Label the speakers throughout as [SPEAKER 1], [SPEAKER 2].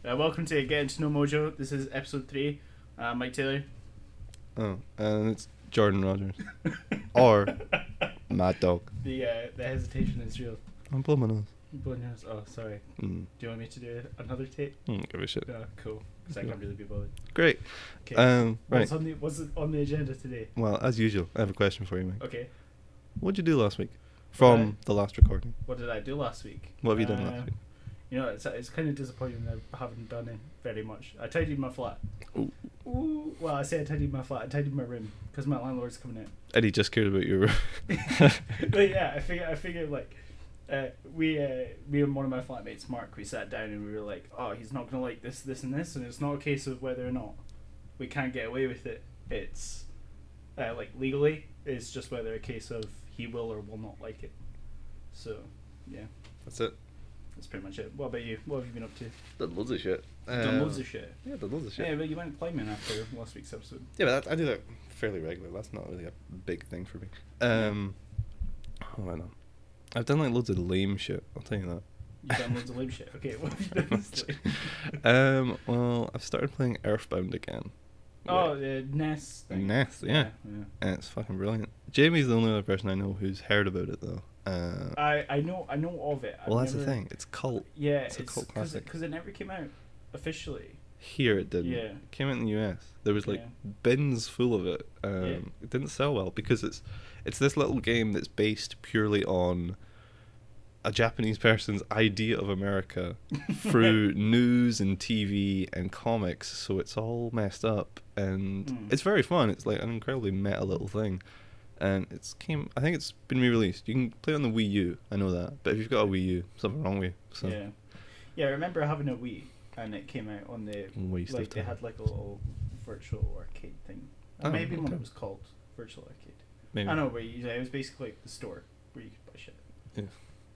[SPEAKER 1] Welcome to Getting to Know Mojo. This is episode 3. Mike Taylor.
[SPEAKER 2] Oh, and it's Jordan Rogers. Or Mad Dog.
[SPEAKER 1] The hesitation is real.
[SPEAKER 2] I'm blowing my nose.
[SPEAKER 1] Blowing your nose. Oh, sorry. Do you want me to do another take?
[SPEAKER 2] Give a shit.
[SPEAKER 1] No, cool. Because I can't really be bothered.
[SPEAKER 2] Great.
[SPEAKER 1] Okay.
[SPEAKER 2] Right.
[SPEAKER 1] What's on the agenda today?
[SPEAKER 2] Well, as usual, I have a question for you, Mike.
[SPEAKER 1] Okay.
[SPEAKER 2] What'd you do last week? From the last recording.
[SPEAKER 1] What did I do last week?
[SPEAKER 2] What have you done last week?
[SPEAKER 1] You know, it's kind of disappointing that I haven't done it very much. I tidied my flat. Ooh. Well, I say I tidied my flat. I tidied my room because my landlord's coming in.
[SPEAKER 2] Eddie just cared about your room.
[SPEAKER 1] But yeah, I figured like, me and one of my flatmates, Mark, we sat down and we were like, oh, he's not gonna like this, this, and this, and it's not a case of whether or not we can't get away with it. It's like legally, it's just whether a case of he will or will not like it. So, yeah.
[SPEAKER 2] That's it.
[SPEAKER 1] That's pretty much it. What about you? What have you been up to?
[SPEAKER 2] Done loads of shit.
[SPEAKER 1] Done loads of shit.
[SPEAKER 2] Yeah, done loads of shit.
[SPEAKER 1] Yeah, but you went climbing after last week's episode.
[SPEAKER 2] Yeah, but I do that fairly regularly. That's not really a big thing for me. What have I done? I've done like loads of lame shit. I'll tell you that.
[SPEAKER 1] You've done loads of lame shit. Okay, what have you done this week?
[SPEAKER 2] Well, I've started playing Earthbound again.
[SPEAKER 1] Oh, the NES thing.
[SPEAKER 2] NES, yeah. And it's fucking brilliant. Jamie's the only other person I know who's heard about it though.
[SPEAKER 1] I know of it.
[SPEAKER 2] Well, that's the thing. It's cult.
[SPEAKER 1] Yeah,
[SPEAKER 2] it's a cult classic.
[SPEAKER 1] Because it never came out officially.
[SPEAKER 2] Here it didn't.
[SPEAKER 1] Yeah.
[SPEAKER 2] It came out in the US. There was like bins full of it. It didn't sell well because it's this little game that's based purely on a Japanese person's idea of America through news and TV and comics. So it's all messed up and it's very fun. It's like an incredibly meta little thing. And I think it's been re-released. You can play it on the Wii U, I know that. But if you've got a Wii U, something wrong with you. So.
[SPEAKER 1] Yeah, I remember having a Wii, and it came out on the
[SPEAKER 2] Waste of
[SPEAKER 1] they
[SPEAKER 2] time.
[SPEAKER 1] had like a little virtual arcade thing. Maybe when it was called virtual arcade.
[SPEAKER 2] Maybe.
[SPEAKER 1] I know, but it was basically like the store where you could buy shit.
[SPEAKER 2] Yeah,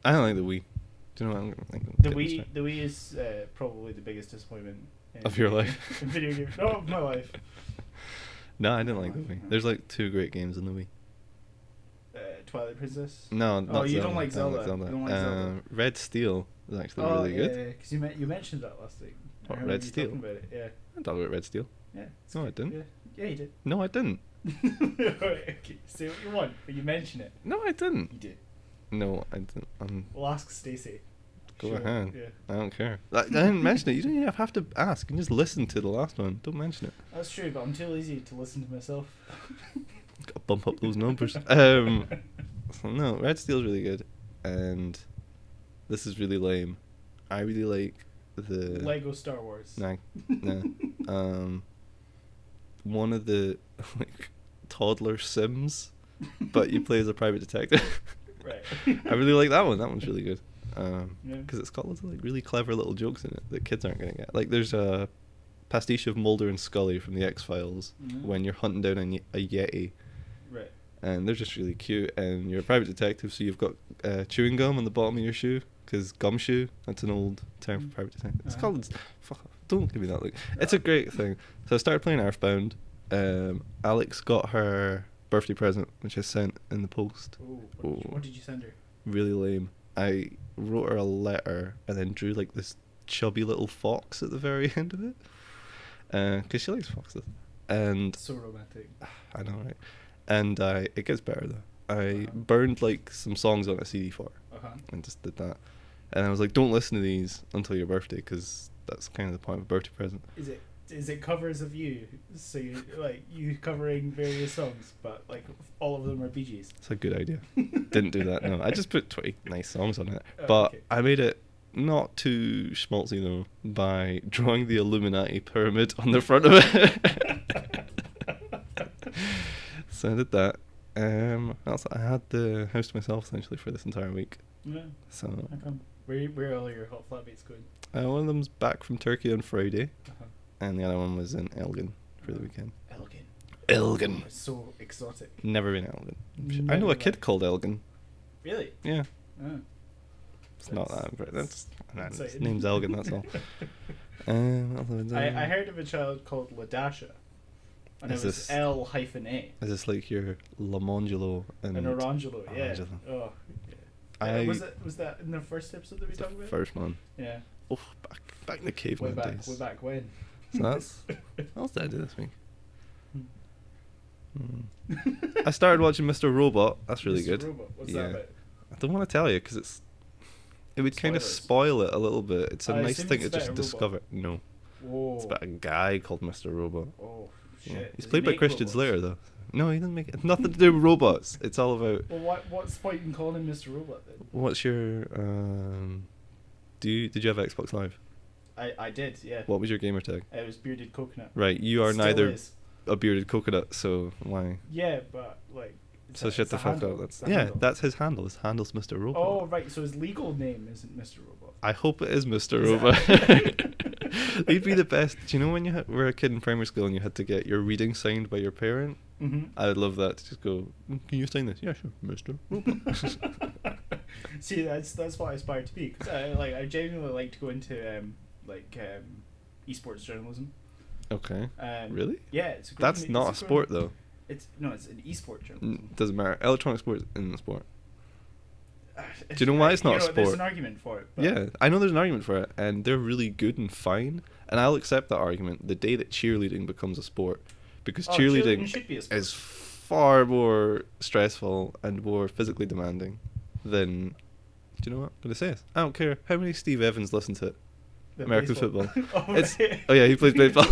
[SPEAKER 2] I don't like the Wii. Do you know what I'm thinking?
[SPEAKER 1] The Wii is probably the biggest disappointment
[SPEAKER 2] of your life.
[SPEAKER 1] In video games. No, of my life.
[SPEAKER 2] No, I didn't like the Wii. There's like 2 great games in the Wii.
[SPEAKER 1] Twilight Princess?
[SPEAKER 2] No, not
[SPEAKER 1] you
[SPEAKER 2] Zelda.
[SPEAKER 1] don't like Zelda.
[SPEAKER 2] I don't
[SPEAKER 1] You
[SPEAKER 2] like
[SPEAKER 1] don't like Zelda.
[SPEAKER 2] Red Steel is actually really good.
[SPEAKER 1] Yeah, because you mentioned that last week.
[SPEAKER 2] What,
[SPEAKER 1] I remember
[SPEAKER 2] Red
[SPEAKER 1] you
[SPEAKER 2] Steel?
[SPEAKER 1] talking about it, yeah.
[SPEAKER 2] I talked about Red Steel.
[SPEAKER 1] Yeah.
[SPEAKER 2] No, I didn't.
[SPEAKER 1] Yeah, you did.
[SPEAKER 2] No, I didn't.
[SPEAKER 1] Okay, say what you want, but you mention it.
[SPEAKER 2] No, I didn't.
[SPEAKER 1] You did.
[SPEAKER 2] No, I didn't.
[SPEAKER 1] We'll ask Stacey.
[SPEAKER 2] Go ahead.
[SPEAKER 1] Yeah.
[SPEAKER 2] I don't care. I didn't mention it. You don't even have to ask. You can just listen to the last one. Don't mention it.
[SPEAKER 1] That's true, but I'm too lazy to listen to myself.
[SPEAKER 2] Gotta bump up those numbers. So no, Red Steel's really good, and this is really lame. I really like the
[SPEAKER 1] Lego Star Wars.
[SPEAKER 2] Nah. One of the like toddler Sims, but you play as a private detective.
[SPEAKER 1] Right.
[SPEAKER 2] I really like that one. That one's really good.
[SPEAKER 1] Yeah.
[SPEAKER 2] Because it's got loads of like really clever little jokes in it that kids aren't gonna get. Like there's a pastiche of Mulder and Scully from the X-Files when you're hunting down a Yeti.
[SPEAKER 1] Right.
[SPEAKER 2] And they're just really cute, and you're a private detective, so you've got chewing gum on the bottom of your shoe, because gumshoe, that's an old term for private detective. It's called, fuck off, don't give me that look. It's a great thing. So I started playing Earthbound. Alex got her birthday present, which I sent in the post.
[SPEAKER 1] Ooh, what did you send her?
[SPEAKER 2] Really lame. I wrote her a letter, and then drew like this chubby little fox at the very end of it, because she likes foxes. And
[SPEAKER 1] So romantic.
[SPEAKER 2] I know, right? And it gets better though. I burned like some songs on a CD for her and just did that. And I was like, don't listen to these until your birthday, because that's kind of the point of a birthday present.
[SPEAKER 1] Is it covers of you? So you covering various songs, but like all of them are Bee Gees?
[SPEAKER 2] It's a good idea. Didn't do that, no. I just put 20 nice songs on it. But I made it not too schmaltzy though by drawing the Illuminati pyramid on the front of it. So I did that. I had the house to myself essentially for this entire week.
[SPEAKER 1] Yeah.
[SPEAKER 2] So
[SPEAKER 1] How come? Where are all your hot flatmates going?
[SPEAKER 2] one of them's back from Turkey on Friday, and the other one was in Elgin for the weekend. Elgin.
[SPEAKER 1] It's so exotic.
[SPEAKER 2] Never been Elgin. I know a kid called Elgin.
[SPEAKER 1] Really?
[SPEAKER 2] Yeah.
[SPEAKER 1] Oh.
[SPEAKER 2] It's not that. His
[SPEAKER 1] exciting.
[SPEAKER 2] name's Elgin. That's all.
[SPEAKER 1] I heard of a child called Ladasha. And
[SPEAKER 2] Is
[SPEAKER 1] it was
[SPEAKER 2] this-
[SPEAKER 1] L-A.
[SPEAKER 2] Is this like your Lamangelo and
[SPEAKER 1] An Orangelo, yeah.
[SPEAKER 2] Orangelo.
[SPEAKER 1] Oh, yeah. Was that in the first episode that we
[SPEAKER 2] the
[SPEAKER 1] talked about?
[SPEAKER 2] first one?
[SPEAKER 1] Yeah.
[SPEAKER 2] Oh, back in the caveman days.
[SPEAKER 1] Way back when.
[SPEAKER 2] So what else did I do this week? I started watching Mr. Robot. That's really good.
[SPEAKER 1] Robot. What's that about?
[SPEAKER 2] I don't want to tell you because it would kind of spoil it a little bit. It's a nice thing to just discover. No.
[SPEAKER 1] Whoa.
[SPEAKER 2] It's about a guy called Mr. Robot.
[SPEAKER 1] Oh, shit.
[SPEAKER 2] Yeah. He's played by Christian Slater, though. No, he doesn't make it. Nothing to do with robots. It's all about...
[SPEAKER 1] Well, what's the point in calling him Mr. Robot, then?
[SPEAKER 2] What's your... Did you have Xbox Live?
[SPEAKER 1] I did, yeah.
[SPEAKER 2] What was your gamer tag?
[SPEAKER 1] It was Bearded Coconut.
[SPEAKER 2] Right, you are
[SPEAKER 1] Still
[SPEAKER 2] neither
[SPEAKER 1] is.
[SPEAKER 2] a bearded coconut, so why?
[SPEAKER 1] Yeah, but, like...
[SPEAKER 2] So shut the fuck up. That's his handle. His handle's Mr. Robot.
[SPEAKER 1] Oh, right, so his legal name isn't Mr. Robot.
[SPEAKER 2] I hope it is Mr. Robot. He'd be the best. Do you know when you were a kid in primary school and you had to get your reading signed by your parent?
[SPEAKER 1] Mm-hmm.
[SPEAKER 2] I would love that, to just go, can you sign this? Yeah, sure, Mr. Robot.
[SPEAKER 1] See, that's what I aspire to be. Cause I genuinely like to go into esports journalism.
[SPEAKER 2] Okay. Really?
[SPEAKER 1] Yeah,
[SPEAKER 2] that's not a sport though.
[SPEAKER 1] It's an esport journalism.
[SPEAKER 2] Doesn't matter. Electronic sports isn't a sport. Do you know why it's not a sport?
[SPEAKER 1] There's an argument for it. But
[SPEAKER 2] yeah, I know there's an argument for it, and they're really good and fine, and I'll accept that argument the day that cheerleading becomes a sport, because cheerleading
[SPEAKER 1] should be a sport.
[SPEAKER 2] is far more stressful and more physically demanding than... Do you know what I'm going to say? It. I don't care how many Steve Evans listen to it. American football. Oh yeah, he plays baseball.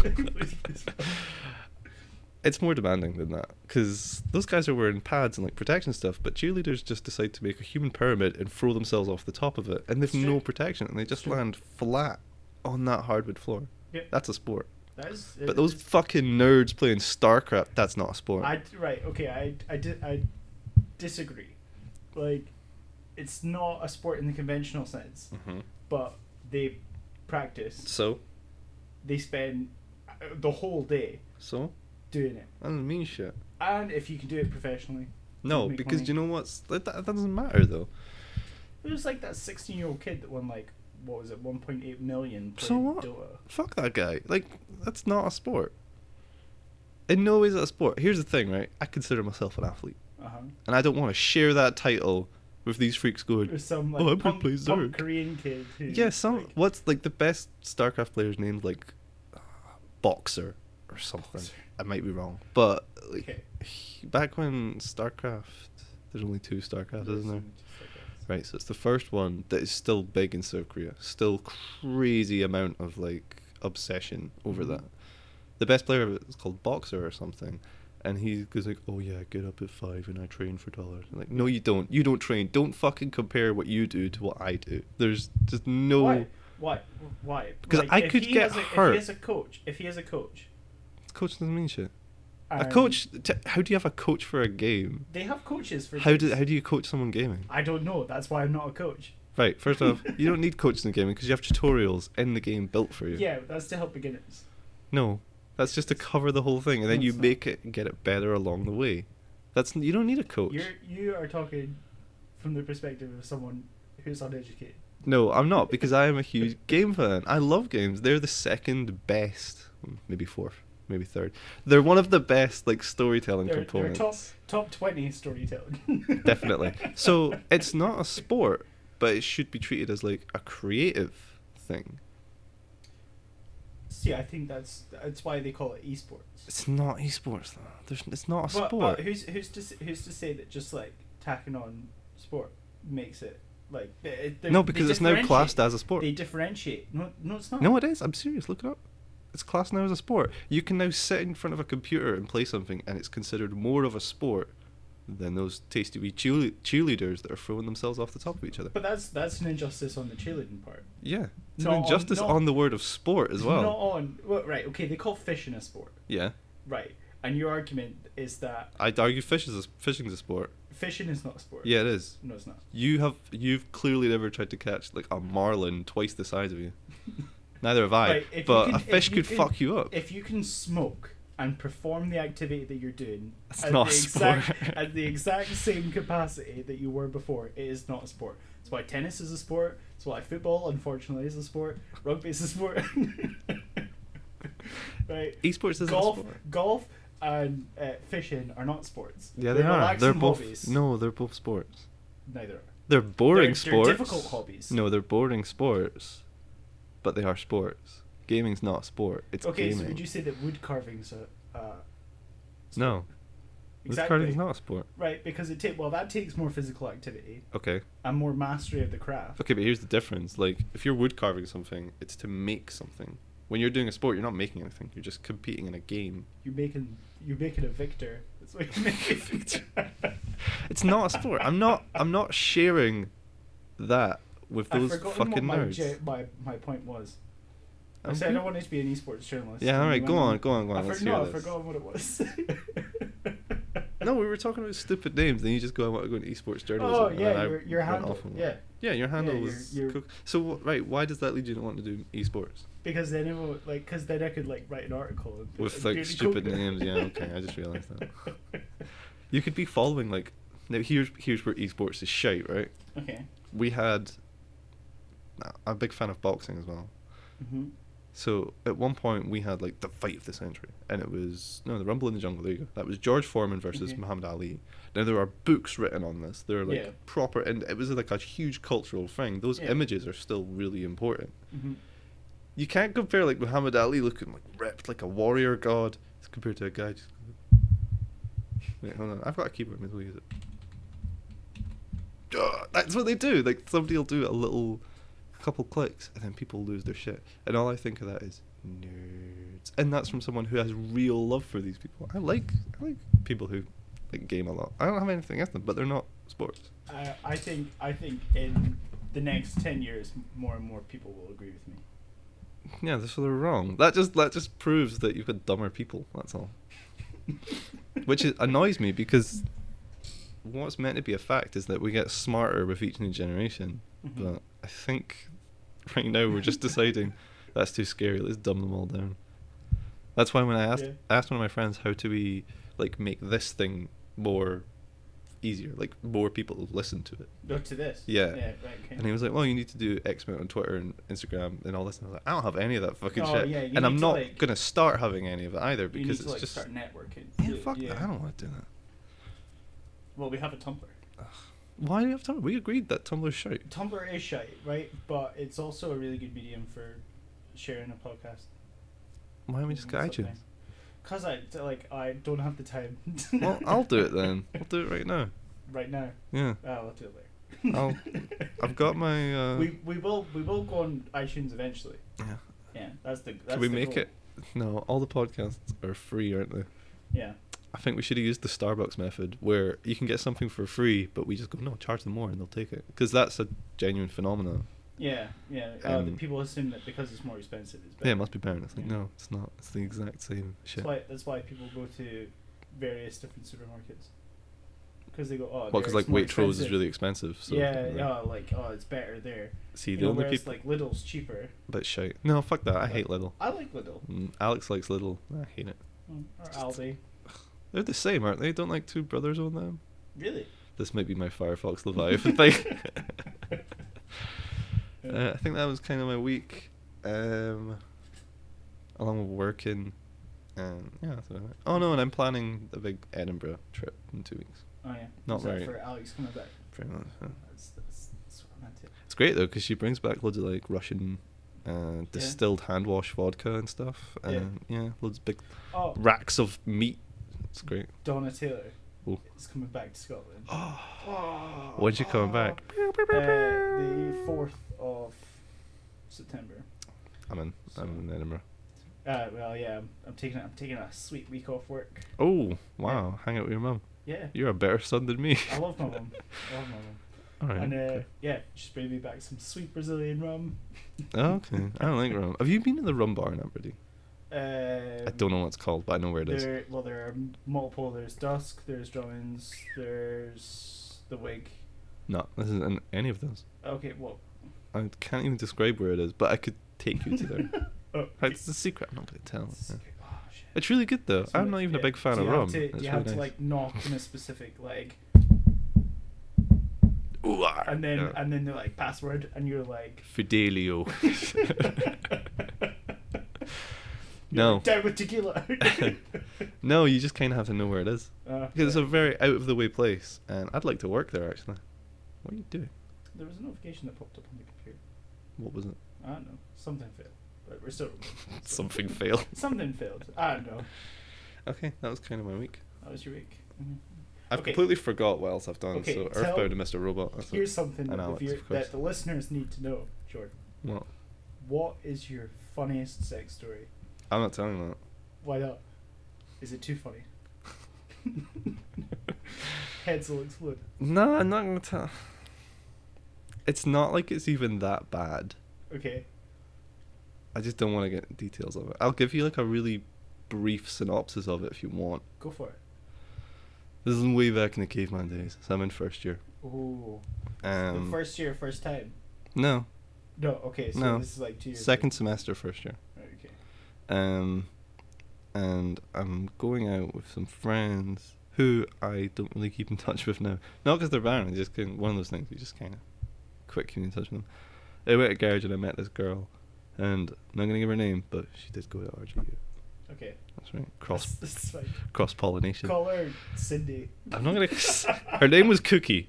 [SPEAKER 2] It's more demanding than that, because those guys are wearing pads and like protection stuff, but cheerleaders just decide to make a human pyramid and throw themselves off the top of it, and they've no protection, and they just land flat on that hardwood floor. Yeah. That's a sport. But those fucking nerds playing StarCraft, that's not a sport.
[SPEAKER 1] I disagree. Like, it's not a sport in the conventional sense, but they practice.
[SPEAKER 2] So?
[SPEAKER 1] They spend the whole day.
[SPEAKER 2] So?
[SPEAKER 1] Doing it.
[SPEAKER 2] That doesn't mean shit.
[SPEAKER 1] And if you can do it professionally.
[SPEAKER 2] No, because do you know what's... That doesn't matter, though.
[SPEAKER 1] It was like that 16-year-old kid that won, like, what was it, 1.8 million.
[SPEAKER 2] So what?
[SPEAKER 1] Dota.
[SPEAKER 2] Fuck that guy. Like, that's not a sport. In no way is it a sport. Here's the thing, right? I consider myself an athlete. And I don't want to share that title with these freaks going,
[SPEAKER 1] or some, like,
[SPEAKER 2] punk
[SPEAKER 1] Korean kid who...
[SPEAKER 2] Yeah, what's, like, the best StarCraft player's named, like, Boxer or something. Boxer. I might be wrong. But, like, back when StarCraft... There's only 2 StarCrafts, isn't there? Right, so it's the first one that is still big in South Korea. Still crazy amount of, like, obsession over that. The best player of it is called Boxer or something. And he goes like, oh yeah, I get up at 5 and I train for $. I'm like, no you don't. You don't train. Don't fucking compare what you do to what I do. There's just no...
[SPEAKER 1] Why?
[SPEAKER 2] Because like, I could get hurt.
[SPEAKER 1] If he has a coach...
[SPEAKER 2] Coach doesn't mean shit. A coach... how do you have a coach for a game?
[SPEAKER 1] They have coaches for...
[SPEAKER 2] How do you coach someone gaming?
[SPEAKER 1] I don't know. That's why I'm not a coach.
[SPEAKER 2] Right, first off, you don't need coaches in gaming because you have tutorials in the game built for you.
[SPEAKER 1] Yeah, that's to help beginners.
[SPEAKER 2] No. That's just to cover the whole thing, and then you make it and get it better along the way. You don't need a coach.
[SPEAKER 1] You are talking from the perspective of someone who's uneducated.
[SPEAKER 2] No, I'm not, because I am a huge game fan. I love games. They're the second best, maybe fourth, maybe third. They're one of the best like storytelling components.
[SPEAKER 1] They're top 20 storytelling.
[SPEAKER 2] Definitely. So it's not a sport, but it should be treated as like a creative thing.
[SPEAKER 1] See, I think that's why they call it esports.
[SPEAKER 2] It's not esports though. It's not a sport.
[SPEAKER 1] But who's to say that just like tacking on sport makes it like?
[SPEAKER 2] No, because it's now classed as a sport.
[SPEAKER 1] They differentiate. No, it's not.
[SPEAKER 2] No, it is. I'm serious. Look it up. It's classed now as a sport. You can now sit in front of a computer and play something, and it's considered more of a sport than those tasty wee cheerleaders that are throwing themselves off the top of each other.
[SPEAKER 1] But that's an injustice on the cheerleading part.
[SPEAKER 2] Yeah, it's an injustice on the word of sport as well.
[SPEAKER 1] Right, okay, they call fishing a sport.
[SPEAKER 2] Yeah.
[SPEAKER 1] Right, and your argument is that...
[SPEAKER 2] I'd argue fishing's a sport.
[SPEAKER 1] Fishing is not a sport.
[SPEAKER 2] Yeah, it is.
[SPEAKER 1] No, it's not.
[SPEAKER 2] You've clearly never tried to catch like a marlin twice the size of you. Neither have I,
[SPEAKER 1] right,
[SPEAKER 2] but a fish could fuck you up.
[SPEAKER 1] If you can smoke and perform the activity that you're doing
[SPEAKER 2] at
[SPEAKER 1] the exact same capacity that you were before, it is not a sport. That's why tennis is a sport. That's why football, unfortunately, is a sport. Rugby is a sport. Right.
[SPEAKER 2] Esports is a sport.
[SPEAKER 1] Golf and fishing are not sports.
[SPEAKER 2] Yeah, they are. They're both
[SPEAKER 1] hobbies.
[SPEAKER 2] No, they're both sports.
[SPEAKER 1] Neither are.
[SPEAKER 2] They're boring sports.
[SPEAKER 1] They're difficult hobbies.
[SPEAKER 2] No, they're boring sports. but they are sports. Gaming's not a sport. It's
[SPEAKER 1] okay,
[SPEAKER 2] gaming.
[SPEAKER 1] so would you say that wood carving's a sport?
[SPEAKER 2] No.
[SPEAKER 1] Exactly.
[SPEAKER 2] Wood carving's not a sport.
[SPEAKER 1] Right, because that takes more physical activity.
[SPEAKER 2] Okay.
[SPEAKER 1] And more mastery of the craft.
[SPEAKER 2] Okay, but here's the difference. Like, if you're wood carving something, it's to make something. When you're doing a sport, you're not making anything. You're just competing in a game.
[SPEAKER 1] You're making a victor. That's what you're making. Victor.
[SPEAKER 2] It's not a sport. I'm not sharing that with those fucking nerds.
[SPEAKER 1] My point was. I said I wanted to be an esports journalist.
[SPEAKER 2] Yeah, alright, go on. Let's hear this.
[SPEAKER 1] I forgot what it was.
[SPEAKER 2] No, we were talking about stupid names, then you just go, I want to go into esports journalism.
[SPEAKER 1] Oh, yeah, your handle.
[SPEAKER 2] Yeah, your handle was cool. So, right, why does that lead you to want to do esports?
[SPEAKER 1] Because then I could write an article.
[SPEAKER 2] With stupid names, yeah, okay, I just realised that. You could be following, now here's where esports is shite, right?
[SPEAKER 1] Okay.
[SPEAKER 2] We had, I'm a big fan of boxing as well.
[SPEAKER 1] Mm-hmm.
[SPEAKER 2] So at one point we had the fight of the century, and it was the Rumble in the Jungle. There you go. That was George Foreman versus Muhammad Ali. Now there are books written on this. They're proper, and it was a huge cultural thing. Those images are still really important.
[SPEAKER 1] Mm-hmm.
[SPEAKER 2] You can't compare Muhammad Ali looking ripped like a warrior god as compared to a guy just. Wait, hold on. I've got a keyboard. Maybe we'll use it. That's what they do. Somebody will do a couple clicks and then people lose their shit, and all I think of that is nerds, and that's from someone who has real love for these people. I like people who game a lot. I don't have anything against them, but they're not sports.
[SPEAKER 1] I think in the next 10 years more and more people will agree with me.
[SPEAKER 2] Yeah, so they're wrong. That just proves that you've got dumber people, that's all. Which annoys me, because what's meant to be a fact is that we get smarter with each new generation.
[SPEAKER 1] Mm-hmm.
[SPEAKER 2] But I think right now we're just deciding that's too scary, let's dumb them all down. That's why when I asked one of my friends how do we make this thing more easier, more people listen to it.
[SPEAKER 1] Go to this.
[SPEAKER 2] Yeah.
[SPEAKER 1] Right, okay.
[SPEAKER 2] And he was like, well, you need to do X amount on Twitter and Instagram and all this. And I was like, I don't have any of that fucking shit.
[SPEAKER 1] Yeah,
[SPEAKER 2] and I'm not going to start having any of it either, because
[SPEAKER 1] you need to,
[SPEAKER 2] it's just
[SPEAKER 1] start networking.
[SPEAKER 2] Yeah, fuck that. I don't want to do that.
[SPEAKER 1] Well, we have a Tumblr.
[SPEAKER 2] Why do you have Tumblr? We agreed that Tumblr's shite.
[SPEAKER 1] Tumblr is shite, right? But it's also a really good medium for sharing a podcast.
[SPEAKER 2] Why don't we just get iTunes?
[SPEAKER 1] Because I don't have the time.
[SPEAKER 2] Well, I'll do it then. I'll do it right now.
[SPEAKER 1] Right now?
[SPEAKER 2] Yeah.
[SPEAKER 1] Oh, I'll do it later.
[SPEAKER 2] I've got my.
[SPEAKER 1] We will go on iTunes eventually.
[SPEAKER 2] Yeah.
[SPEAKER 1] Yeah, that's the.
[SPEAKER 2] Can we make it? No, all the podcasts are free, aren't they?
[SPEAKER 1] Yeah.
[SPEAKER 2] I think we should have used the Starbucks method, where you can get something for free, but we just go, no, charge them more, and they'll take it, because that's a genuine phenomenon.
[SPEAKER 1] Yeah. People assume that because it's more expensive, it's better.
[SPEAKER 2] Yeah, it must be better. It's no, it's not. It's the exact same shit.
[SPEAKER 1] That's why people go to various different supermarkets. Because they go, oh,
[SPEAKER 2] because Waitrose is really expensive. So,
[SPEAKER 1] it's better there.
[SPEAKER 2] See, the only people
[SPEAKER 1] Lidl's cheaper.
[SPEAKER 2] But shite. No, fuck that. I hate Lidl.
[SPEAKER 1] I like Lidl.
[SPEAKER 2] Alex likes Lidl. I hate it.
[SPEAKER 1] Or Aldi.
[SPEAKER 2] They're the same, aren't they? Don't two brothers own them?
[SPEAKER 1] Really?
[SPEAKER 2] This might be my Firefox Leviathan thing. I think that was kind of my week. Along with working. That's about it. Oh no, and I'm planning a big Edinburgh trip in 2 weeks.
[SPEAKER 1] Oh yeah.
[SPEAKER 2] Not very.
[SPEAKER 1] For Alex coming back.
[SPEAKER 2] Pretty much. Yeah.
[SPEAKER 1] That's romantic.
[SPEAKER 2] It's great though, because she brings back loads of Russian distilled hand wash vodka and stuff. Loads of big racks of meat. It's great.
[SPEAKER 1] Donna Taylor is coming back to Scotland.
[SPEAKER 2] When's she coming back?
[SPEAKER 1] The 4th of September.
[SPEAKER 2] I'm in Edinburgh.
[SPEAKER 1] I'm taking a sweet week off work.
[SPEAKER 2] Oh wow! Yeah. Hang out with your mum.
[SPEAKER 1] Yeah.
[SPEAKER 2] You're a better son than me.
[SPEAKER 1] I love my mum. All right. And just bring me back some sweet Brazilian rum.
[SPEAKER 2] Okay. I don't like rum. Have you been in the rum bar in Aberdeen? I don't know what it's called, but I know where it is.
[SPEAKER 1] There are multiple. There's Dusk, there's Drummond's, there's the Wig.
[SPEAKER 2] No, this isn't any of those.
[SPEAKER 1] Okay, well.
[SPEAKER 2] I can't even describe where it is, but I could take you to there. It's a secret. I'm not going to tell.
[SPEAKER 1] Shit.
[SPEAKER 2] It's really good though. I'm not even a big fan of rum.
[SPEAKER 1] You have to knock in a specific leg.
[SPEAKER 2] Ooh,
[SPEAKER 1] and then they're password, and you're like
[SPEAKER 2] Fidelio. No.
[SPEAKER 1] Down with tequila.
[SPEAKER 2] No, you just kind of have to know where it is. Because it's a very out of the way place, and I'd like to work there actually. What are you doing?
[SPEAKER 1] There was a notification that popped up on the computer.
[SPEAKER 2] What was it?
[SPEAKER 1] I don't know. Something failed. But we're still recording.
[SPEAKER 2] Something failed.
[SPEAKER 1] Something failed. I don't know.
[SPEAKER 2] Okay, that was kind of my week.
[SPEAKER 1] That was your week. Mm-hmm.
[SPEAKER 2] I've completely forgot what else I've done.
[SPEAKER 1] Okay,
[SPEAKER 2] so Earthbound and Mr. Robot.
[SPEAKER 1] Here's something
[SPEAKER 2] Alex,
[SPEAKER 1] that the listeners need to know, Jordan.
[SPEAKER 2] What?
[SPEAKER 1] What is your funniest sex story?
[SPEAKER 2] I'm not telling that.
[SPEAKER 1] Why not? Is it too funny? Heads will explode.
[SPEAKER 2] No, I'm not gonna tell. It's not like it's even that bad.
[SPEAKER 1] Okay.
[SPEAKER 2] I just don't want to get details of it. I'll give you like a really brief synopsis of it if you want.
[SPEAKER 1] Go for it.
[SPEAKER 2] This is way back in the caveman days, so I'm in first year.
[SPEAKER 1] Ooh. The first year, first time?
[SPEAKER 2] No.
[SPEAKER 1] No, okay, so this is like 2 years
[SPEAKER 2] Second semester, first year.
[SPEAKER 1] Okay.
[SPEAKER 2] And I'm going out with some friends who I don't really keep in touch with now. Not because they're bad, just one of those things you just kind of quit keeping in touch with them. I went to garage and I met this girl, and I'm not going to give her name, but she did go to RGU.
[SPEAKER 1] Okay.
[SPEAKER 2] That's right.
[SPEAKER 1] That's fine.
[SPEAKER 2] Cross-pollination.
[SPEAKER 1] Call her Cindy.
[SPEAKER 2] I'm not going to... Her name was Cookie.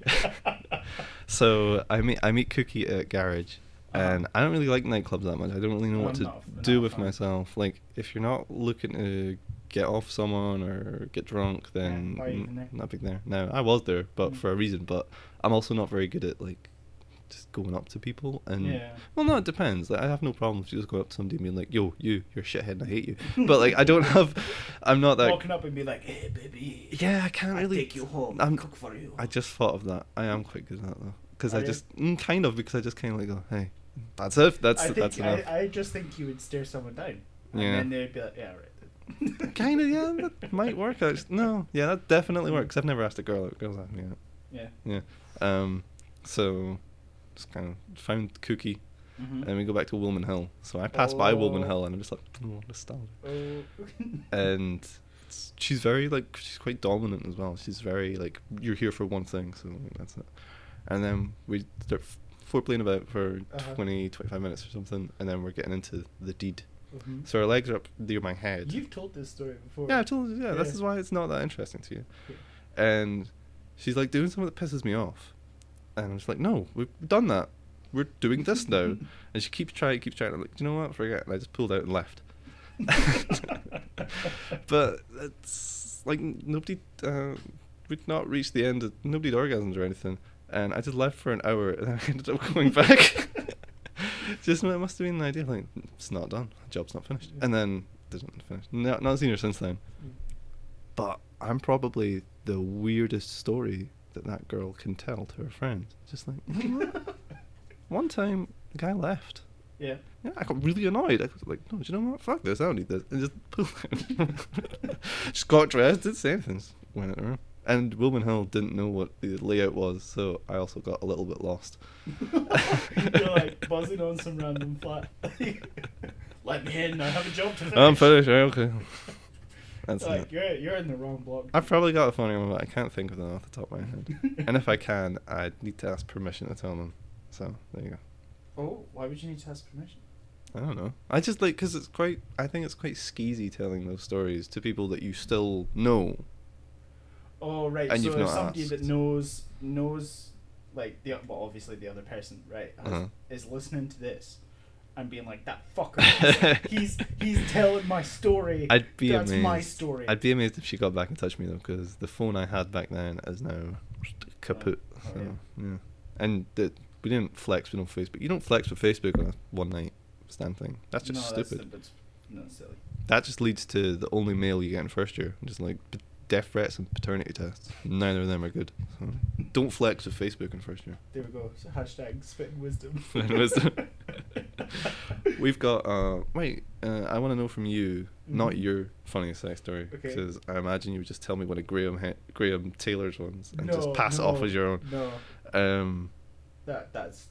[SPEAKER 2] So I meet Cookie at garage. And I don't really like nightclubs that much. I don't really know what to do with myself. Like, if you're not looking to get off someone or get drunk, then not big there. Now, I was there, but for a reason. But I'm also not very good at, like, just going up to people. And well, no, it depends. Like, I have no problem if you just go up to somebody and be like, yo, you're a shithead and I hate you. But, like, I'm not that...
[SPEAKER 1] Walking up and be like, hey, baby.
[SPEAKER 2] Yeah, I can't really...
[SPEAKER 1] take you home. Cook for you.
[SPEAKER 2] I just thought of that. I am quite good at that, though. Because I just... because I just kind of like go, hey... That's it. That's enough.
[SPEAKER 1] I just think you would stare someone down, and then they'd be like, "Yeah, right."
[SPEAKER 2] Kind of, yeah. That might work. No, yeah, that definitely works. I've never asked a girl out. Girls ask me out. Yeah. So just kind of found Cookie, and we go back to Wilman Hill. So I pass by Wilman Hill, and I'm just like, oh, nostalgia. And she's very she's quite dominant as well. She's very like, you're here for one thing, so that's it. And then we start foreplaying about for 20-25 minutes or something, and then we're getting into the deed. So her legs are up near my head.
[SPEAKER 1] You've told this story before.
[SPEAKER 2] Yeah, I've told you. Yeah, this is why it's not that interesting to you. And she's like doing something that pisses me off, and I'm just like, no, we've done that. We're doing this now. And she keeps trying. I'm like, do you know what? Forget. And I just pulled out and left. But it's like nobody. We'd not reached the end. Nobody had orgasms or anything. And I just left for an hour, and then I ended up going back. Just it must have been the idea, like, it's not done, the job's not finished. And then it isn't finished. Not seen her since then. But I'm probably the weirdest story that girl can tell to her friends. Just like, one time the guy left. Yeah, I got really annoyed. I was like, no, do you know what? Fuck this, I don't need this. And just pulled out. Just got dressed, didn't say anything, just went out the room. And Wilman Hill didn't know what the layout was, so I also got a little bit lost.
[SPEAKER 1] You're like buzzing on some random flat. Let me in, I have a job to finish.
[SPEAKER 2] I'm finished, okay. That's
[SPEAKER 1] like, you're in the wrong block.
[SPEAKER 2] I've probably got a funny one, but I can't think of them off the top of my head. And if I can, I need to ask permission to tell them. So, there you go.
[SPEAKER 1] Oh, why would you need to ask permission?
[SPEAKER 2] I don't know. I just like, because I think it's quite skeezy telling those stories to people that you still know.
[SPEAKER 1] Oh, right.
[SPEAKER 2] And
[SPEAKER 1] so
[SPEAKER 2] you've
[SPEAKER 1] if
[SPEAKER 2] not
[SPEAKER 1] somebody
[SPEAKER 2] asked.
[SPEAKER 1] that knows, like, obviously the other person, right, is listening to this and being like, that fucker, he's telling my story.
[SPEAKER 2] I'd be
[SPEAKER 1] That's
[SPEAKER 2] amazed.
[SPEAKER 1] my story.
[SPEAKER 2] I'd be amazed if she got back in touch with me, though, because the phone I had back then is now kaput. Yeah. And we didn't flex with no Facebook. You don't flex with Facebook on a one-night stand thing. That's just stupid.
[SPEAKER 1] That's silly.
[SPEAKER 2] That just leads to the only mail you get in first year. Just like death threats and paternity tests. Neither of them are good. So don't flex with Facebook in first year.
[SPEAKER 1] There we go. So hashtag spitting wisdom.
[SPEAKER 2] We've got I want to know from you, not your funniest sex story, because I imagine you would just tell me one of Graham Taylor's ones and just pass it off as your own.
[SPEAKER 1] No. That's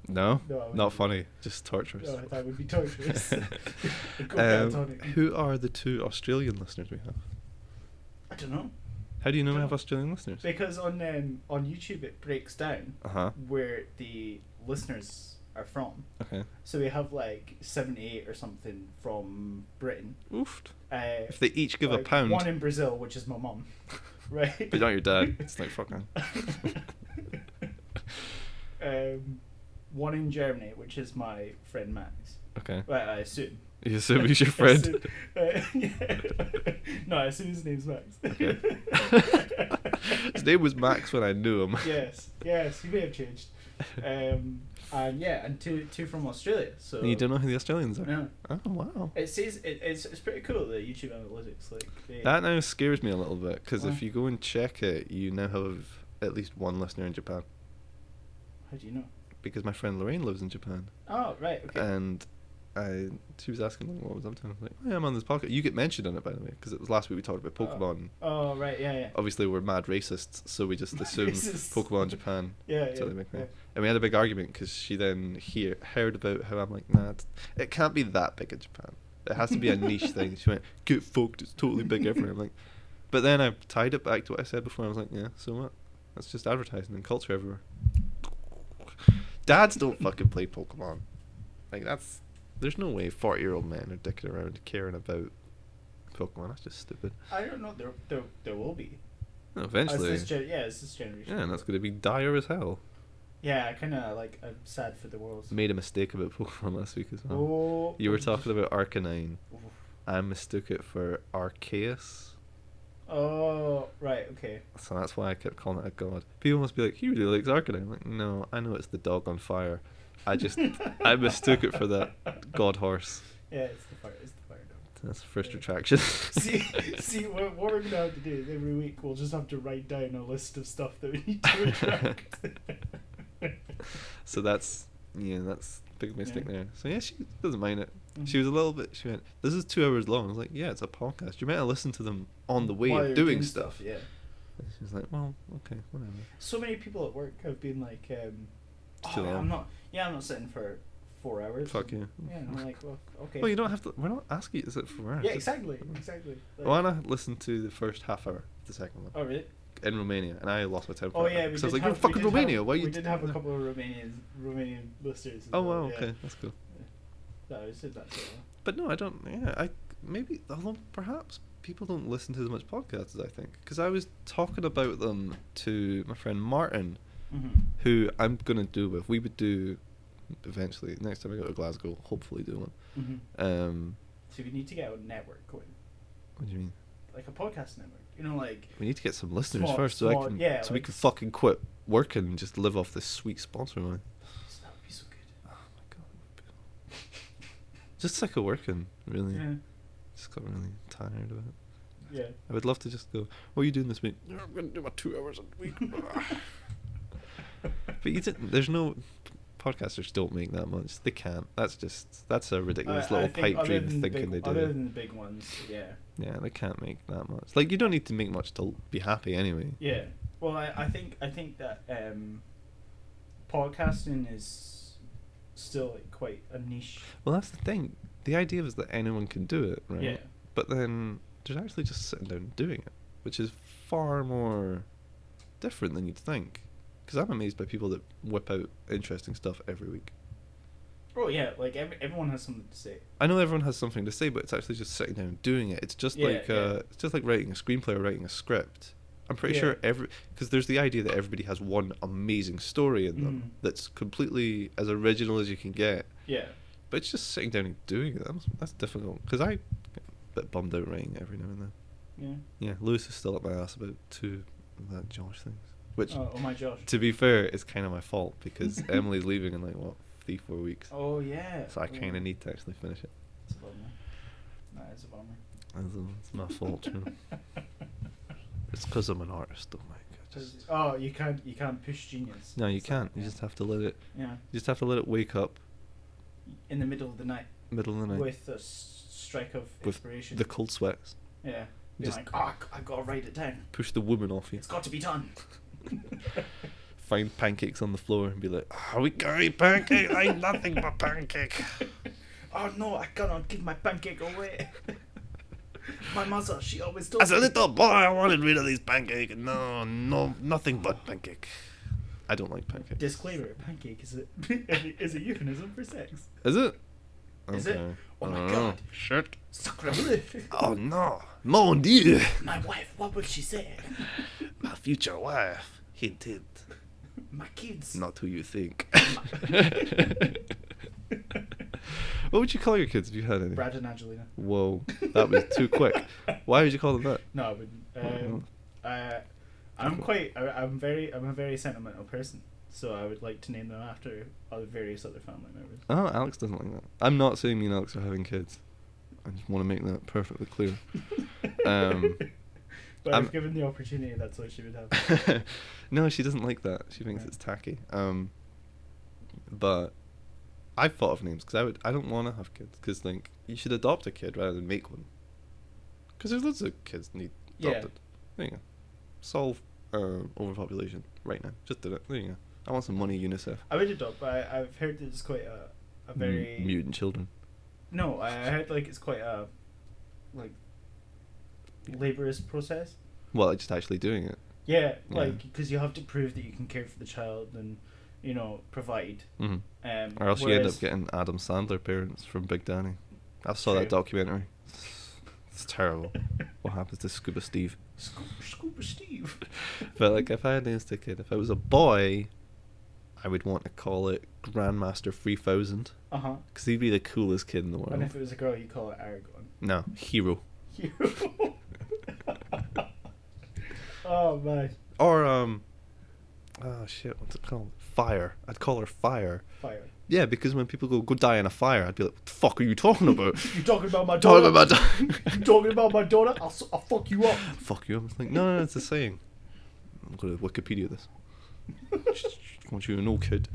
[SPEAKER 1] no.
[SPEAKER 2] No, not funny, just torturous.
[SPEAKER 1] No, that would be torturous.
[SPEAKER 2] Who are the 2 Australian listeners we have?
[SPEAKER 1] I don't know.
[SPEAKER 2] How do you know we have Australian listeners?
[SPEAKER 1] Because on YouTube it breaks down where the listeners are from. Okay. So we have like 78 or something from Britain.
[SPEAKER 2] Oofed. If they each give like £1.
[SPEAKER 1] One in Brazil, which is my mum. Right?
[SPEAKER 2] But not your dad. It's like, fuck man.
[SPEAKER 1] one in Germany, which is my friend Max.
[SPEAKER 2] Okay.
[SPEAKER 1] Well, I assume.
[SPEAKER 2] You assume he's your friend?
[SPEAKER 1] No, I assume his name's Max.
[SPEAKER 2] Okay. His name was Max when I knew him.
[SPEAKER 1] Yes, he may have changed. And two from Australia. So
[SPEAKER 2] And you don't know who the Australians are?
[SPEAKER 1] No.
[SPEAKER 2] Oh, wow.
[SPEAKER 1] It says it's pretty cool, the YouTube analytics.
[SPEAKER 2] That now scares me a little bit, because
[SPEAKER 1] Why?
[SPEAKER 2] if you go and check it, you now have at least one listener in Japan.
[SPEAKER 1] How do you know?
[SPEAKER 2] Because my friend Lorraine lives in Japan.
[SPEAKER 1] Oh, right, okay.
[SPEAKER 2] And she was asking like, what was up to? I was like, oh, yeah, I'm on this podcast. You get mentioned on it, by the way, because it was last week we talked about Pokemon.
[SPEAKER 1] Oh, right, yeah.
[SPEAKER 2] Obviously, we're mad racists, so we just assumed Pokemon Japan.
[SPEAKER 1] Yeah.
[SPEAKER 2] So they make me. And we had a big argument because she then heard about how I'm like, nah, it can't be that big in Japan. It has to be a niche thing. She went, get fucked, it's totally big everywhere. I'm like, but then I tied it back to what I said before. I was like, yeah, so what? That's just advertising and culture everywhere. Dads don't fucking play Pokemon. Like, there's no way 40-year-old men are dicking around caring about Pokemon. That's just stupid.
[SPEAKER 1] I don't know. There will be.
[SPEAKER 2] No, eventually.
[SPEAKER 1] It's this generation.
[SPEAKER 2] Yeah, and that's going to be dire as hell.
[SPEAKER 1] Yeah, I kind of I'm sad for the world.
[SPEAKER 2] Made a mistake about Pokemon last week as well.
[SPEAKER 1] Oh.
[SPEAKER 2] You were talking about Arcanine.
[SPEAKER 1] Oof.
[SPEAKER 2] I mistook it for Arceus.
[SPEAKER 1] Oh, right, okay.
[SPEAKER 2] So that's why I kept calling it a god. People must be like, he really likes Arcanine. I'm like, no, I know it's the dog on fire. I mistook it for that god horse.
[SPEAKER 1] Yeah, it's the fire dog.
[SPEAKER 2] That's the first retraction.
[SPEAKER 1] see, what we're gonna have to do is every week we'll just have to write down a list of stuff that we need to retract.
[SPEAKER 2] So that's a big mistake there. So yeah, she doesn't mind it.
[SPEAKER 1] Mm-hmm.
[SPEAKER 2] She was a little bit. She went, "This is 2 hours long." I was like, "Yeah, it's a podcast. You're meant to listen to them on the way
[SPEAKER 1] While
[SPEAKER 2] of
[SPEAKER 1] you're
[SPEAKER 2] doing stuff."
[SPEAKER 1] Yeah.
[SPEAKER 2] And she was like, "Well, okay, whatever."
[SPEAKER 1] So many people at work have been like,
[SPEAKER 2] Too long.
[SPEAKER 1] I'm not sitting for 4 hours.
[SPEAKER 2] Fuck you.
[SPEAKER 1] Yeah, and I'm like, well, okay.
[SPEAKER 2] Well, you don't have to. We're not asking you to sit for hours.
[SPEAKER 1] Yeah, exactly. Like,
[SPEAKER 2] Why not listen to the first half hour of the second one?
[SPEAKER 1] Oh, really?
[SPEAKER 2] In Romania, and I lost my temper.
[SPEAKER 1] Oh yeah,
[SPEAKER 2] because I was like, "You're fucking Romania. Why you?"
[SPEAKER 1] We did have a couple of Romanian listeners.
[SPEAKER 2] Oh wow, okay, that's cool.
[SPEAKER 1] No, I said that too.
[SPEAKER 2] But no, I don't. Yeah, although perhaps people don't listen to as much podcasts as I think, because I was talking about them to my friend Martin, who I'm gonna do with. We would do eventually next time I go to Glasgow. Hopefully, do one.
[SPEAKER 1] So we need to get a network going.
[SPEAKER 2] What do you mean?
[SPEAKER 1] Like a podcast network. You know, like
[SPEAKER 2] we need to get some listeners first,
[SPEAKER 1] so
[SPEAKER 2] we can fucking quit working and just live off this sweet sponsor money.
[SPEAKER 1] That would be so good.
[SPEAKER 2] Oh my god. Just sick of working, really.
[SPEAKER 1] Yeah.
[SPEAKER 2] Just got really tired of it.
[SPEAKER 1] Yeah.
[SPEAKER 2] I would love to just go, what are you doing this week? Yeah, I'm going to do my 2 hours a week. But there's no... Podcasters don't make that much. They can't. That's a ridiculous little pipe dream thinking they do.
[SPEAKER 1] Other than the big ones, yeah.
[SPEAKER 2] Yeah, they can't make that much. Like, you don't need to make much to be happy anyway.
[SPEAKER 1] Yeah. Well, I think that podcasting is still like quite a niche.
[SPEAKER 2] Well, that's the thing. The idea is that anyone can do it, right?
[SPEAKER 1] Yeah.
[SPEAKER 2] But then there's actually just sitting down and doing it, which is far more different than you'd think. Because I'm amazed by people that whip out interesting stuff every week.
[SPEAKER 1] Oh yeah, like everyone has something to say.
[SPEAKER 2] I know everyone has something to say, but it's actually just sitting down and doing it. It's just it's just like writing a screenplay or writing a script. I'm pretty sure because there's the idea that everybody has one amazing story in them that's completely as original as you can get.
[SPEAKER 1] Yeah.
[SPEAKER 2] But it's just sitting down and doing it. That's difficult. Because I get a bit bummed out writing every now and then.
[SPEAKER 1] Yeah.
[SPEAKER 2] Yeah, Lewis is still up my ass about 2 of that Josh things. Which,
[SPEAKER 1] oh my Josh.
[SPEAKER 2] To be fair, is kind of my fault because Emily's leaving in 3-4 weeks.
[SPEAKER 1] Oh yeah.
[SPEAKER 2] So I kind of need to actually finish it.
[SPEAKER 1] It's a bummer. That is a bummer.
[SPEAKER 2] It's my fault, you know. It's because I'm an artist, though, Mike.
[SPEAKER 1] Oh, you can't push genius.
[SPEAKER 2] No, you can't. You just have to let it.
[SPEAKER 1] Yeah.
[SPEAKER 2] You just have to let it wake up.
[SPEAKER 1] In the middle of the night. With a strike of inspiration.
[SPEAKER 2] With the cold sweats.
[SPEAKER 1] Yeah. Be just like, I gotta write it down.
[SPEAKER 2] Push the woman off you.
[SPEAKER 1] It's got to be done.
[SPEAKER 2] Find pancakes on the floor and be like, we gonna eat pancake? I ain't nothing but pancake.
[SPEAKER 1] Oh no, I cannot give my pancake away. My mother, she always told me.
[SPEAKER 2] As a little boy, I wanted rid of these pancake. No, nothing but pancake. I don't like pancake.
[SPEAKER 1] Disclaimer: pancake is a euphemism for sex.
[SPEAKER 2] Is it?
[SPEAKER 1] Is it? Oh my god!
[SPEAKER 2] Shit!
[SPEAKER 1] Sacre bleu!
[SPEAKER 2] Oh no! Mon Dieu!
[SPEAKER 1] My wife, what will she say?
[SPEAKER 2] My future wife. Hint, hint.
[SPEAKER 1] My kids.
[SPEAKER 2] Not who you think. What would you call your kids if you had any?
[SPEAKER 1] Brad and Angelina.
[SPEAKER 2] Whoa, that was too quick. Why would you call them that?
[SPEAKER 1] No, I wouldn't. I'm a very sentimental person, so I would like to name them after various other family members.
[SPEAKER 2] Oh, Alex doesn't like that. I'm not saying me and Alex are having kids. I just want to make that perfectly clear.
[SPEAKER 1] But if given the opportunity, that's what she would have.
[SPEAKER 2] No, she doesn't like that. She thinks it's tacky. But I've thought of names because I don't want to have kids because like you should adopt a kid rather than make one. Because there's lots of kids need adopted. There you go. Solve overpopulation right now. Just did it. There you go. I want some money, UNICEF.
[SPEAKER 1] I would adopt, but I've heard that it's quite a very
[SPEAKER 2] mutant children.
[SPEAKER 1] No, I heard like it's quite a like laborious process.
[SPEAKER 2] Well, like just actually doing it.
[SPEAKER 1] Yeah, like because you have to prove that you can care for the child and provide.
[SPEAKER 2] Or else you end up getting Adam Sandler parents from Big Danny. I saw that documentary. It's terrible. What happens to Scuba Steve?
[SPEAKER 1] Scuba Steve.
[SPEAKER 2] But like, if I had names to a kid, if I was a boy, I would want to call it Grandmaster 3000. Because he'd be the coolest kid in the world.
[SPEAKER 1] And if it was a girl, you'd call it Aragon.
[SPEAKER 2] No, Hero.
[SPEAKER 1] Hero. Oh man.
[SPEAKER 2] Or oh shit, what's it called? Fire. I'd call her Fire.
[SPEAKER 1] Fire.
[SPEAKER 2] Yeah, because when people go die in a fire, I'd be like, what the fuck are you talking about?
[SPEAKER 1] You talking about my daughter? You talking about my daughter? I'll fuck you up.
[SPEAKER 2] Fuck you up. It's like, no, it's a saying. I'm going to Wikipedia this. I want you to know, kid.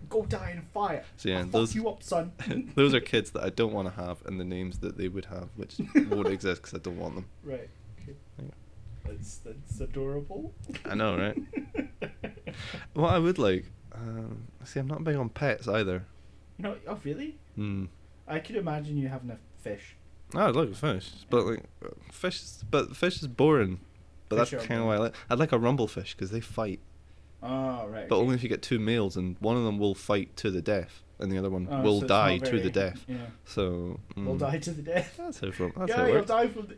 [SPEAKER 1] Go die in a fire.
[SPEAKER 2] So yeah,
[SPEAKER 1] I'll fuck you up, son.
[SPEAKER 2] Those are kids that I don't want to have, and the names that they would have, which won't exist because I don't want them.
[SPEAKER 1] Right. Okay. Yeah. That's adorable.
[SPEAKER 2] I know, right? What I would like. See, I'm not big on pets either.
[SPEAKER 1] No, oh really? I could imagine you having a fish.
[SPEAKER 2] I'd like a fish, but like fish is boring. But fish that's kind of why I like. I'd like a rumblefish because they fight.
[SPEAKER 1] Oh right.
[SPEAKER 2] But only if you get two males, and one of them will fight to the death, and the other one will die to the death. Yeah. So.
[SPEAKER 1] Will die to the death.
[SPEAKER 2] That's how it
[SPEAKER 1] he'll
[SPEAKER 2] works.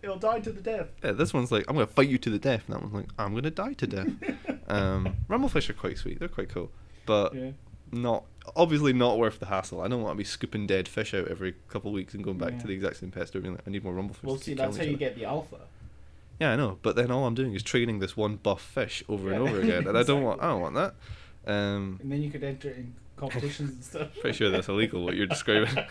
[SPEAKER 1] He'll die to the death.
[SPEAKER 2] Yeah, this one's like I'm gonna fight you to the death, and that one's like I'm gonna die to death. Rumblefish are quite sweet. They're quite cool. But obviously not worth the hassle. I don't want to be scooping dead fish out every couple of weeks and going back to the exact same pet store being like, I need more rumblefish.
[SPEAKER 1] Well, see, that's how you get the alpha.
[SPEAKER 2] Yeah, I know. But then all I'm doing is training this one buff fish over and over again, and I don't want that.
[SPEAKER 1] And then you could enter in competitions and stuff.
[SPEAKER 2] Pretty sure that's illegal what you're describing.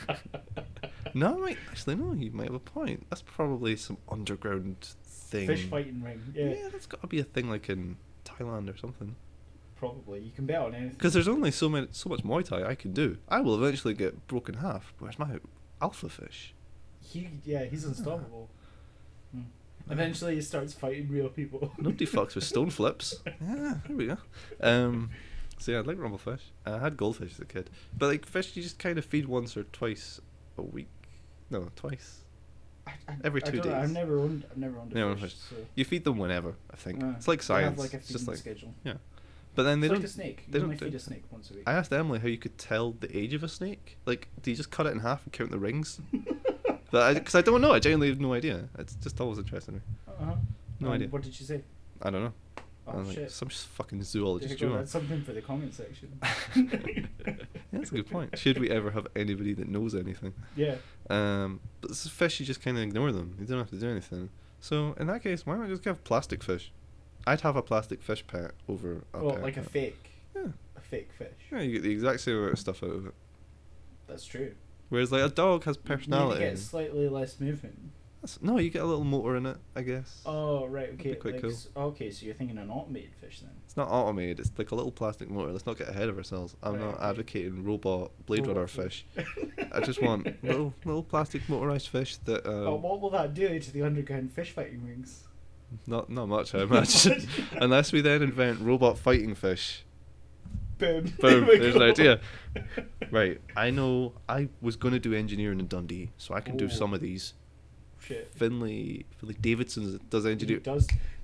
[SPEAKER 2] No, you might have a point. That's probably some underground thing.
[SPEAKER 1] Fish fighting ring. Yeah,
[SPEAKER 2] that's got to be a thing like in Thailand or something.
[SPEAKER 1] Probably. You can bet on anything.
[SPEAKER 2] Because there's only so much Muay Thai I can do. I will eventually get broken in half. Where's my alpha fish?
[SPEAKER 1] He's unstoppable. Eventually he starts fighting real people.
[SPEAKER 2] Nobody fucks with stone flips. Yeah, there we go. So yeah, I'd like rumblefish. I had goldfish as a kid. But like fish you just kind of feed once or twice a week. No, twice. Every 2 days.
[SPEAKER 1] I've never owned a fish. So.
[SPEAKER 2] You feed them whenever, I think. It's like science.
[SPEAKER 1] They have like a feeding
[SPEAKER 2] just like
[SPEAKER 1] schedule.
[SPEAKER 2] Yeah. But then they don't.
[SPEAKER 1] Like a snake. You only feed a snake once a week.
[SPEAKER 2] I asked Emily how you could tell the age of a snake. Like, do you just cut it in half and count the rings? Because I don't know. I genuinely have no idea. It's just always interested me. No idea.
[SPEAKER 1] What did she say?
[SPEAKER 2] I don't know.
[SPEAKER 1] Oh shit!
[SPEAKER 2] Like, some fucking zoologist.
[SPEAKER 1] That's something for the comment section.
[SPEAKER 2] Yeah, that's a good point. Should we ever have anybody that knows anything?
[SPEAKER 1] Yeah.
[SPEAKER 2] But fish, you just kind of ignore them. You don't have to do anything. So in that case, why not just have plastic fish? I'd have a plastic fish pet over a pet.
[SPEAKER 1] Like a fake.
[SPEAKER 2] Yeah.
[SPEAKER 1] A fake fish.
[SPEAKER 2] Yeah, you get the exact same amount of stuff out of it.
[SPEAKER 1] That's true.
[SPEAKER 2] Whereas like a dog has personality.
[SPEAKER 1] You get slightly less movement.
[SPEAKER 2] No, you get a little motor in it, I guess.
[SPEAKER 1] Oh right, okay.
[SPEAKER 2] Quite cool.
[SPEAKER 1] Okay, so you're thinking an automated fish then?
[SPEAKER 2] It's not automated. It's like a little plastic motor. Let's not get ahead of ourselves. I'm not advocating robot Blade Runner fish. I just want little plastic motorized fish that.
[SPEAKER 1] What will that do to the underground fish fighting rings?
[SPEAKER 2] Not much, I imagine. Unless we then invent robot fighting fish.
[SPEAKER 1] Boom.
[SPEAKER 2] There's an idea. Right. I know. I was going to do engineering in Dundee, so I can do some of these.
[SPEAKER 1] Shit.
[SPEAKER 2] Finley Davidson does engineering.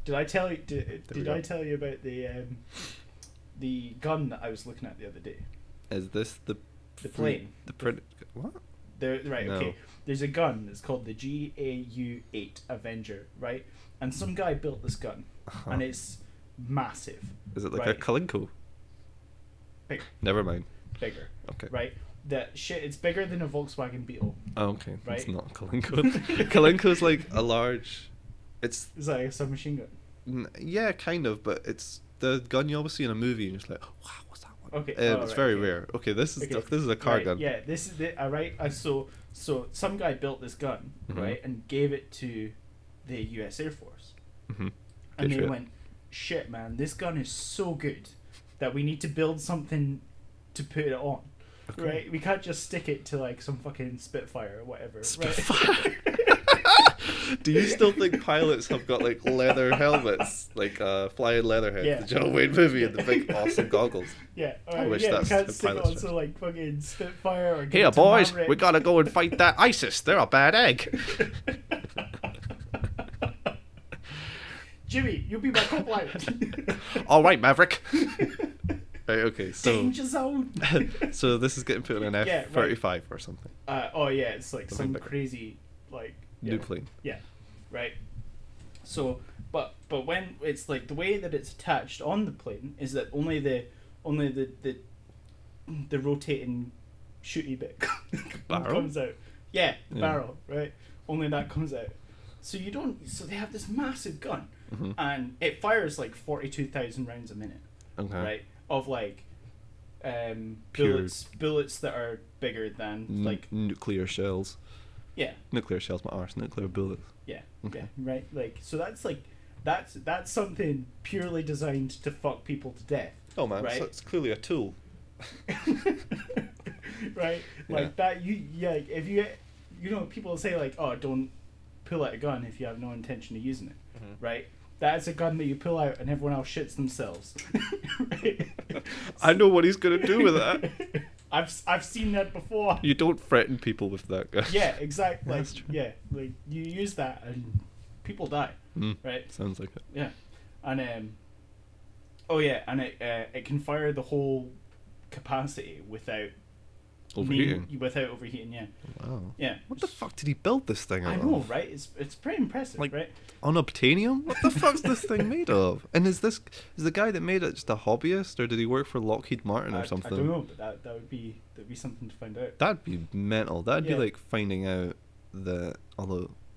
[SPEAKER 1] Did I tell you? Did I tell you about the gun that I was looking at the other day?
[SPEAKER 2] Is this the
[SPEAKER 1] plane?
[SPEAKER 2] What?
[SPEAKER 1] Right. No. Okay. There's a gun that's called the GAU-8 Avenger, right? And some guy built this gun, and it's massive.
[SPEAKER 2] Is it like a Kalinko?
[SPEAKER 1] Bigger.
[SPEAKER 2] Never mind.
[SPEAKER 1] Bigger.
[SPEAKER 2] Okay.
[SPEAKER 1] Right? That shit, it's bigger than a Volkswagen Beetle.
[SPEAKER 2] Oh, okay.
[SPEAKER 1] Right?
[SPEAKER 2] It's not a Kalinko. Kalinko's like a large... It's
[SPEAKER 1] like a submachine gun.
[SPEAKER 2] Yeah, kind of, but it's the gun you always see in a movie and you're just like, oh, wow, what's that one?
[SPEAKER 1] Okay.
[SPEAKER 2] It's very rare. Okay, this is a car gun.
[SPEAKER 1] Yeah, this is it. Alright, so some guy built this gun, right, and gave it to the US Air Force.
[SPEAKER 2] Mm-hmm.
[SPEAKER 1] And they went, shit, man, this gun is so good that we need to build something to put it on. Okay. Right? We can't just stick it to like some fucking Spitfire or whatever.
[SPEAKER 2] Spitfire? Right? Do you still think pilots have got like leather helmets, like flying leatherhead, the John Wayne movie, and the big awesome goggles?
[SPEAKER 1] Yeah,
[SPEAKER 2] I wish that's
[SPEAKER 1] you can't
[SPEAKER 2] the
[SPEAKER 1] stick it
[SPEAKER 2] pilot's
[SPEAKER 1] on like fucking Spitfire or
[SPEAKER 2] here, boys, we gotta go and fight that ISIS. They're a bad egg.
[SPEAKER 1] Jimmy, you be my co-pilot.
[SPEAKER 2] All right, Maverick. Right, okay, so
[SPEAKER 1] danger zone.
[SPEAKER 2] So this is getting put on an F-35 or something.
[SPEAKER 1] It's like some crazy like
[SPEAKER 2] new plane.
[SPEAKER 1] Yeah, right. So, but when it's like the way that it's attached on the plane is that only the rotating shooty bit comes out. Yeah, the barrel, right? Only that comes out. So you don't. So they have this massive gun, and it fires like 42,000 rounds a minute.
[SPEAKER 2] Okay.
[SPEAKER 1] Right. Of like bullets that are bigger than like
[SPEAKER 2] nuclear shells.
[SPEAKER 1] Yeah.
[SPEAKER 2] Nuclear shells, my arse. Nuclear bullets.
[SPEAKER 1] Yeah. Okay. Yeah. Right. Like so that's something purely designed to fuck people to death.
[SPEAKER 2] Oh man,
[SPEAKER 1] right?
[SPEAKER 2] So it's clearly a tool.
[SPEAKER 1] Right. Like that. If you people say like, oh, don't pull out a gun if you have no intention of using it. Right. That's a gun that you pull out and everyone else shits themselves. Right?
[SPEAKER 2] I know what he's gonna do with that.
[SPEAKER 1] I've seen that before.
[SPEAKER 2] You don't threaten people with that gun.
[SPEAKER 1] Yeah, exactly. Like, yeah, like you use that and people die. Right?
[SPEAKER 2] Sounds like it.
[SPEAKER 1] Yeah, and it can fire the whole capacity without
[SPEAKER 2] overheating.
[SPEAKER 1] Without overheating, yeah.
[SPEAKER 2] Wow.
[SPEAKER 1] Yeah.
[SPEAKER 2] What the fuck did he build this thing out of?
[SPEAKER 1] I know, right? It's pretty impressive,
[SPEAKER 2] like,
[SPEAKER 1] right?
[SPEAKER 2] Unobtainium? What the fuck's this thing made of? And is the guy that made it just a hobbyist, or did he work for Lockheed Martin or something?
[SPEAKER 1] I don't know, but that'd be something to find out.
[SPEAKER 2] That'd be mental. That'd be like finding out that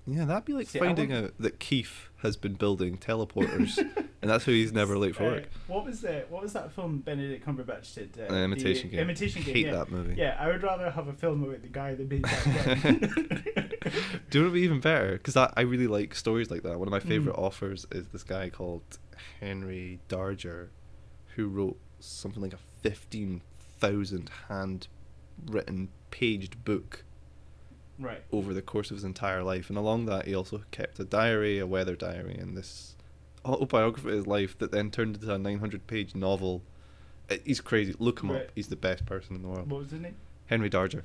[SPEAKER 2] that'd be like finding out that Keith has been building teleporters, and that's why he's never late for work.
[SPEAKER 1] What was that film Benedict Cumberbatch did?
[SPEAKER 2] Imitation Game.
[SPEAKER 1] Imitation Game.
[SPEAKER 2] Hate that movie.
[SPEAKER 1] Yeah, I would rather have a film about the guy that made that.
[SPEAKER 2] Do you know what would be even better? Because I really like stories like that. One of my favorite authors is this guy called Henry Darger, who wrote something like a 15,000 handwritten paged book.
[SPEAKER 1] Right.
[SPEAKER 2] Over the course of his entire life, and along that he also kept a diary, a weather diary, and this autobiography of his life that then turned into a 900-page novel. He's crazy. Look him up. He's the best person in the world.
[SPEAKER 1] What was his name?
[SPEAKER 2] Henry Darger.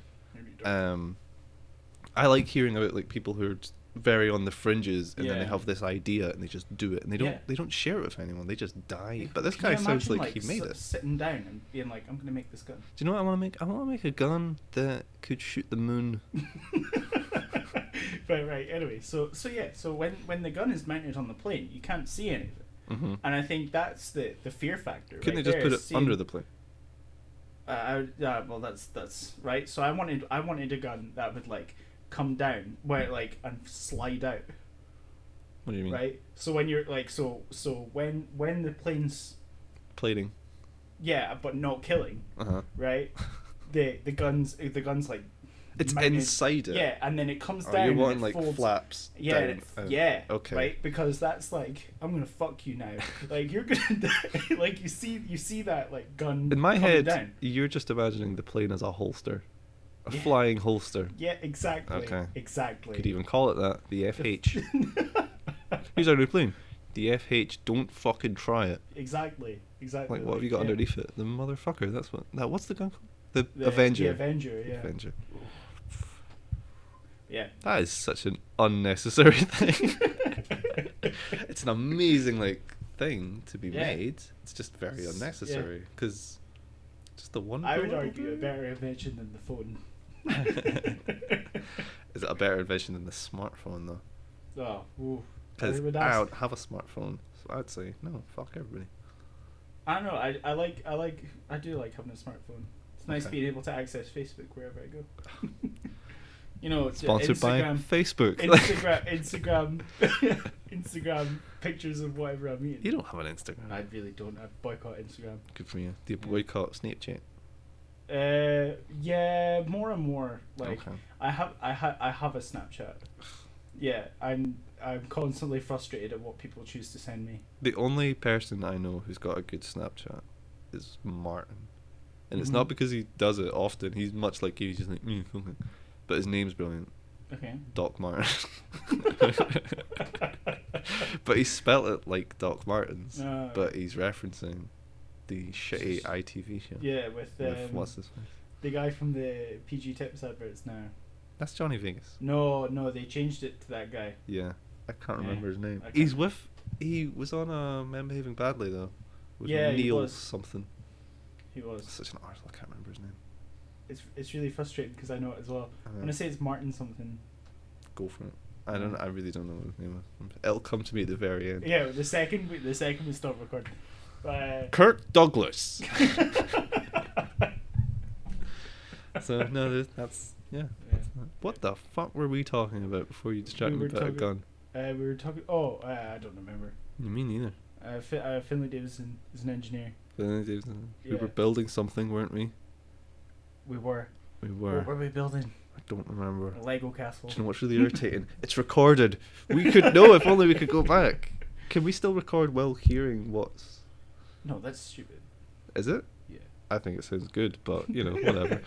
[SPEAKER 2] I like hearing about like people who are just very on the fringes, and then they have this idea and they just do it, and they don't share it with anyone. They just die. But this guy sounds like he made it.
[SPEAKER 1] Sitting down and being like, I'm gonna make this gun.
[SPEAKER 2] Do you know what I want to make? I want to make a gun that could shoot the moon.
[SPEAKER 1] Right. Anyway, so when the gun is mounted on the plane, you can't see any of it, and I think that's the fear factor.
[SPEAKER 2] Couldn't they just put it under the plane?
[SPEAKER 1] Well, that's right. So I wanted a gun that would like come down and slide out.
[SPEAKER 2] What do you mean?
[SPEAKER 1] Right. So when you're like when the plane's
[SPEAKER 2] plating.
[SPEAKER 1] Yeah, but not killing. Right. The gun's like.
[SPEAKER 2] It's inside it.
[SPEAKER 1] Yeah, and then it comes down.
[SPEAKER 2] You want like
[SPEAKER 1] folds,
[SPEAKER 2] flaps?
[SPEAKER 1] Yeah,
[SPEAKER 2] down. Okay.
[SPEAKER 1] Right, because that's like I'm gonna fuck you now. Like you're gonna die. Like you see that like gun.
[SPEAKER 2] In my head,
[SPEAKER 1] down.
[SPEAKER 2] You're just imagining the plane as a holster, a flying holster.
[SPEAKER 1] Yeah, exactly.
[SPEAKER 2] Okay.
[SPEAKER 1] Exactly.
[SPEAKER 2] Could even call it that. The FH. Here's our new plane. The FH. Don't fucking try it.
[SPEAKER 1] Exactly.
[SPEAKER 2] Like what have you got underneath it? The motherfucker. That's what. What's the gun called? The Avenger.
[SPEAKER 1] The Avenger. Yeah.
[SPEAKER 2] Avenger.
[SPEAKER 1] Yeah.
[SPEAKER 2] That is such an unnecessary thing. It's an amazing thing to be made. It's just very unnecessary because just the one.
[SPEAKER 1] I would argue a better invention than the phone.
[SPEAKER 2] Is it a better invention than the smartphone though?
[SPEAKER 1] Oh,
[SPEAKER 2] because I don't have a smartphone, so I'd say no. Fuck everybody.
[SPEAKER 1] I don't know. I do like having a smartphone. It's nice being able to access Facebook wherever I go. You know,
[SPEAKER 2] Sponsored by Facebook.
[SPEAKER 1] Instagram pictures of whatever I'm eating.
[SPEAKER 2] You don't have an Instagram.
[SPEAKER 1] I really don't. I boycott Instagram.
[SPEAKER 2] Good for you. Do you boycott Snapchat?
[SPEAKER 1] Yeah, more and more. Like,
[SPEAKER 2] Okay.
[SPEAKER 1] I have a Snapchat. Yeah, I'm constantly frustrated at what people choose to send me.
[SPEAKER 2] The only person I know who's got a good Snapchat is Martin. And it's not because he does it often. He's much like you. He's just like, okay. But his name's brilliant.
[SPEAKER 1] Okay.
[SPEAKER 2] Doc Martin. But he spelt it like Doc Martens. But he's referencing the shitty ITV show.
[SPEAKER 1] Yeah, with
[SPEAKER 2] what's his face?
[SPEAKER 1] the guy from the PG Tips adverts now.
[SPEAKER 2] That's Johnny Vegas.
[SPEAKER 1] No, they changed it to that guy.
[SPEAKER 2] Yeah, I can't remember his name. He was on Men Behaving Badly though. With
[SPEAKER 1] Yeah, he
[SPEAKER 2] Neil
[SPEAKER 1] was.
[SPEAKER 2] something.
[SPEAKER 1] He was.
[SPEAKER 2] Such an arsehole, I can't remember his name.
[SPEAKER 1] It's really frustrating because I know it as well. I'm gonna say it's Martin something.
[SPEAKER 2] Go for it. I really don't know what his name is. It'll come to me at the very end.
[SPEAKER 1] Yeah, the second we stop recording.
[SPEAKER 2] Kirk Douglas. So no, that's yeah. What the fuck were we talking about before you distracted me about a gun?
[SPEAKER 1] We were talking. Oh, I don't remember.
[SPEAKER 2] Me neither.
[SPEAKER 1] Finlay Davidson is an engineer.
[SPEAKER 2] We were building something, weren't we?
[SPEAKER 1] We were.
[SPEAKER 2] What
[SPEAKER 1] were we building?
[SPEAKER 2] I don't remember.
[SPEAKER 1] A Lego castle.
[SPEAKER 2] Do you know what's really irritating? It's recorded. We could know if only we could go back. Can we still record while hearing what's?
[SPEAKER 1] No, that's stupid.
[SPEAKER 2] Is it?
[SPEAKER 1] Yeah.
[SPEAKER 2] I think it sounds good, but whatever.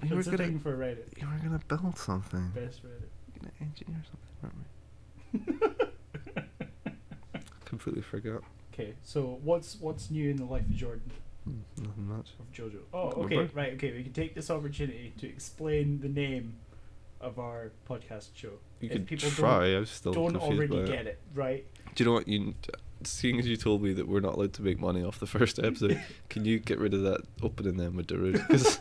[SPEAKER 1] It's a thing for Reddit.
[SPEAKER 2] You were gonna build something.
[SPEAKER 1] Best Reddit.
[SPEAKER 2] You're gonna engineer something, weren't we? Completely forgot.
[SPEAKER 1] Okay, so what's new in the life of Jordan?
[SPEAKER 2] Nothing much.
[SPEAKER 1] Of Jojo. Oh, okay, right. Okay, we can take this opportunity to explain the name of our podcast show.
[SPEAKER 2] You
[SPEAKER 1] if
[SPEAKER 2] could
[SPEAKER 1] people
[SPEAKER 2] try. I was still
[SPEAKER 1] don't
[SPEAKER 2] confused
[SPEAKER 1] already
[SPEAKER 2] by
[SPEAKER 1] get it, right?
[SPEAKER 2] Do you know what? Seeing as you told me that we're not allowed to make money off the first episode, can you get rid of that opening then with Darude? Because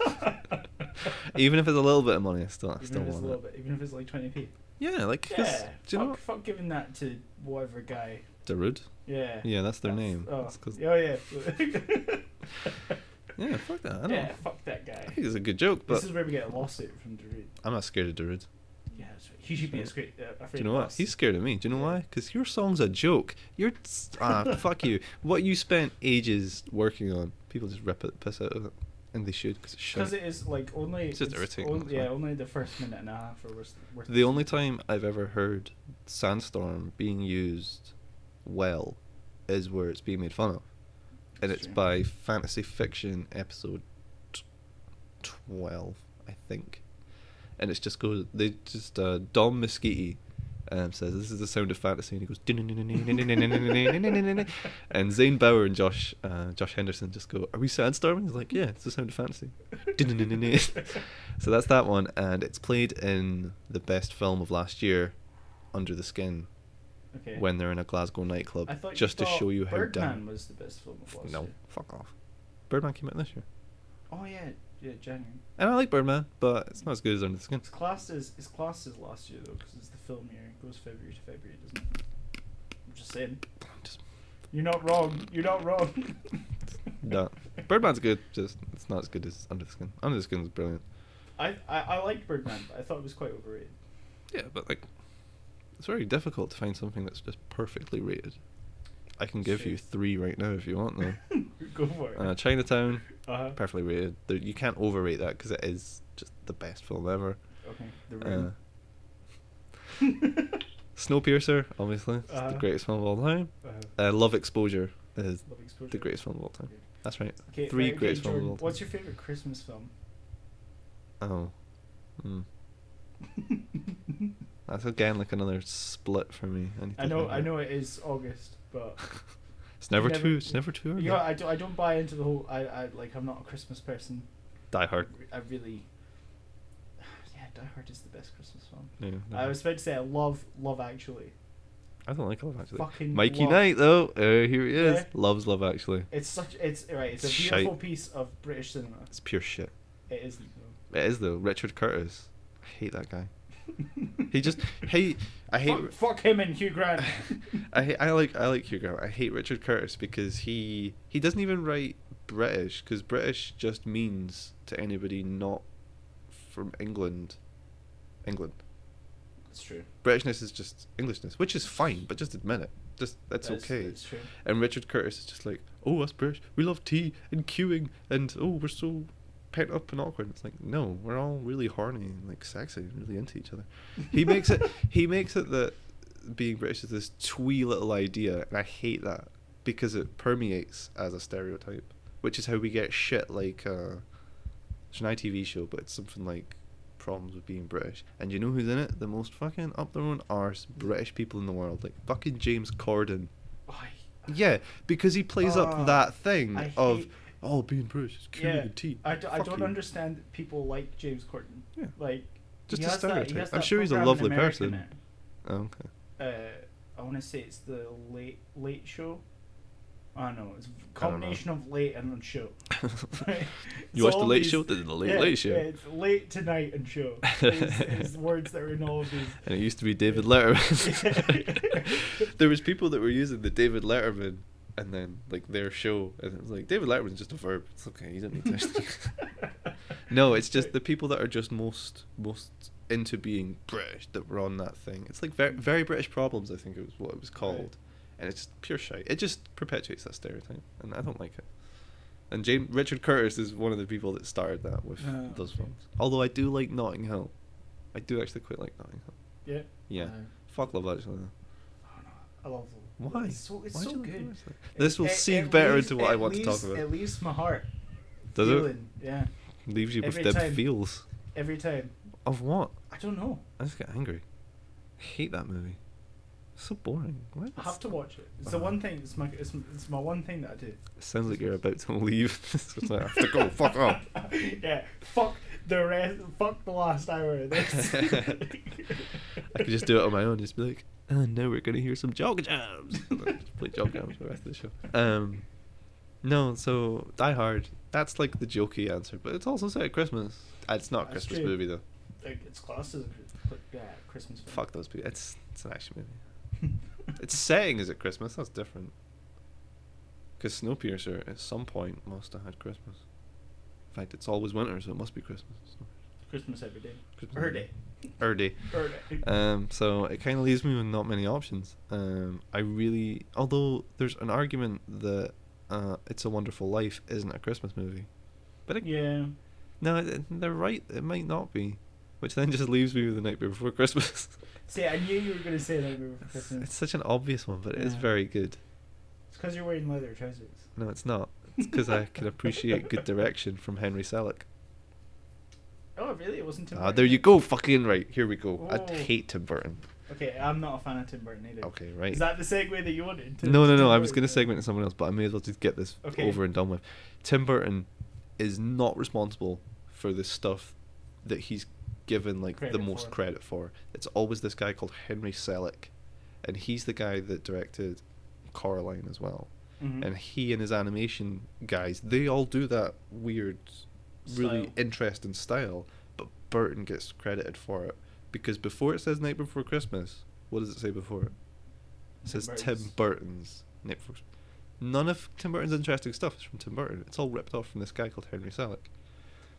[SPEAKER 2] even if it's a little bit of money, I still want it.
[SPEAKER 1] Even if it's like 20p.
[SPEAKER 2] Yeah, like
[SPEAKER 1] fuck giving that to whatever guy.
[SPEAKER 2] Darude.
[SPEAKER 1] Yeah.
[SPEAKER 2] Yeah, that's their name.
[SPEAKER 1] Oh,
[SPEAKER 2] yeah. Yeah, fuck that. I don't know.
[SPEAKER 1] Fuck that guy.
[SPEAKER 2] I think it's a good joke, but
[SPEAKER 1] this is where we get a lawsuit from Darude.
[SPEAKER 2] I'm not scared of Darude.
[SPEAKER 1] Yeah, that's right. He should be afraid.
[SPEAKER 2] Do you know what? He's scared of me. Do you know why? Because your song's a joke. Fuck you. What you spent ages working on, people just rip it, piss out of it, and they should because it's shit.
[SPEAKER 1] Because it is like only.
[SPEAKER 2] It's just irritating.
[SPEAKER 1] Only the first minute and a half or worth.
[SPEAKER 2] The only time I've ever heard Sandstorm being used well is where it's being made fun of, and it's by Fantasy Fiction episode 12, I think. And it's just Dom Mesquite says this is the sound of fantasy, and he goes and Zane Bauer and Josh Henderson just go, are we sandstorming? He's like, yeah, it's the sound of fantasy. So that's that one, and it's played in the best film of last year, Under the Skin.
[SPEAKER 1] Okay.
[SPEAKER 2] When they're in a Glasgow nightclub,
[SPEAKER 1] just
[SPEAKER 2] to show you how
[SPEAKER 1] Birdman was the best film of last year.
[SPEAKER 2] No, fuck off. Birdman came out this year.
[SPEAKER 1] Oh yeah, January. And
[SPEAKER 2] I like Birdman, but it's not as good as Under the Skin.
[SPEAKER 1] It's classed as last year though, because it's the film year. It goes February to February, doesn't it? I'm just saying. You're not wrong. You're not wrong.
[SPEAKER 2] No, Birdman's good. Just it's not as good as Under the Skin. Under the Skin is brilliant.
[SPEAKER 1] I liked Birdman, but I thought it was quite overrated. Yeah,
[SPEAKER 2] but like, it's very difficult to find something that's just perfectly rated. I can give you 3 right now if you want though.
[SPEAKER 1] Go for it.
[SPEAKER 2] Chinatown, perfectly rated. You can't overrate that because it is just the best film ever.
[SPEAKER 1] Okay. The Room.
[SPEAKER 2] Snowpiercer, obviously, it's the greatest film of all time. Love Exposure is the greatest film of all time. Okay. That's right. Okay, 3 greatest films of all time.
[SPEAKER 1] What's your favorite Christmas film?
[SPEAKER 2] Oh. That's again like another split for me.
[SPEAKER 1] I know it is August, but
[SPEAKER 2] it's never too early.
[SPEAKER 1] Yeah, I don't buy into the whole. I'm not a Christmas person.
[SPEAKER 2] Die Hard.
[SPEAKER 1] Die Hard is the best Christmas film.
[SPEAKER 2] Yeah,
[SPEAKER 1] I was about to say I love Love Actually.
[SPEAKER 2] I don't like Love Actually.
[SPEAKER 1] Fucking
[SPEAKER 2] Mikey Knight though, here he is. Yeah. Loves Love Actually.
[SPEAKER 1] It's a beautiful piece of British cinema.
[SPEAKER 2] It's pure shit.
[SPEAKER 1] It isn't though.
[SPEAKER 2] It is though. Richard Curtis. I hate that guy. I hate.
[SPEAKER 1] Fuck him and Hugh Grant.
[SPEAKER 2] I like Hugh Grant. I hate Richard Curtis because he doesn't even write British, because British just means to anybody not from England.
[SPEAKER 1] That's true.
[SPEAKER 2] Britishness is just Englishness, which is fine, but just admit it. That's okay.
[SPEAKER 1] That's true.
[SPEAKER 2] And Richard Curtis is just like, oh, us British, we love tea and queuing, and oh, we're so pent up and awkward. It's like, no, we're all really horny and like sexy and really into each other. He makes it that being British is this twee little idea, and I hate that because it permeates as a stereotype, which is how we get shit like it's an ITV show, but it's something like Problems with Being British, and you know who's in it? The most fucking up their own arse British people in the world, like fucking James Corden.
[SPEAKER 1] Why?
[SPEAKER 2] Yeah, because he plays up that thing of being British is queuing and tea.
[SPEAKER 1] I don't understand people like James Corden.
[SPEAKER 2] Yeah.
[SPEAKER 1] Like,
[SPEAKER 2] just
[SPEAKER 1] he
[SPEAKER 2] a
[SPEAKER 1] has
[SPEAKER 2] stereotype.
[SPEAKER 1] that
[SPEAKER 2] I'm sure he's a
[SPEAKER 1] program
[SPEAKER 2] lovely
[SPEAKER 1] in America
[SPEAKER 2] person.
[SPEAKER 1] now.
[SPEAKER 2] Oh, okay.
[SPEAKER 1] I want to say it's the late show. I don't know. It's a combination of late and show.
[SPEAKER 2] You watched the Late Show? The Late Show.
[SPEAKER 1] Yeah, it's late tonight and show. It's words that are in all of these.
[SPEAKER 2] And it used to be David Letterman. There was people that were using the David Letterman and then like their show, and it was like, David Letterman's just a verb. It's okay. You don't need to. No, it's just the people that are just most into being British that were on that thing. It's like very British Problems, I think it was what it was called. Right. And it's just pure shite. It just perpetuates that stereotype, and I don't like it. And Richard Curtis is one of the people that started that with those films. Although I do like Notting Hill. I do actually quite like Notting Hill. Yeah? Yeah. Fuck Love Actually.
[SPEAKER 1] Oh, no. I love Love.
[SPEAKER 2] Why?
[SPEAKER 1] It's so good.
[SPEAKER 2] This will seep better into what I want to talk about.
[SPEAKER 1] It leaves my heart.
[SPEAKER 2] Does
[SPEAKER 1] feeling, it? Yeah.
[SPEAKER 2] Leaves you with them feels.
[SPEAKER 1] Every time.
[SPEAKER 2] Of what?
[SPEAKER 1] I don't know.
[SPEAKER 2] I just get angry. I hate that movie. It's so boring. Why?
[SPEAKER 1] I have to watch it. It's the one thing. It's my one thing that I do.
[SPEAKER 2] It sounds like you're about to leave. It's like, I have to go. Fuck off.
[SPEAKER 1] Yeah. Fuck the rest. Fuck the last hour of this.
[SPEAKER 2] I could just do it on my own. Just be like, and now we're gonna hear some jog jams. Just play jog jams for the rest of the show. No. So Die Hard. That's like the jokey answer, but it's also set at Christmas. It's not a Christmas movie though.
[SPEAKER 1] It's classed as a Christmas film.
[SPEAKER 2] Fuck those people. It's an action movie. Its setting is at Christmas. That's different. Because Snowpiercer at some point must have had Christmas. In fact, it's always winter, so it must be Christmas.
[SPEAKER 1] Christmas every day. Her day.
[SPEAKER 2] So it kind of leaves me with not many options. Although there's an argument that It's a Wonderful Life isn't a Christmas movie, but no, they're right. It might not be, which then just leaves me with The Night Before Christmas.
[SPEAKER 1] See, I knew you were going to say The Night Before Christmas.
[SPEAKER 2] It's such an obvious one, but it is very good.
[SPEAKER 1] It's because you're wearing leather trousers.
[SPEAKER 2] No, it's not. It's because I can appreciate good direction from Henry Selick.
[SPEAKER 1] Oh, really? It wasn't Tim Burton?
[SPEAKER 2] There you go. Fucking right. Here we go.
[SPEAKER 1] Oh.
[SPEAKER 2] I hate Tim Burton.
[SPEAKER 1] Okay, I'm not a fan of Tim Burton either.
[SPEAKER 2] Okay, right.
[SPEAKER 1] Is that the segue that you wanted?
[SPEAKER 2] No. I was going to segue to someone else, but I may as well just get this over and done with. Tim Burton is not responsible for the stuff that he's given the most credit for. It's always this guy called Henry Selick, and he's the guy that directed Coraline as well. Mm-hmm. And he and his animation guys, they all do that weird, really interesting style, but Burton gets credited for it because before it says Night Before Christmas, what does it say before it? It says Tim Burton's Night Before Christmas. None of Tim Burton's interesting stuff is from Tim Burton. It's all ripped off from this guy called Henry Selick.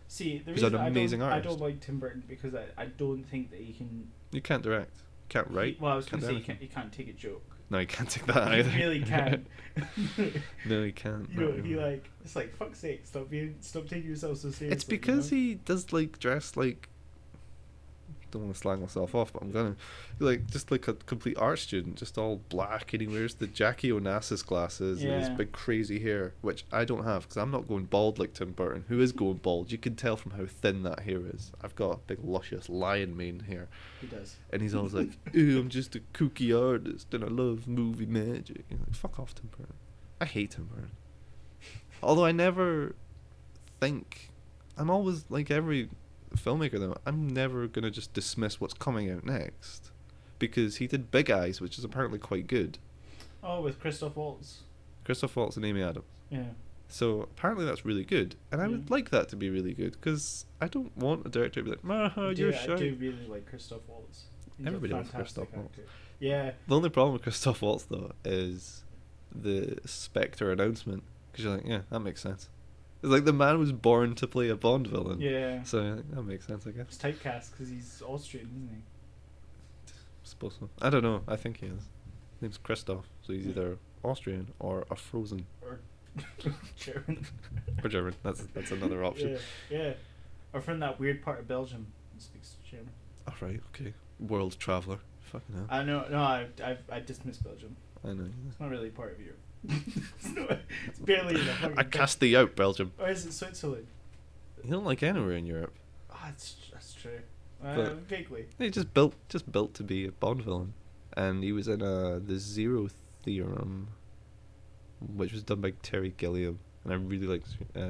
[SPEAKER 1] See, the
[SPEAKER 2] reason an amazing
[SPEAKER 1] I don't like Tim Burton because I don't think that he can.
[SPEAKER 2] You can't direct. Can't write.
[SPEAKER 1] Well, I was going to say he can't take a joke.
[SPEAKER 2] No, he can't take that either.
[SPEAKER 1] He really can't.
[SPEAKER 2] No, he can't.
[SPEAKER 1] It's like, fuck's sake, stop taking yourself so seriously.
[SPEAKER 2] It's because he does dress like. Don't want to slang myself off, but I'm gonna just like a complete art student, just all black, and he wears the Jackie Onassis glasses and his big crazy hair, which I don't have because I'm not going bald like Tim Burton, who is going bald. You can tell from how thin that hair is. I've got a big luscious lion mane hair.
[SPEAKER 1] He does, and
[SPEAKER 2] he's always like, "Ooh, I'm just a kooky artist and I love movie magic." Like, fuck off, Tim Burton. I hate Tim Burton. Although I never think, I'm always like every filmmaker though, I'm never gonna just dismiss what's coming out next because he did Big Eyes, which is apparently quite good.
[SPEAKER 1] Oh, with Christoph Waltz
[SPEAKER 2] and Amy Adams.
[SPEAKER 1] Yeah.
[SPEAKER 2] So apparently that's really good, and I would like that to be really good because I don't want a director to be like, "You're shy."
[SPEAKER 1] I do really like Christoph Waltz.
[SPEAKER 2] Everybody loves Christoph Waltz.
[SPEAKER 1] Yeah.
[SPEAKER 2] The only problem with Christoph Waltz though is the Spectre announcement, because you're like, yeah, that makes sense. It's like the man was born to play a Bond villain.
[SPEAKER 1] Yeah.
[SPEAKER 2] So yeah, that makes sense, I guess.
[SPEAKER 1] It's typecast because he's Austrian, isn't he?
[SPEAKER 2] Suppose so. I don't know. I think he is. His name's Christoph, so he's either Austrian or a Frozen.
[SPEAKER 1] Or German.
[SPEAKER 2] Or German. That's another option.
[SPEAKER 1] Yeah. Or from that weird part of Belgium who speaks German.
[SPEAKER 2] Oh, right, okay. World traveller. Fucking hell.
[SPEAKER 1] I know. No, I dismiss Belgium.
[SPEAKER 2] I know.
[SPEAKER 1] It's not really part of Europe. It's barely in the fucking
[SPEAKER 2] I cast thee out, Belgium.
[SPEAKER 1] Or is it Switzerland?
[SPEAKER 2] You don't like anywhere in Europe.
[SPEAKER 1] Oh, that's true.
[SPEAKER 2] But
[SPEAKER 1] Vaguely.
[SPEAKER 2] He just built to be a Bond villain, and he was in the Zero Theorem, which was done by Terry Gilliam, and I really like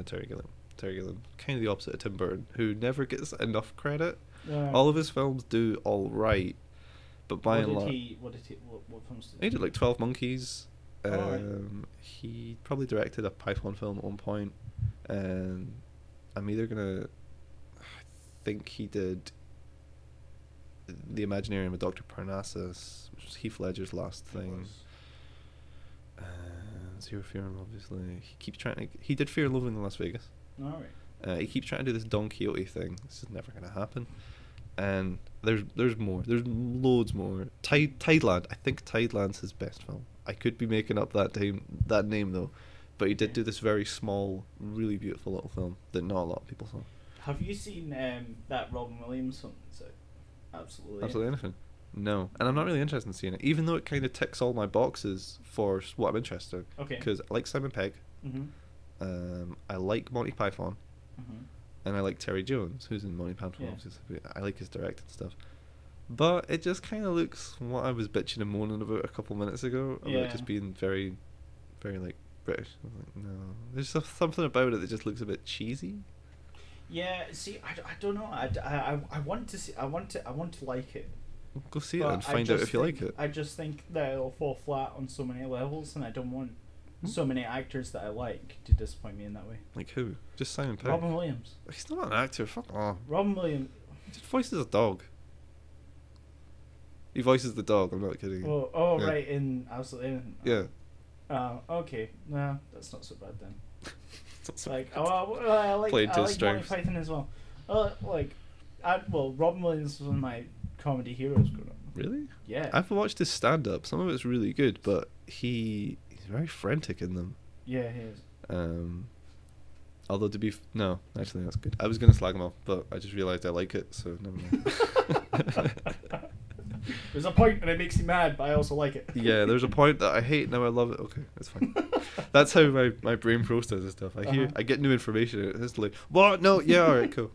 [SPEAKER 2] Terry Gilliam. Terry Gilliam, kind of the opposite of Tim Burton, who never gets enough credit. All of his films do all right, but by and large, what
[SPEAKER 1] films did
[SPEAKER 2] he did like 12 Monkeys.
[SPEAKER 1] Right.
[SPEAKER 2] He probably directed a Python film at one point, and I'm either gonna. I think he did The Imaginarium of Dr. Parnassus, which was Heath Ledger's last thing. Zero Theorem, obviously. He keeps trying to. He did Fear and Loathing in Las Vegas.
[SPEAKER 1] Alright.
[SPEAKER 2] He keeps trying to do this Don Quixote thing. This is never gonna happen. And there's more. There's loads more. Tideland. I think Tideland's his best film. I could be making up that name though, but he did do this very small, really beautiful little film that not a lot of people saw.
[SPEAKER 1] Have you seen that Robin Williams film? So,
[SPEAKER 2] Absolutely anything. No, and I'm not really interested in seeing it, even though it kind of ticks all my boxes for what I'm interested in.
[SPEAKER 1] Okay.
[SPEAKER 2] Because I like Simon Pegg.
[SPEAKER 1] Mm-hmm.
[SPEAKER 2] I like Monty Python.
[SPEAKER 1] Mm-hmm.
[SPEAKER 2] And I like Terry Jones, who's in Monty Python.
[SPEAKER 1] Yeah.
[SPEAKER 2] Obviously. I like his directing stuff. But it just kind of looks what I was bitching and moaning about a couple minutes ago, about just being very, very like British. I was like, no, there's something about it that just looks a bit cheesy.
[SPEAKER 1] Yeah, see, I don't know. I want to see. I want to like it.
[SPEAKER 2] Go see it and find out if you like it.
[SPEAKER 1] I just think that it'll fall flat on so many levels, and I don't want so many actors that I like to disappoint me in that way.
[SPEAKER 2] Like who? Just Simon Pegg.
[SPEAKER 1] Robin Williams.
[SPEAKER 2] He's not an actor. Fuck off.
[SPEAKER 1] Robin Williams.
[SPEAKER 2] He just voices a dog. He voices the dog. I'm not kidding.
[SPEAKER 1] Oh, yeah. Right, in Absolutely Anything.
[SPEAKER 2] Yeah.
[SPEAKER 1] Okay. Nah, that's not so bad then.
[SPEAKER 2] It's not
[SPEAKER 1] like, I like Monty
[SPEAKER 2] strengths.
[SPEAKER 1] Python as well. Robin Williams was one of my comedy heroes growing up.
[SPEAKER 2] Really?
[SPEAKER 1] Yeah.
[SPEAKER 2] I've watched his stand-up. Some of it's really good, but he's very frantic in them.
[SPEAKER 1] Yeah, he is.
[SPEAKER 2] Although no, actually that's good. I was gonna slag him off, but I just realised I like it, so never mind.
[SPEAKER 1] There's a point and it makes you mad, but I also like it.
[SPEAKER 2] Yeah, there's a point that I hate, now I love it. Okay, it's fine. That's how my brain processes stuff. I get new information and it's like, what? No, yeah, alright, cool.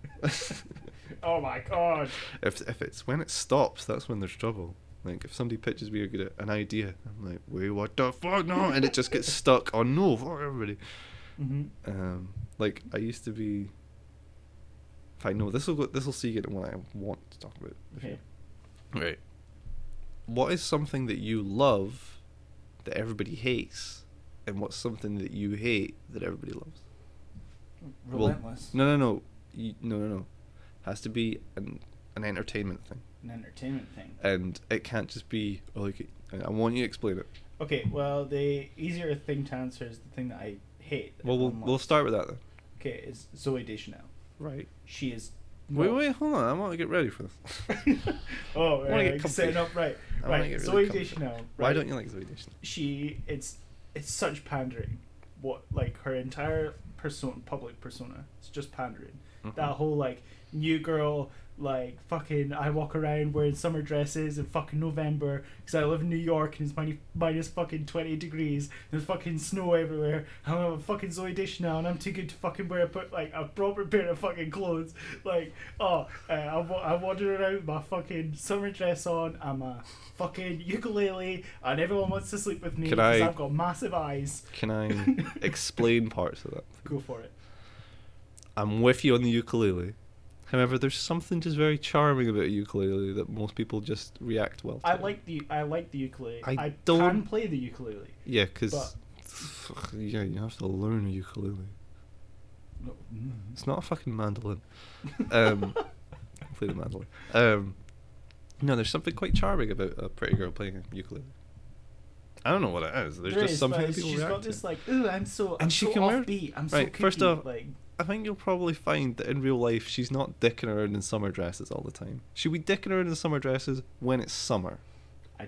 [SPEAKER 1] Oh my god.
[SPEAKER 2] If it's when it stops, that's when there's trouble. Like if somebody pitches me an idea, I'm like, wait, what the fuck? No, and it just gets stuck. Oh no, fuck everybody.
[SPEAKER 1] Mm-hmm.
[SPEAKER 2] Like I used to be. Fine, no, this will see it in what I want to talk about.
[SPEAKER 1] Okay.
[SPEAKER 2] Right. What is something that you love that everybody hates, and what's something that you hate that everybody loves?
[SPEAKER 1] Relentless.
[SPEAKER 2] Well, no. Has to be an entertainment thing.
[SPEAKER 1] An entertainment thing.
[SPEAKER 2] And it can't just be like. I want you to explain it.
[SPEAKER 1] Okay. Well, the easier thing to answer is the thing that I hate.
[SPEAKER 2] Well, we'll start with that then.
[SPEAKER 1] Okay, it's Zooey Deschanel.
[SPEAKER 2] Right.
[SPEAKER 1] She is.
[SPEAKER 2] Wait, hold on. I want to get ready for this.
[SPEAKER 1] Oh, I want to get setting up right. Right, Zooey Deschanel. Right.
[SPEAKER 2] Why don't you like Zooey Deschanel?
[SPEAKER 1] It's such pandering. What, like, her entire public persona, it's just pandering.
[SPEAKER 2] Mm-hmm.
[SPEAKER 1] That whole like new girl, like fucking I walk around wearing summer dresses in fucking November because I live in New York and it's minus fucking 20 degrees and there's fucking snow everywhere. I'm a fucking Zooey Deschanel and I'm too good to fucking wear a proper pair of fucking clothes. Like, I wander around with my fucking summer dress on. I'm a fucking ukulele and everyone wants to sleep with me because I've got massive eyes.
[SPEAKER 2] Can I explain parts of that?
[SPEAKER 1] Go for it.
[SPEAKER 2] I'm with you on the ukulele. However, there's something just very charming about a ukulele that most people just react well to.
[SPEAKER 1] I like the ukulele. I
[SPEAKER 2] don't
[SPEAKER 1] can play the ukulele.
[SPEAKER 2] Yeah, because you have to learn a ukulele.
[SPEAKER 1] No.
[SPEAKER 2] It's not a fucking mandolin. Play the mandolin. No, there's something quite charming about a pretty girl playing a ukulele. I don't know what it is. There's just something that people
[SPEAKER 1] she's
[SPEAKER 2] react
[SPEAKER 1] got this
[SPEAKER 2] to.
[SPEAKER 1] like, ooh, I'm so offbeat. I'm so
[SPEAKER 2] right.
[SPEAKER 1] kooky.
[SPEAKER 2] First off,
[SPEAKER 1] like,
[SPEAKER 2] I think you'll probably find that in real life she's not dicking around in summer dresses all the time. She'll be dicking around in summer dresses when it's summer.
[SPEAKER 1] I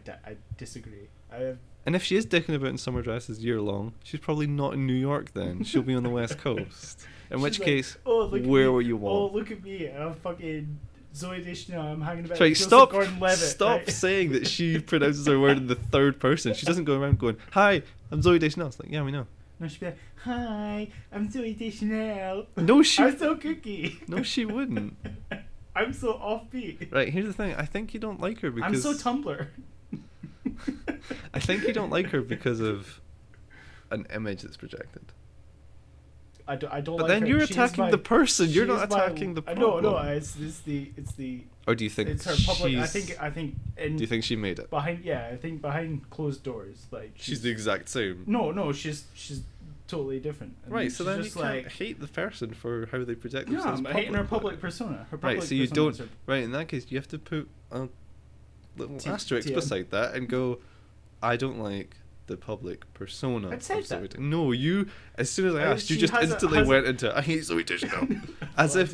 [SPEAKER 1] disagree.
[SPEAKER 2] And if she is dicking about in summer dresses year long, she's probably not in New York then. She'll be on the West Coast. In which case, where were you want?
[SPEAKER 1] Oh, look at me. I'm fucking Zooey Deschanel. I'm hanging about
[SPEAKER 2] Sorry,
[SPEAKER 1] Joseph Gordon-Levitt.
[SPEAKER 2] Stop
[SPEAKER 1] right?
[SPEAKER 2] saying that she pronounces her word in the third person. She doesn't go around going, "Hi, I'm Zooey Deschanel." It's like, yeah, we know.
[SPEAKER 1] No, she'd be like, "Hi, I'm Zooey Deschanel."
[SPEAKER 2] No, she.
[SPEAKER 1] I'm so cookie.
[SPEAKER 2] No, she wouldn't.
[SPEAKER 1] I'm so offbeat.
[SPEAKER 2] Right, here's the thing. I think you don't like her because
[SPEAKER 1] I'm so Tumblr.
[SPEAKER 2] I think you don't like her because of an image that's projected.
[SPEAKER 1] I don't
[SPEAKER 2] but
[SPEAKER 1] like
[SPEAKER 2] then
[SPEAKER 1] her.
[SPEAKER 2] you're attacking the person. You're not attacking the problem.
[SPEAKER 1] No, it's the.
[SPEAKER 2] Or do you think
[SPEAKER 1] it's her public? I think.
[SPEAKER 2] Do you think she made it?
[SPEAKER 1] I think behind closed doors, like
[SPEAKER 2] she's the exact same.
[SPEAKER 1] No, she's totally different.
[SPEAKER 2] Right, so then you
[SPEAKER 1] can't
[SPEAKER 2] hate the person for how they project
[SPEAKER 1] no,
[SPEAKER 2] themselves.
[SPEAKER 1] I'm hating her public persona. Her public
[SPEAKER 2] right, so you
[SPEAKER 1] persona
[SPEAKER 2] don't. Right, in that case, you have to put a little asterisk
[SPEAKER 1] TM.
[SPEAKER 2] beside that and go, I don't like the public persona.
[SPEAKER 1] I'd say that.
[SPEAKER 2] No, you. As soon as I asked, you just instantly went into I hate Zooey Deschanel, as if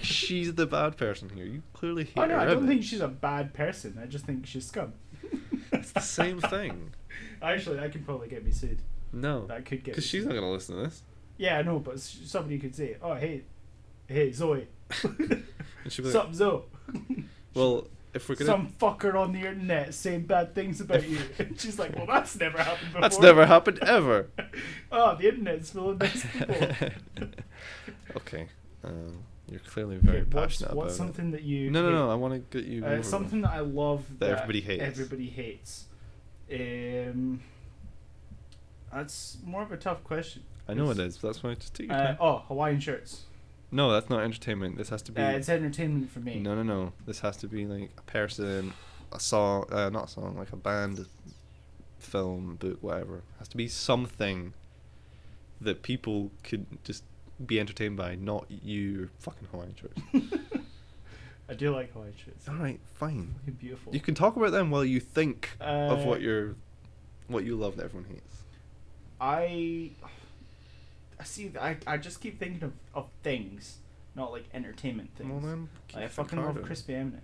[SPEAKER 2] she's the bad person here. You clearly hate her.
[SPEAKER 1] I don't think she's a bad person. I just think she's scum.
[SPEAKER 2] It's the same thing.
[SPEAKER 1] Actually, that could probably get me sued.
[SPEAKER 2] No,
[SPEAKER 1] that could get.
[SPEAKER 2] Because she's not gonna listen to this.
[SPEAKER 1] Yeah, I know, but somebody could say, "Oh, hey, Zoe."
[SPEAKER 2] And she'd be like,
[SPEAKER 1] "Sup, Zoe?"
[SPEAKER 2] Well, if we're gonna
[SPEAKER 1] some fucker on the internet saying bad things about you, and she's like, "Well, that's never happened before."
[SPEAKER 2] That's never happened ever.
[SPEAKER 1] Oh, the internet's full of nice people.
[SPEAKER 2] Okay, you're clearly very passionate about
[SPEAKER 1] what's something that you?
[SPEAKER 2] No. I want to get you. Over
[SPEAKER 1] something that I love
[SPEAKER 2] that everybody hates.
[SPEAKER 1] Everybody hates. That's more of a tough question.
[SPEAKER 2] I know it is. But that's why I just take your time.
[SPEAKER 1] Hawaiian shirts.
[SPEAKER 2] No, that's not entertainment. This has to be.
[SPEAKER 1] It's entertainment for me.
[SPEAKER 2] No. This has to be like a person, a song, not a song, like a band, film, book, whatever. It has to be something that people could just be entertained by, not you fucking Hawaiian shirts.
[SPEAKER 1] I do like Hawaiian shirts.
[SPEAKER 2] All right, fine.
[SPEAKER 1] They're beautiful.
[SPEAKER 2] You can talk about them while you think of what you love that everyone hates.
[SPEAKER 1] I just keep thinking of things, not like entertainment things.
[SPEAKER 2] Well then,
[SPEAKER 1] I fucking love crispy M&Ms.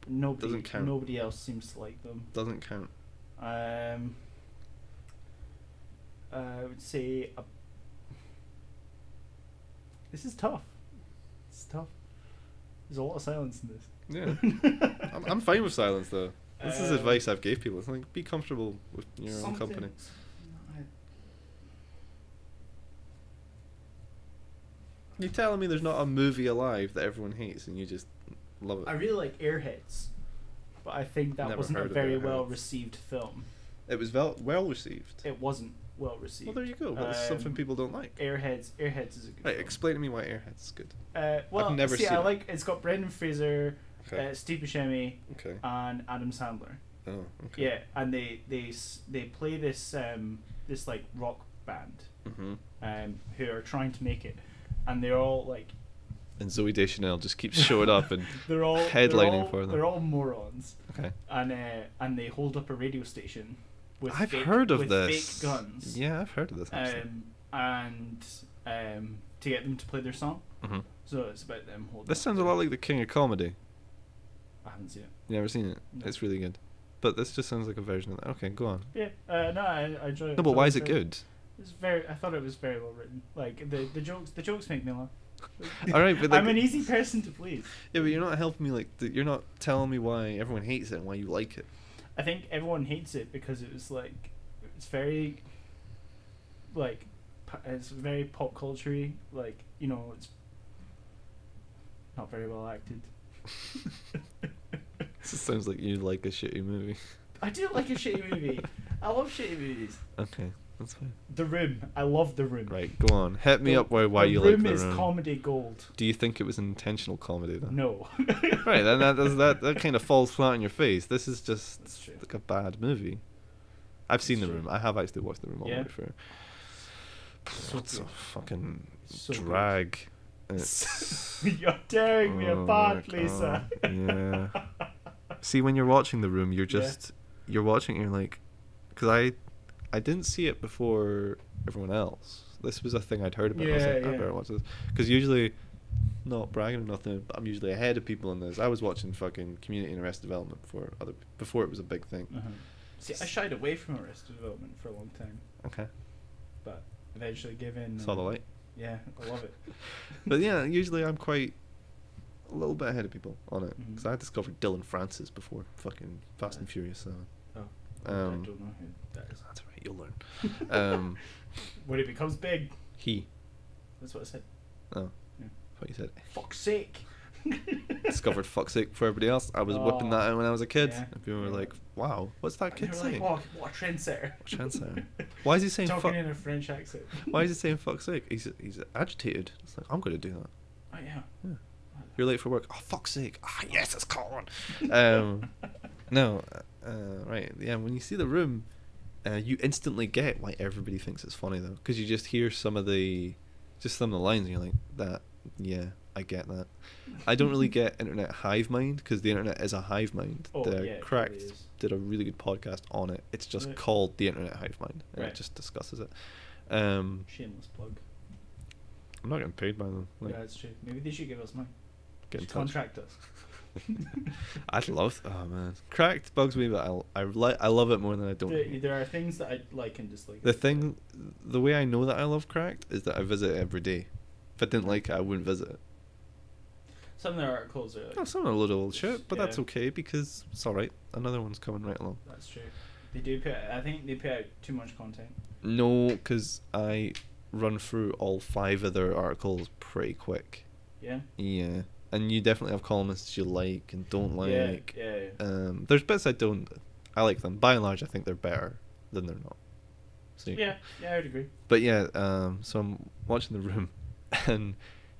[SPEAKER 2] Nope.
[SPEAKER 1] Doesn't
[SPEAKER 2] count.
[SPEAKER 1] Nobody else seems to like them.
[SPEAKER 2] Doesn't count.
[SPEAKER 1] I would say this is tough. It's tough. There's a lot of silence in this.
[SPEAKER 2] Yeah. I'm fine with silence though. This is advice I've gave people. It's like, be comfortable with your own company. You're telling me there's not a movie alive that everyone hates and you just love it?
[SPEAKER 1] I really like Airheads, but I think that wasn't a very well received film.
[SPEAKER 2] It was well received.
[SPEAKER 1] It wasn't well received.
[SPEAKER 2] Well, there you go. That's something people don't like.
[SPEAKER 1] Airheads is a good film.
[SPEAKER 2] Explain to me why Airheads is good.
[SPEAKER 1] Well,
[SPEAKER 2] I've never seen it.
[SPEAKER 1] It's got Brendan Fraser, Steve Buscemi, and Adam Sandler.
[SPEAKER 2] Oh, okay.
[SPEAKER 1] Yeah, and they play this this like rock band, who are trying to make it, and they're all like.
[SPEAKER 2] And Zooey Deschanel just keeps showing up and
[SPEAKER 1] they're all
[SPEAKER 2] headlining for them.
[SPEAKER 1] They're all morons.
[SPEAKER 2] Okay.
[SPEAKER 1] And they hold up a radio station with
[SPEAKER 2] I've heard of this.
[SPEAKER 1] fake guns.
[SPEAKER 2] Yeah, I've heard of this.
[SPEAKER 1] And to get them to play their song.
[SPEAKER 2] Mm-hmm.
[SPEAKER 1] So it's about them holding.
[SPEAKER 2] This sounds a lot like the King of Comedy.
[SPEAKER 1] I haven't seen it.
[SPEAKER 2] You never seen it? No. It's really good. But this just sounds like a version of that. Okay, go on.
[SPEAKER 1] Yeah. No, I enjoy it.
[SPEAKER 2] No, but why is it good?
[SPEAKER 1] I thought it was very well written. Like the jokes make me laugh.
[SPEAKER 2] All right, but like,
[SPEAKER 1] I'm an easy person to please.
[SPEAKER 2] Yeah, but you're not helping me. Like, you're not telling me why everyone hates it and why you like it.
[SPEAKER 1] I think everyone hates it because it was like it's very like it's very pop culture-y. Like, you know, it's not very well acted.
[SPEAKER 2] This sounds like you like a shitty movie.
[SPEAKER 1] I do like a shitty movie. I love shitty movies.
[SPEAKER 2] Okay, that's fine.
[SPEAKER 1] The Room. I love The Room.
[SPEAKER 2] Right, go on. Hit me up why you like The Room.
[SPEAKER 1] The Room is comedy gold.
[SPEAKER 2] Do you think it was an intentional comedy then?
[SPEAKER 1] No.
[SPEAKER 2] Right, then that kind of falls flat on your face. This is just like a bad movie. I've seen The Room. I have actually watched The Room all the way through. It's a fucking drag.
[SPEAKER 1] You're tearing me apart, Lisa.
[SPEAKER 2] Yeah. See, when you're watching The Room, you're just you're watching and you're like, because I didn't see it before everyone else. This was a thing I'd heard about. I was like, I better watch this, because usually, not bragging or nothing, but I'm usually ahead of people on this. I was watching fucking Community and Arrested Development before it was a big thing.
[SPEAKER 1] See, I shied away from Arrested Development for a long time.
[SPEAKER 2] Okay.
[SPEAKER 1] But eventually gave in.
[SPEAKER 2] Saw the light.
[SPEAKER 1] Yeah, I love it.
[SPEAKER 2] But yeah, usually I'm quite a little bit ahead of people on it, because I discovered Dylan Francis before fucking Fast and Furious 7.
[SPEAKER 1] I don't know who that is.
[SPEAKER 2] That's alright, you'll learn.
[SPEAKER 1] When it becomes big.
[SPEAKER 2] He.
[SPEAKER 1] That's what I said.
[SPEAKER 2] Oh.
[SPEAKER 1] Yeah.
[SPEAKER 2] What you said.
[SPEAKER 1] Fuck's sake.
[SPEAKER 2] Discovered fuck's sake for everybody else. I was whipping that out when I was a kid.
[SPEAKER 1] Yeah.
[SPEAKER 2] And people were like, wow, what's that kid saying?
[SPEAKER 1] Like, what a trendsetter.
[SPEAKER 2] What a trendsetter. Why is he saying
[SPEAKER 1] Talking in a French accent.
[SPEAKER 2] Why is he saying fuck's sake? He's agitated. It's like, I'm going to do that.
[SPEAKER 1] Oh, yeah.
[SPEAKER 2] You're late for work. Oh, fuck's sake. Ah, yes, it's Colin. No. Right. Yeah, when you see The Room, you instantly get why everybody thinks it's funny, though. Because you just hear some of the lines and you're like, that, yeah, I get that. I don't really get internet hive mind, because the internet is a hive mind. Cracked
[SPEAKER 1] really
[SPEAKER 2] did a really good podcast on it. It's just called the internet hive mind, and it just discusses it.
[SPEAKER 1] Shameless plug.
[SPEAKER 2] I'm not getting paid by them.
[SPEAKER 1] Yeah, that's true. Maybe they should give us money.
[SPEAKER 2] Get in touch.
[SPEAKER 1] Contract us.
[SPEAKER 2] I'd love. Oh man, Cracked bugs me, but I love it more than I don't.
[SPEAKER 1] There are things that I like and dislike.
[SPEAKER 2] The way I know that I love Cracked is that I visit it every day. If I didn't like it, I wouldn't visit it.
[SPEAKER 1] Some of their articles are like...
[SPEAKER 2] some are a load of old shit, but that's okay, because it's alright. Another one's coming right along.
[SPEAKER 1] That's true. I think they put out too much content.
[SPEAKER 2] No, because I run through all 5 of their articles pretty quick.
[SPEAKER 1] Yeah?
[SPEAKER 2] Yeah. And you definitely have columnists you like and don't like.
[SPEAKER 1] Yeah.
[SPEAKER 2] There's bits I don't... I like them. By and large, I think they're better than they're not. So,
[SPEAKER 1] yeah, I would agree.
[SPEAKER 2] But yeah, so I'm watching The Room, and...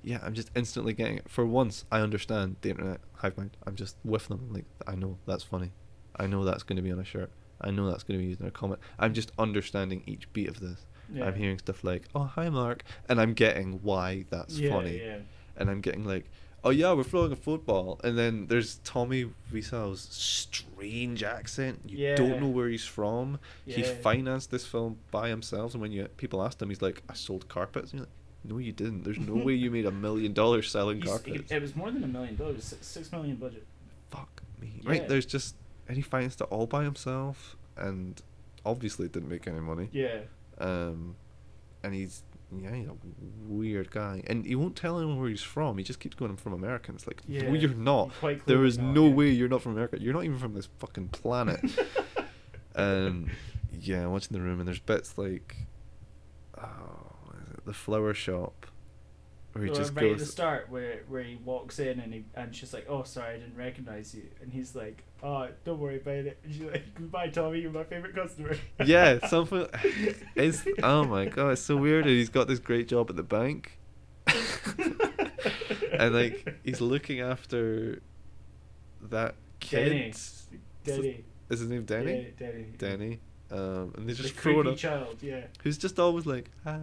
[SPEAKER 2] yeah, I'm just instantly getting it. For once, I understand the internet hive mind. I'm just with them. Like, I know that's funny. I know that's going to be on a shirt. I know that's going to be used in a comment. I'm just understanding each beat of this. Yeah. I'm hearing stuff like, oh, hi, Mark. And I'm getting why that's funny. Yeah. And I'm getting like, oh, yeah, we're throwing a football. And then there's Tommy Wiseau's strange accent. You don't know where he's from. Yeah. He financed this film by himself. And when people asked him, he's like, I sold carpets. And you're like, no, you didn't. There's no way you made $1 million selling carpets.
[SPEAKER 1] It was more than $1 million. It was $6 million budget.
[SPEAKER 2] Fuck me. Yeah. Right, there's just... and he financed it all by himself, and obviously didn't make any money.
[SPEAKER 1] Yeah.
[SPEAKER 2] And he's a weird guy. And he won't tell anyone where he's from. He just keeps going, I'm from America. And it's like, no, you're not. There is no way you're not from America. You're not even from this fucking planet. Yeah, watching The Room, and there's bits like... the flower shop, where he just
[SPEAKER 1] right
[SPEAKER 2] goes
[SPEAKER 1] at the start, where he walks in and she's like, oh, sorry, I didn't recognize you, and he's like, oh, don't worry about it, and she's like, goodbye, Tommy, you're my favorite customer.
[SPEAKER 2] Yeah, something. It's oh my god, it's so weird. And he's got this great job at the bank, and like he's looking after that kid.
[SPEAKER 1] Denny.
[SPEAKER 2] Is his name Denny?
[SPEAKER 1] Yeah, Denny.
[SPEAKER 2] Denny. And they just
[SPEAKER 1] the
[SPEAKER 2] throw
[SPEAKER 1] creepy child,
[SPEAKER 2] who's just always like, hi,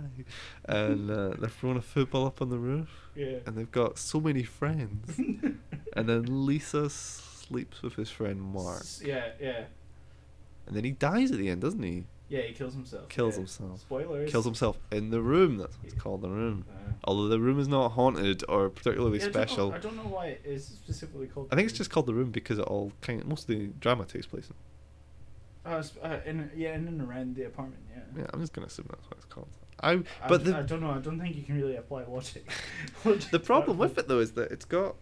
[SPEAKER 2] and they're throwing a football up on the roof, and they've got so many friends, and then Lisa sleeps with his friend Mark, and then he dies at the end, doesn't he?
[SPEAKER 1] Yeah, he kills himself.
[SPEAKER 2] Himself.
[SPEAKER 1] Spoilers.
[SPEAKER 2] Kills himself in the room. That's what it's called, The Room. Although the room is not haunted or particularly special.
[SPEAKER 1] I don't know why it is specifically called.
[SPEAKER 2] I think it's just called The Room because it all most of the drama takes place in.
[SPEAKER 1] In and around the apartment,
[SPEAKER 2] Yeah, I'm just gonna assume that's what it's called.
[SPEAKER 1] I don't know. I don't think you can really apply logic.
[SPEAKER 2] The problem with it though is that it's got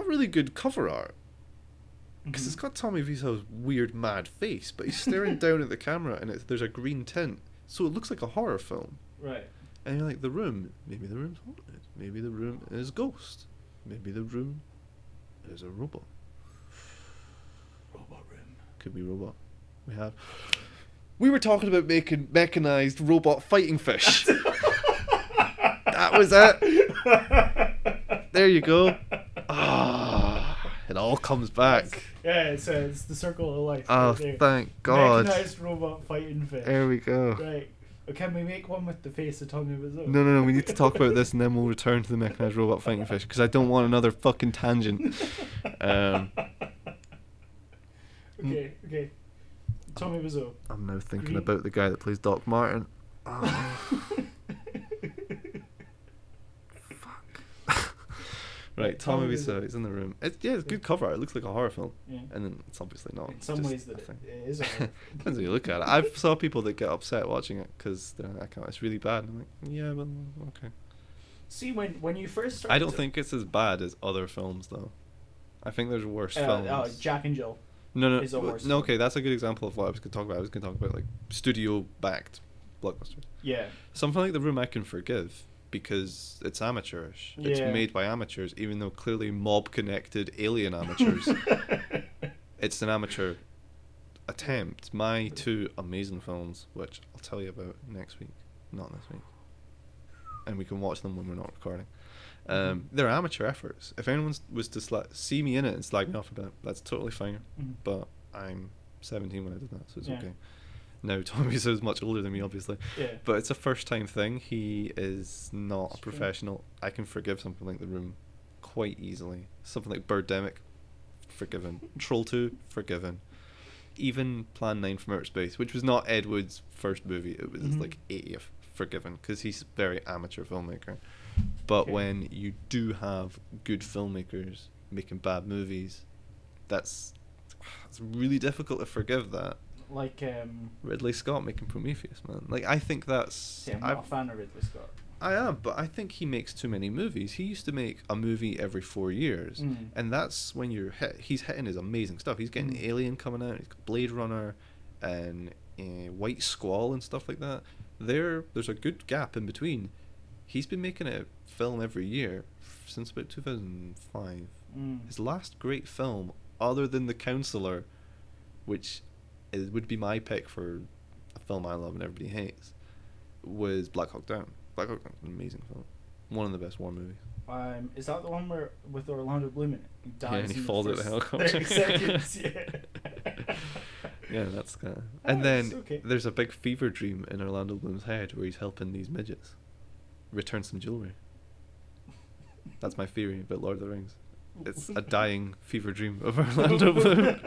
[SPEAKER 2] really good cover art. Because it's got Tommy Wiseau's weird mad face, but he's staring down at the camera, and there's a green tint, so it looks like a horror film.
[SPEAKER 1] Right.
[SPEAKER 2] And you're like, The Room. Maybe the room's haunted. Maybe the room is a ghost. Maybe the room is a robot.
[SPEAKER 1] Robot room.
[SPEAKER 2] Could be robot. We were talking about making mechanized robot fighting fish. That was it. There you go. It all comes back.
[SPEAKER 1] It's the circle of life.
[SPEAKER 2] Oh, right, thank God.
[SPEAKER 1] Mechanized robot fighting fish.
[SPEAKER 2] There we go.
[SPEAKER 1] Right. Can we make one with the face of Tommy Wiseau?
[SPEAKER 2] No. We need to talk about this, and then we'll return to the mechanized robot fighting fish, because I don't want another fucking tangent.
[SPEAKER 1] Okay. Tommy Wiseau.
[SPEAKER 2] I'm now thinking
[SPEAKER 1] Green.
[SPEAKER 2] about the guy that plays Doc Martin. Oh. Fuck. Right, Tommy Wiseau, he's in the room. It's a good cover. It looks like a horror film.
[SPEAKER 1] Yeah.
[SPEAKER 2] And then it's obviously not.
[SPEAKER 1] In some ways that it is a horror film.
[SPEAKER 2] Depends how you look at it. I've saw people that get upset watching it because it's really bad. And I'm like, yeah, but okay.
[SPEAKER 1] See, when you first started...
[SPEAKER 2] I don't think it's as bad as other films, though. I think there's worse films.
[SPEAKER 1] Jack and Jill.
[SPEAKER 2] No.
[SPEAKER 1] Is a worse
[SPEAKER 2] No, okay, that's a good example of what I was going to talk about. I was going to talk about, like, studio-backed blockbusters.
[SPEAKER 1] Yeah.
[SPEAKER 2] Something like The Room I can forgive because it's amateurish. Yeah. It's made by amateurs, even though clearly mob-connected alien amateurs. It's an amateur attempt. My two amazing films, which I'll tell you about next week, not this week. And we can watch them when we're not recording. They're amateur efforts. If anyone was to see me in it and slag me off about it, that's totally fine. But I'm 17 when I did that, so it's okay. Now, Tommy Wiseau is much older than me, obviously. Yeah. But it's a first-time thing. He is not a professional. I can forgive something like The Room quite easily. Something like Birdemic, forgiven. Troll 2, forgiven. Even Plan 9 from Outer Space, which was not Ed Wood's first movie. It was like 80th. Forgiven, because he's a very amateur filmmaker. But when you do have good filmmakers making bad movies, it's really difficult to forgive that.
[SPEAKER 1] Like
[SPEAKER 2] Ridley Scott making Prometheus, man. Like, I think that's...
[SPEAKER 1] See, I'm not a fan of Ridley Scott.
[SPEAKER 2] I am, but I think he makes too many movies. He used to make a movie every 4 years, and that's when he's hitting his amazing stuff. He's getting Alien coming out, he's got Blade Runner, and White Squall and stuff like that. There's a good gap in between. He's been making a film every year since about 2005. His last great film, other than The Counselor, which would be my pick for a film I love and everybody hates, was Black Hawk Down. Black Hawk Down is an amazing film. One of the best war movies.
[SPEAKER 1] Is that the one where with Orlando Bloom in it? He dies
[SPEAKER 2] and he falls out of the helicopter.
[SPEAKER 1] 30 seconds,
[SPEAKER 2] Yeah, that's kind of... And then there's a big fever dream in Orlando Bloom's head where he's helping these midgets return some jewelry. That's my theory about Lord of the Rings. It's a dying fever dream of Orlando Bloom.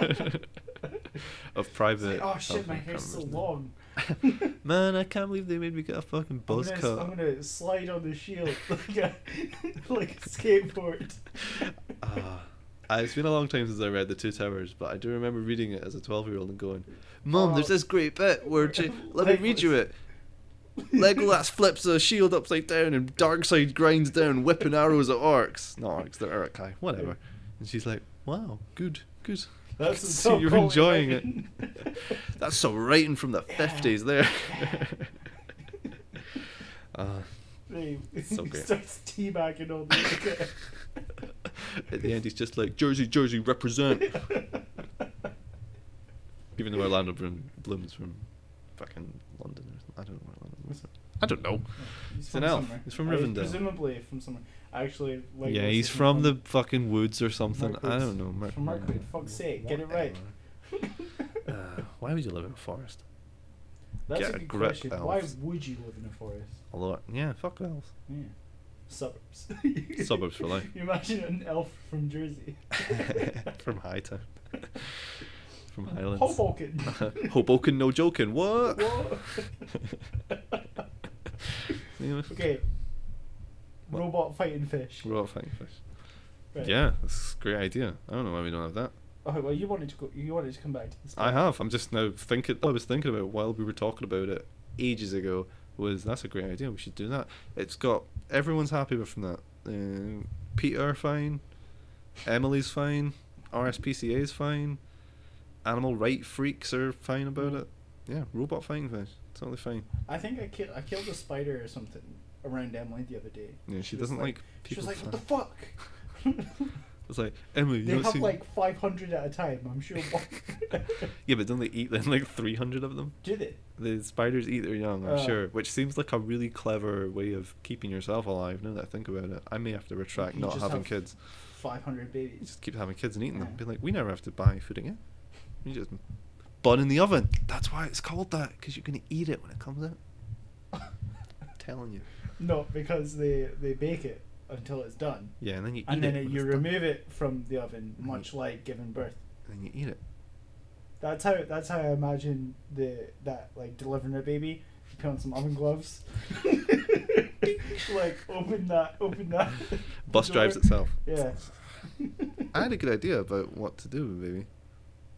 [SPEAKER 2] Of private...
[SPEAKER 1] Oh shit, my hair's so long.
[SPEAKER 2] Man, I can't believe they made me get a fucking buzz cut.
[SPEAKER 1] I'm gonna slide on the shield like a skateboard.
[SPEAKER 2] It's been a long time since I read The Two Towers, but I do remember reading it as a 12-year-old and going, Mum, there's this great bit where let me read you it. Legolas flips a shield upside down and Darkseid grinds down, whipping arrows at orcs. Not orcs, they're Uruk-hai, whatever. And she's like, wow, good.
[SPEAKER 1] That's
[SPEAKER 2] so you're enjoying it. That's some writing from the 50s there.
[SPEAKER 1] So great. He starts teabagging on the
[SPEAKER 2] At the end, he's just like, Jersey, represent. Even though Orlando Bloom is from fucking London or something. I don't know where Orlando Bloom is. I don't know.
[SPEAKER 1] He's
[SPEAKER 2] from an elf. He's from Rivendell.
[SPEAKER 1] Presumably from somewhere. Actually, like...
[SPEAKER 2] Yeah, he's from the fucking woods or something. I don't know.
[SPEAKER 1] From Markwood. Fuck's sake, get it right.
[SPEAKER 2] Why would you live in a forest?
[SPEAKER 1] That's a good question. Elves. Why would you live in a forest?
[SPEAKER 2] A lot. Yeah, fuck elves.
[SPEAKER 1] Yeah. Suburbs.
[SPEAKER 2] Suburbs for life.
[SPEAKER 1] You imagine an elf from Jersey.
[SPEAKER 2] From Hightown. From Highlands.
[SPEAKER 1] Hoboken.
[SPEAKER 2] Hoboken, no joking. What?
[SPEAKER 1] Okay. Robot fighting fish.
[SPEAKER 2] Robot fighting fish. Right. Yeah, that's a great idea. I don't know why we don't have that.
[SPEAKER 1] Oh well, you wanted to come back to this.
[SPEAKER 2] I have. I'm just now thinking. I was thinking about it while we were talking about it ages ago. That's a great idea. We should do that. It's got everyone's happy with from that. Peter fine, Emily's fine, RSPCA's fine, animal right freaks are fine about it. Yeah, robot fighting fish, totally fine.
[SPEAKER 1] I think I killed a spider or something around Emily the other day.
[SPEAKER 2] Yeah, she doesn't like
[SPEAKER 1] She
[SPEAKER 2] people.
[SPEAKER 1] was like, "What the fuck?"
[SPEAKER 2] It's like, Emily,
[SPEAKER 1] they have like 500 at a time, I'm sure.
[SPEAKER 2] Yeah, but don't they eat then like 300 of them?
[SPEAKER 1] Do they?
[SPEAKER 2] The spiders eat their young, I'm sure, which seems like a really clever way of keeping yourself alive. Now that I think about it, I may have to retract not having kids.
[SPEAKER 1] 500 babies.
[SPEAKER 2] Just keep having kids and eating them. Be like, we never have to buy food again. You just bun in the oven. That's why it's called that, because you're gonna eat it when it comes out. I'm telling you.
[SPEAKER 1] No, because they bake it until it's done.
[SPEAKER 2] Yeah, and then you eat
[SPEAKER 1] and
[SPEAKER 2] it.
[SPEAKER 1] And then you remove it from the oven, much like giving birth.
[SPEAKER 2] And then you eat it.
[SPEAKER 1] That's how I imagine that like delivering a baby. You put on some oven gloves. Like open that.
[SPEAKER 2] Bus
[SPEAKER 1] door.
[SPEAKER 2] drives itself.
[SPEAKER 1] Yeah.
[SPEAKER 2] I had a good idea about what to do with baby.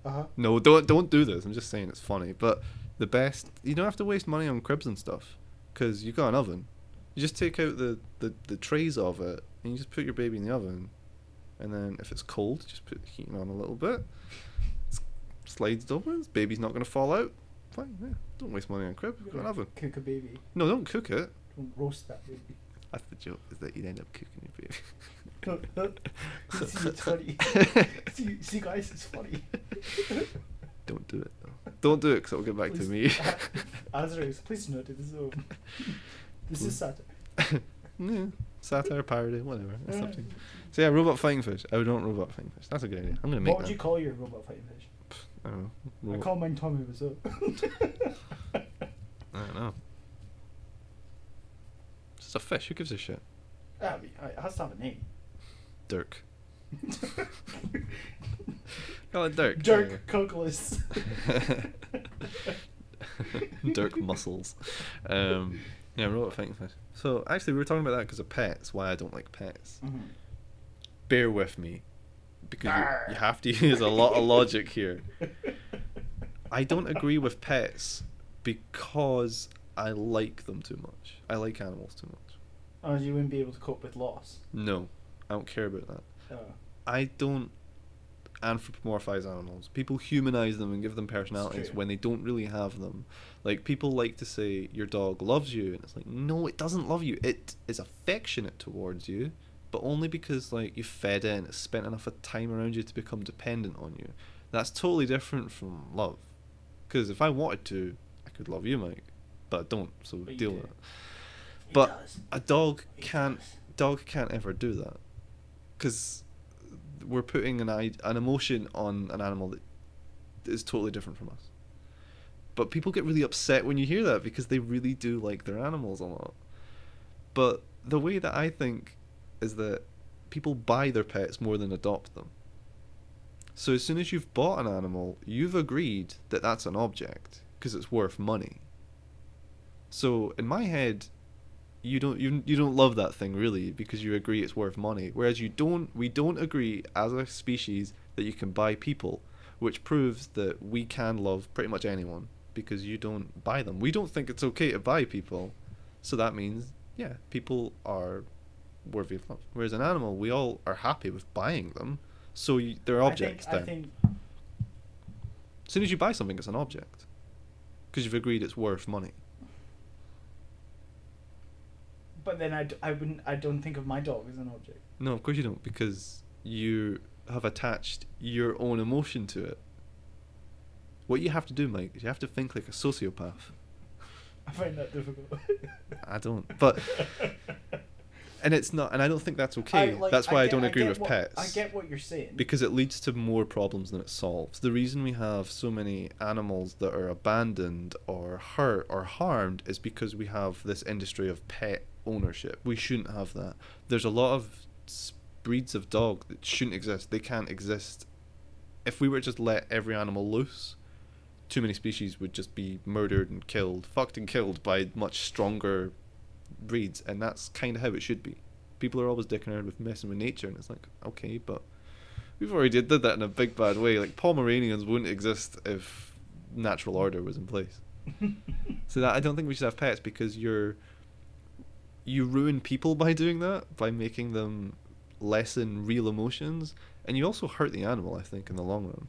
[SPEAKER 1] Uh-huh.
[SPEAKER 2] No, don't do this. I'm just saying it's funny. But the best, you don't have to waste money on cribs and stuff, because you got an oven. You just take out the trays of it, and you just put your baby in the oven, and then if it's cold, just put the heating on a little bit. Slides open. Baby's not going to fall out. Fine. Yeah. Don't waste money on crib. You've got an oven.
[SPEAKER 1] Cook a baby.
[SPEAKER 2] No, don't cook it.
[SPEAKER 1] Don't roast that baby.
[SPEAKER 2] That's the joke. Is that you'd end up cooking your baby.
[SPEAKER 1] See, it's funny. see, guys, it's funny.
[SPEAKER 2] Don't do it though. Don't do it, because it'll get back to me.
[SPEAKER 1] Azrael, please do not do this. This is satire.
[SPEAKER 2] Yeah, satire, parody, whatever. That's up to you. So yeah, robot fighting fish. I would want robot fighting fish. That's a good idea. I'm gonna make that.
[SPEAKER 1] What would you call your robot fighting fish?
[SPEAKER 2] I don't know.
[SPEAKER 1] I call mine Tommy Wiseau.
[SPEAKER 2] I don't know. It's just a fish. Who gives a shit?
[SPEAKER 1] It has to have a name.
[SPEAKER 2] Dirk. Call it Dirk.
[SPEAKER 1] Dirk Cogless.
[SPEAKER 2] Dirk Muscles. Yeah, robot fighting fish. So actually, we were talking about that because of pets. Why I don't like pets.
[SPEAKER 1] Mm-hmm.
[SPEAKER 2] Bear with me, because you have to use a lot of logic here. I don't agree with pets because I like them too much. I like animals too much.
[SPEAKER 1] Oh, you wouldn't be able to cope with loss.
[SPEAKER 2] No, I don't care about that.
[SPEAKER 1] Oh.
[SPEAKER 2] I don't anthropomorphize animals. People humanize them and give them personalities when they don't really have them. Like, people like to say your dog loves you, and it's like, no, it doesn't love you. It is affectionate towards you, but only because like you fed it and it's spent enough of time around you to become dependent on you. That's totally different from love. Because if I wanted to, I could love you, Mike, but I don't. So deal with it. But a dog can't ever do that, because we're putting an emotion on an animal that is totally different from us. But people get really upset when you hear that, because they really do like their animals a lot. But the way that I think is that people buy their pets more than adopt them. So as soon as you've bought an animal, you've agreed that that's an object because it's worth money. So in my head, you don't love that thing really, because you agree it's worth money. Whereas we don't agree as a species that you can buy people, which proves that we can love pretty much anyone because you don't buy them. We don't think it's okay to buy people, so that means yeah, people are worthy of love. Whereas an animal, we all are happy with buying them, so they're objects.
[SPEAKER 1] I think
[SPEAKER 2] as soon as you buy something, it's an object because you've agreed it's worth money.
[SPEAKER 1] But then I don't think of my dog as an object.
[SPEAKER 2] No, of course you don't, because you have attached your own emotion to it. What you have to do, Mike, is you have to think like a sociopath.
[SPEAKER 1] I find that difficult.
[SPEAKER 2] I don't, but and it's not, and I don't think that's okay. That's why I don't agree with pets.
[SPEAKER 1] I get what you're saying.
[SPEAKER 2] Because it leads to more problems than it solves. The reason we have so many animals that are abandoned or hurt or harmed is because we have this industry of pet ownership. We shouldn't have that. There's a lot of breeds of dog that shouldn't exist. They can't exist. If we were to just let every animal loose, too many species would just be murdered and killed, fucked and killed by much stronger breeds, and that's kind of how it should be. People are always dicking around with messing with nature, and it's like, okay, but we've already did that in a big bad way. Like, Pomeranians wouldn't exist if natural order was in place. So that I don't think we should have pets, because you ruin people by doing that, by making them lessen real emotions, and you also hurt the animal, I think, in the long run.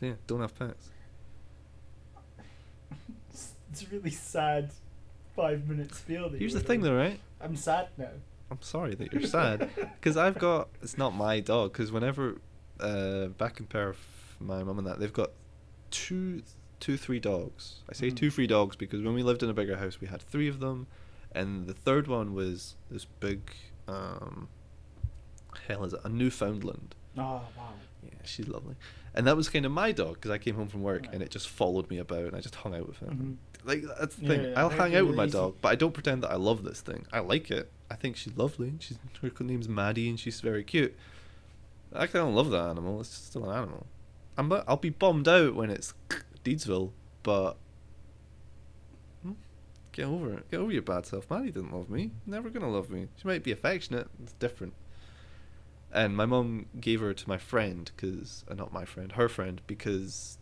[SPEAKER 2] So yeah, don't have pets.
[SPEAKER 1] It's a really sad 5-minute spiel.
[SPEAKER 2] Here's the thing though, right?
[SPEAKER 1] I'm sad now.
[SPEAKER 2] I'm sorry that you're sad, because I've got, it's not my dog, because whenever back in Perth, my mum and that, they've got three dogs. I say 2-3 dogs because when we lived in a bigger house we had 3 of them, and the third one was this big hell is it, a Newfoundland.
[SPEAKER 1] Oh wow.
[SPEAKER 2] Yeah, she's lovely. And that was kind of my dog, because I came home from work and it just followed me about and I just hung out with him.
[SPEAKER 1] Mm-hmm.
[SPEAKER 2] Like, that's the thing.
[SPEAKER 1] Yeah,
[SPEAKER 2] I'll hang out with my
[SPEAKER 1] lazy.
[SPEAKER 2] dog, but I don't pretend that I love this thing. I like it. I think she's lovely. Her name's Maddie and she's very cute. Actually, I don't love that animal. It's still an animal. I'll be bummed out when it's Deedsville, but get over it. Get over your bad self. Maddie didn't love me. Never gonna love me. She might be affectionate. It's different. And my mum gave her to my friend, not my friend, her friend, because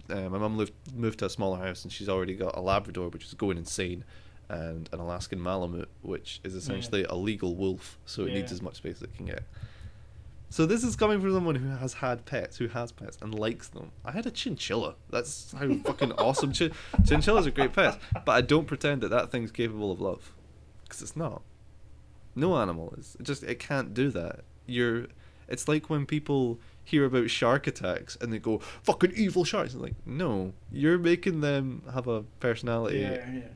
[SPEAKER 2] my mum moved to a smaller house, and she's already got a Labrador, which is going insane, and an Alaskan Malamute, which is essentially a legal wolf, so it needs as much space as it can get. So this is coming from someone who has pets, and likes them. I had a chinchilla. That's how fucking awesome. Chinchillas are great pets, but I don't pretend that thing's capable of love, because it's not. No animal is. It can't do that. It's like when people hear about shark attacks and they go, fucking evil sharks. It's like, no, you're making them have a personality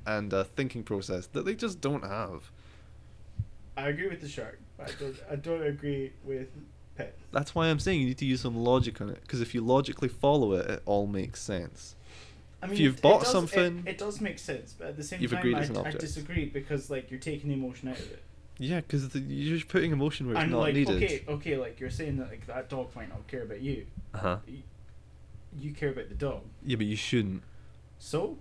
[SPEAKER 2] and a thinking process that they just don't have.
[SPEAKER 1] I agree with the shark, but I don't agree with pets.
[SPEAKER 2] That's why I'm saying you need to use some logic on it, because if you logically follow it, it all makes sense.
[SPEAKER 1] I mean,
[SPEAKER 2] if you've bought something...
[SPEAKER 1] It does make sense, but at the same
[SPEAKER 2] time,
[SPEAKER 1] I disagree, because like you're taking the emotion out of it.
[SPEAKER 2] Yeah, because you're just putting emotion where it's not needed.
[SPEAKER 1] Okay, like you're saying that like that dog might not care about you. You care about the dog. Yeah,
[SPEAKER 2] but you shouldn't.
[SPEAKER 1] So?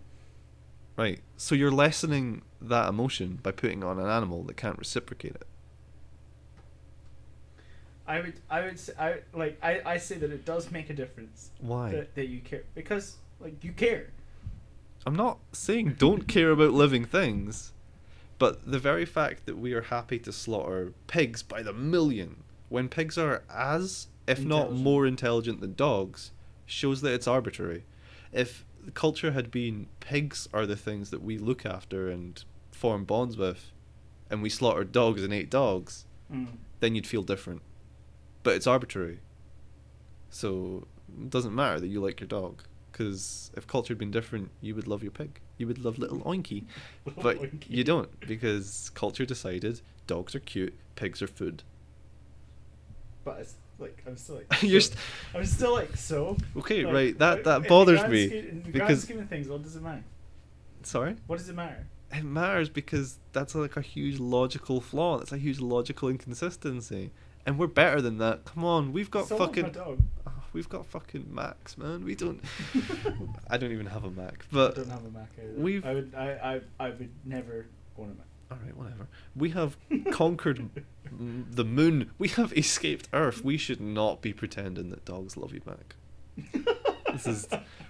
[SPEAKER 2] Right. So you're lessening that emotion by putting it on an animal that can't reciprocate it.
[SPEAKER 1] I say that it does make a difference.
[SPEAKER 2] Why?
[SPEAKER 1] That you care, because like you care.
[SPEAKER 2] I'm not saying don't care about living things. But the very fact that we are happy to slaughter pigs by the million, when pigs are as, if not more intelligent than dogs, shows that it's arbitrary. If the culture had been pigs are the things that we look after and form bonds with, and we slaughtered dogs and ate dogs, then you'd feel different. But it's arbitrary. So it doesn't matter that you like your dog. Because if culture had been different, you would love your pig. You would love little Oinky. But you don't, because culture decided dogs are cute, pigs are food.
[SPEAKER 1] But it's like, I'm still like...
[SPEAKER 2] I'm
[SPEAKER 1] still like, so...
[SPEAKER 2] Okay,
[SPEAKER 1] like,
[SPEAKER 2] right, that bothers me.
[SPEAKER 1] In the grand scheme of things, what does it matter?
[SPEAKER 2] Sorry?
[SPEAKER 1] What does it matter?
[SPEAKER 2] It matters because that's like a huge logical flaw. That's a huge logical inconsistency. And we're better than that. Come on, we've got fucking... We've got fucking Macs, man. We don't... I don't even have a Mac, but...
[SPEAKER 1] I don't have a Mac either. I would never own a Mac.
[SPEAKER 2] Alright, whatever. We have conquered the moon. We have escaped Earth. We should not be pretending that dogs love you back.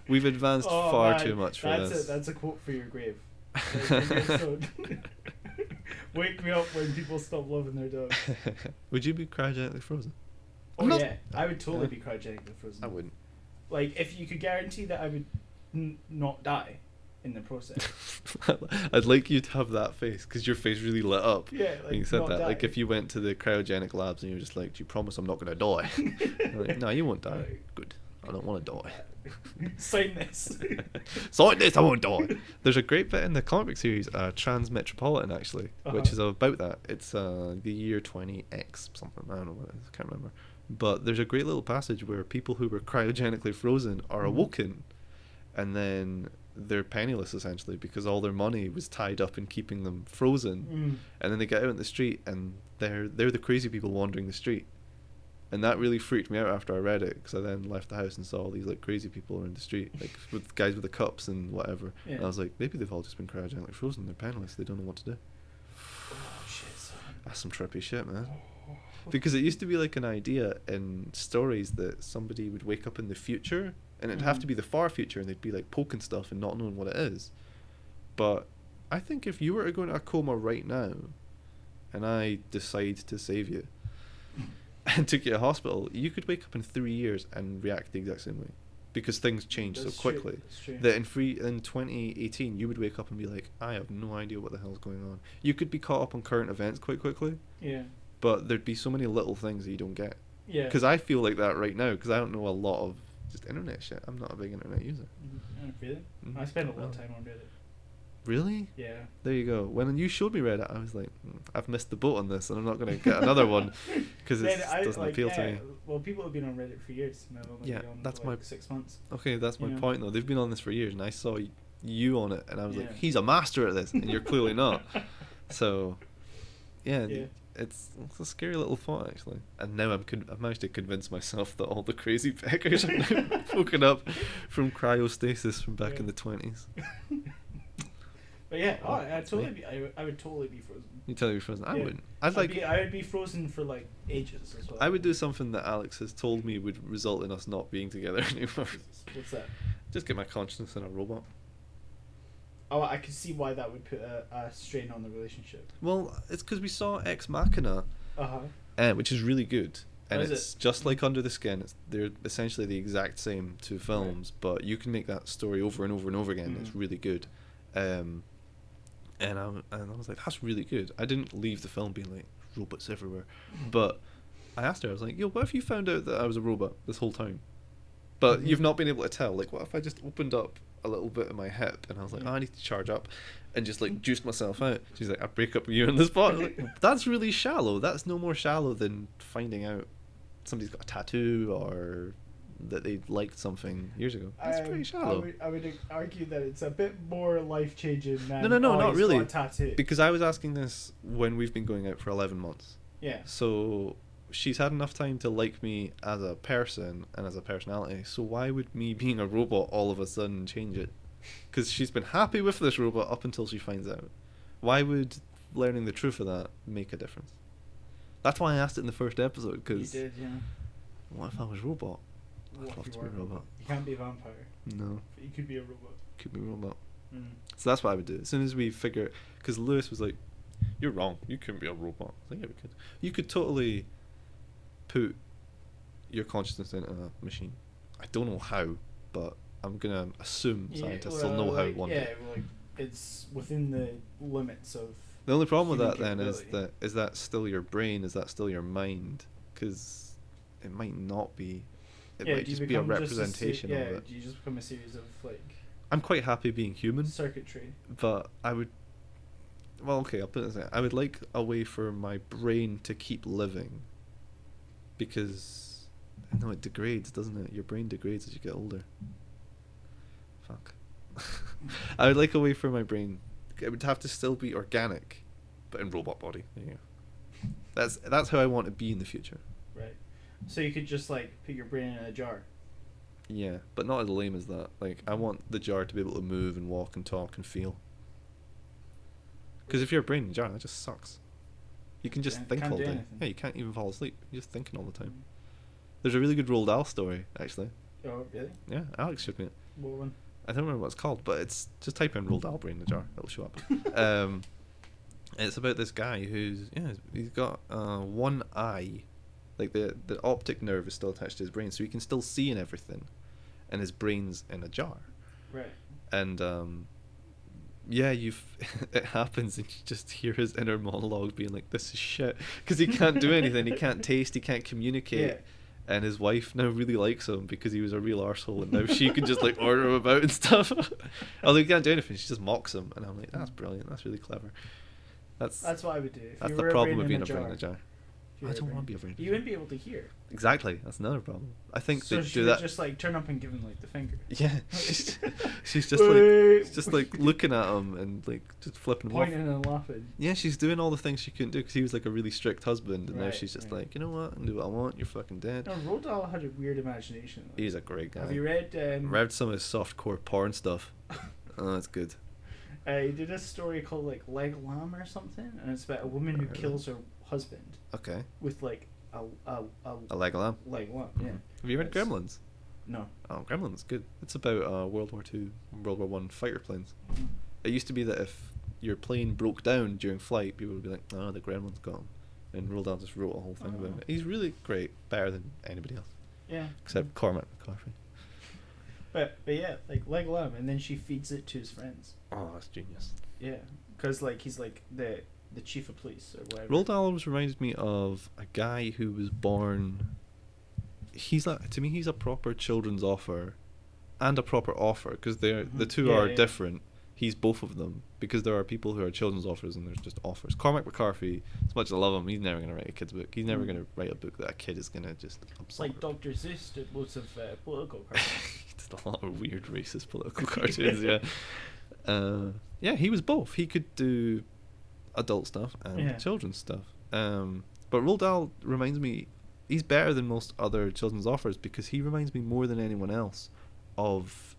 [SPEAKER 2] We've advanced far too much for this.
[SPEAKER 1] That's a quote for your grave. Wake me up when people stop loving their dogs.
[SPEAKER 2] Would you be cryogenically frozen?
[SPEAKER 1] Oh yeah, I would totally be cryogenically frozen.
[SPEAKER 2] I wouldn't.
[SPEAKER 1] Like, if you could guarantee that I would not die in the process.
[SPEAKER 2] I'd like you to have that face, because your face really lit up.
[SPEAKER 1] Yeah, like,
[SPEAKER 2] when you said that.
[SPEAKER 1] Die.
[SPEAKER 2] Like, if you went to the cryogenic labs and you were just like, do you promise I'm not going to die? Like, no, you won't die. Right. Good. I don't want to die.
[SPEAKER 1] Sign this.
[SPEAKER 2] Sign this, I won't die. There's a great bit in the comic book series, Transmetropolitan, actually, which is about that. It's the year 20X something. I don't know what it is. I can't remember. But there's a great little passage where people who were cryogenically frozen are awoken, and then they're penniless essentially because all their money was tied up in keeping them frozen. And then they get out in the street and they're the crazy people wandering the street. And that really freaked me out after I read it, because I then left the house and saw all these like crazy people around the street, like with guys with the cups and whatever. And I was like, maybe they've all just been cryogenically frozen. They're penniless. They don't know what to do.
[SPEAKER 1] Oh shit! Son.
[SPEAKER 2] That's some trippy shit, man. Because it used to be like an idea in stories that somebody would wake up in the future, and it'd have to be the far future, and they'd be like poking stuff and not knowing what it is. But I think if you were to go into a coma right now, and I decide to save you and took you to hospital, you could wake up in 3 years and react the exact same way, because things change so quickly. That in 2018 you would wake up and be like, I have no idea what the hell's going on. You could be caught up on current events quite quickly.
[SPEAKER 1] Yeah.
[SPEAKER 2] But there'd be so many little things that you don't get.
[SPEAKER 1] Yeah.
[SPEAKER 2] Because I feel like that right now, because I don't know a lot of just internet shit. I'm not a big internet user.
[SPEAKER 1] Really? I spend a lot of time on Reddit.
[SPEAKER 2] Really?
[SPEAKER 1] Yeah.
[SPEAKER 2] There you go. When you showed me Reddit, I was like, I've missed the boat on this, and I'm not going to get another one because it doesn't appeal to me.
[SPEAKER 1] Well, people have been on Reddit for years. And I've only been on
[SPEAKER 2] that's
[SPEAKER 1] for like 6 months.
[SPEAKER 2] Okay, that's my point though. They've been on this for years, and I saw you on it, and I was like, he's a master at this, and you're clearly not. So, yeah. it's a scary little thought, actually. And now I've managed to convince myself that all the crazy peckers are now woken up from cryostasis from back in the 20s.
[SPEAKER 1] But yeah, I would totally be frozen.
[SPEAKER 2] You tell me frozen? I wouldn't.
[SPEAKER 1] I would be frozen for like ages as well.
[SPEAKER 2] I would do something that Alex has told me would result in us not being together anymore.
[SPEAKER 1] What's that?
[SPEAKER 2] Just get my consciousness in a robot.
[SPEAKER 1] Oh, I can see why that would put a strain on the relationship.
[SPEAKER 2] Well, it's because we saw Ex Machina, which is really good, and it's just like Under the Skin. They're essentially the exact same two films, but you can make that story over and over and over again. It's really good, and I was like, that's really good. I didn't leave the film being like robots everywhere, but I asked her, I was like, yo, what if you found out that I was a robot this whole time, but you've not been able to tell? Like, what if I just opened up a little bit of my hip and I was like, I need to charge up, and just like juiced myself out? She's like, I break up with you on the spot. I was like, that's really shallow. That's no more shallow than finding out somebody's got a tattoo or that they liked something years ago. That's pretty shallow.
[SPEAKER 1] I would argue that it's a bit more life changing than
[SPEAKER 2] no, not really.
[SPEAKER 1] Got a tattoo.
[SPEAKER 2] Because I was asking this when we've been going out for 11 months.
[SPEAKER 1] Yeah.
[SPEAKER 2] So she's had enough time to like me as a person and as a personality, so why would me being a robot all of a sudden change it? Because she's been happy with this robot up until she finds out. Why would learning the truth of that make a difference? That's why I asked it in the first episode, because
[SPEAKER 1] you did, yeah.
[SPEAKER 2] What if I was a robot? I'd love to be a robot.
[SPEAKER 1] You can't be a vampire.
[SPEAKER 2] No.
[SPEAKER 1] But you could be a robot.
[SPEAKER 2] Could be a robot. So that's what I would do. As soon as we figure, because Lewis was like, you're wrong, you couldn't be a robot. I was like, yeah, we could. You could totally put your consciousness into a machine. I don't know how, but I'm gonna assume scientists will know how one day.
[SPEAKER 1] Yeah, like it's within the limits of.
[SPEAKER 2] The only problem with that then is that still your brain? Is that still your mind? Because it might not be. It might just be a representation of it.
[SPEAKER 1] You just become a series of like.
[SPEAKER 2] I'm quite happy being human.
[SPEAKER 1] Circuitry.
[SPEAKER 2] But I would. Well, okay, I'll put it this way. I would like a way for my brain to keep living. Because, no, it degrades, doesn't it? Your brain degrades as you get older. Fuck. I would like a way for my brain. It would have to still be organic, but in robot body. There you go. That's how I want to be in the future.
[SPEAKER 1] Right. So you could just like put your brain in a jar.
[SPEAKER 2] Yeah, but not as lame as that. Like, I want the jar to be able to move and walk and talk and feel. Because if you're a brain in a jar, that just sucks. You can just think all day. Anything. Yeah, you can't even fall asleep. You're just thinking all the time. There's a really good Roald Dahl story, actually.
[SPEAKER 1] Oh, really?
[SPEAKER 2] Yeah, Alex showed me it.
[SPEAKER 1] What one?
[SPEAKER 2] I don't remember what it's called, but it's just type in Roald Dahl brain in the jar. It'll show up. It's about this guy he's got one eye, like the optic nerve is still attached to his brain, so he can still see and everything, and his brain's in a jar.
[SPEAKER 1] Right.
[SPEAKER 2] And yeah, it happens, and you just hear his inner monologue being like, "This is shit," because he can't do anything. He can't taste. He can't communicate. Yeah. And his wife now really likes him because he was a real arsehole, and now she can just like order him about and stuff. Although he can't do anything, she just mocks him, and I'm like, that's brilliant. That's really clever. That's what
[SPEAKER 1] I would do. If
[SPEAKER 2] that's
[SPEAKER 1] you
[SPEAKER 2] the
[SPEAKER 1] were
[SPEAKER 2] problem with being
[SPEAKER 1] a
[SPEAKER 2] brain in a jar. I don't want to be a brain.
[SPEAKER 1] You wouldn't be able to hear.
[SPEAKER 2] Exactly, that's another problem. I think
[SPEAKER 1] so
[SPEAKER 2] they do that.
[SPEAKER 1] Just like turn up and give him like the finger.
[SPEAKER 2] Yeah, she's just like looking at him and like just flipping him off.
[SPEAKER 1] Pointing and laughing.
[SPEAKER 2] Yeah, she's doing all the things she couldn't do because he was like a really strict husband, and now she's just like, you know what, I can do what I want. You're fucking dead.
[SPEAKER 1] No, Roald Dahl had a weird imagination. Though.
[SPEAKER 2] He's a great guy.
[SPEAKER 1] Have you read?
[SPEAKER 2] Read some of his softcore porn stuff. Oh, that's good.
[SPEAKER 1] He did a story called like Leg Lamb or something, and it's about a woman who kills her husband. Okay. With like a
[SPEAKER 2] leg lamb.
[SPEAKER 1] Leg lamb, yeah.
[SPEAKER 2] Have you read Gremlins?
[SPEAKER 1] No.
[SPEAKER 2] Oh, Gremlins, good. It's about World War II, World War I fighter planes. It used to be that if your plane broke down during flight, people would be like, "Oh, the Gremlins got him," and Roald Dahl just wrote a whole thing about it. He's really great, better than anybody else. Yeah. Except Cormac McCarthy.
[SPEAKER 1] But yeah, like Leg Lamb, and then she feeds it to his friends.
[SPEAKER 2] Oh, that's genius.
[SPEAKER 1] Yeah, because like he's like the chief of police or whatever.
[SPEAKER 2] Roald Dahl always reminds me of a guy who was born. To me, he's a proper children's author, and a proper author, because the two are different. He's both of them, because there are people who are children's authors and there's just authors. Cormac McCarthy, as much as I love him, he's never going to write a kid's book. He's never going to write a book that a kid is going to just absorb.
[SPEAKER 1] It's like Dr. Seuss did loads of political cartoons.
[SPEAKER 2] He did a lot of weird racist political cartoons, yeah. Yeah, he was both. He could do adult stuff and children's stuff. But Roald Dahl reminds me, he's better than most other children's authors because he reminds me more than anyone else of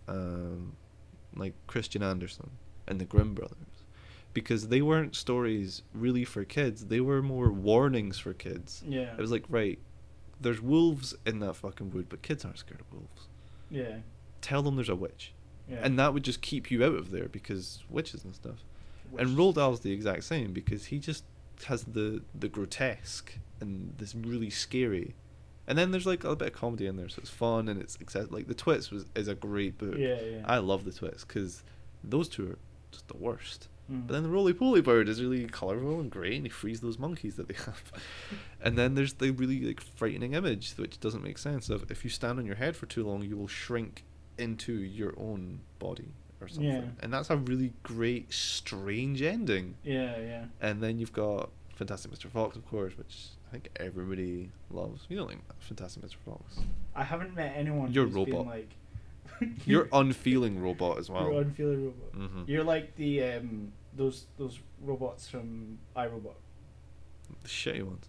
[SPEAKER 2] like Christian Andersen and the Grimm brothers, because they weren't stories really for kids. They were more warnings for kids.
[SPEAKER 1] Yeah.
[SPEAKER 2] It was like, right, there's wolves in that fucking wood, but kids aren't scared of wolves.
[SPEAKER 1] Yeah.
[SPEAKER 2] Tell them there's a witch.
[SPEAKER 1] Yeah.
[SPEAKER 2] And that would just keep you out of there because witches and stuff.
[SPEAKER 1] Witches.
[SPEAKER 2] And Roald Dahl's the exact same because he just has the grotesque and this really scary. And then there's like a bit of comedy in there, so it's fun and it's like The Twits is a great book.
[SPEAKER 1] Yeah, yeah.
[SPEAKER 2] I love The Twits because those two are just the worst.
[SPEAKER 1] Mm.
[SPEAKER 2] But then the Roly Poly Bird is really colourful and great, and he frees those monkeys that they have. And then there's the really like frightening image, which doesn't make sense, of if you stand on your head for too long, you will shrink into your own body or something.
[SPEAKER 1] Yeah.
[SPEAKER 2] And that's a really great, strange ending.
[SPEAKER 1] Yeah, yeah.
[SPEAKER 2] And then you've got Fantastic Mr. Fox, of course, which I think everybody loves. You don't like Fantastic Mr. Fox?
[SPEAKER 1] I haven't met anyone
[SPEAKER 2] You're
[SPEAKER 1] who's
[SPEAKER 2] robot.
[SPEAKER 1] been like...
[SPEAKER 2] You're unfeeling robot as well.
[SPEAKER 1] You're unfeeling robot.
[SPEAKER 2] Mm-hmm.
[SPEAKER 1] You're like the those robots from iRobot.
[SPEAKER 2] The shitty ones.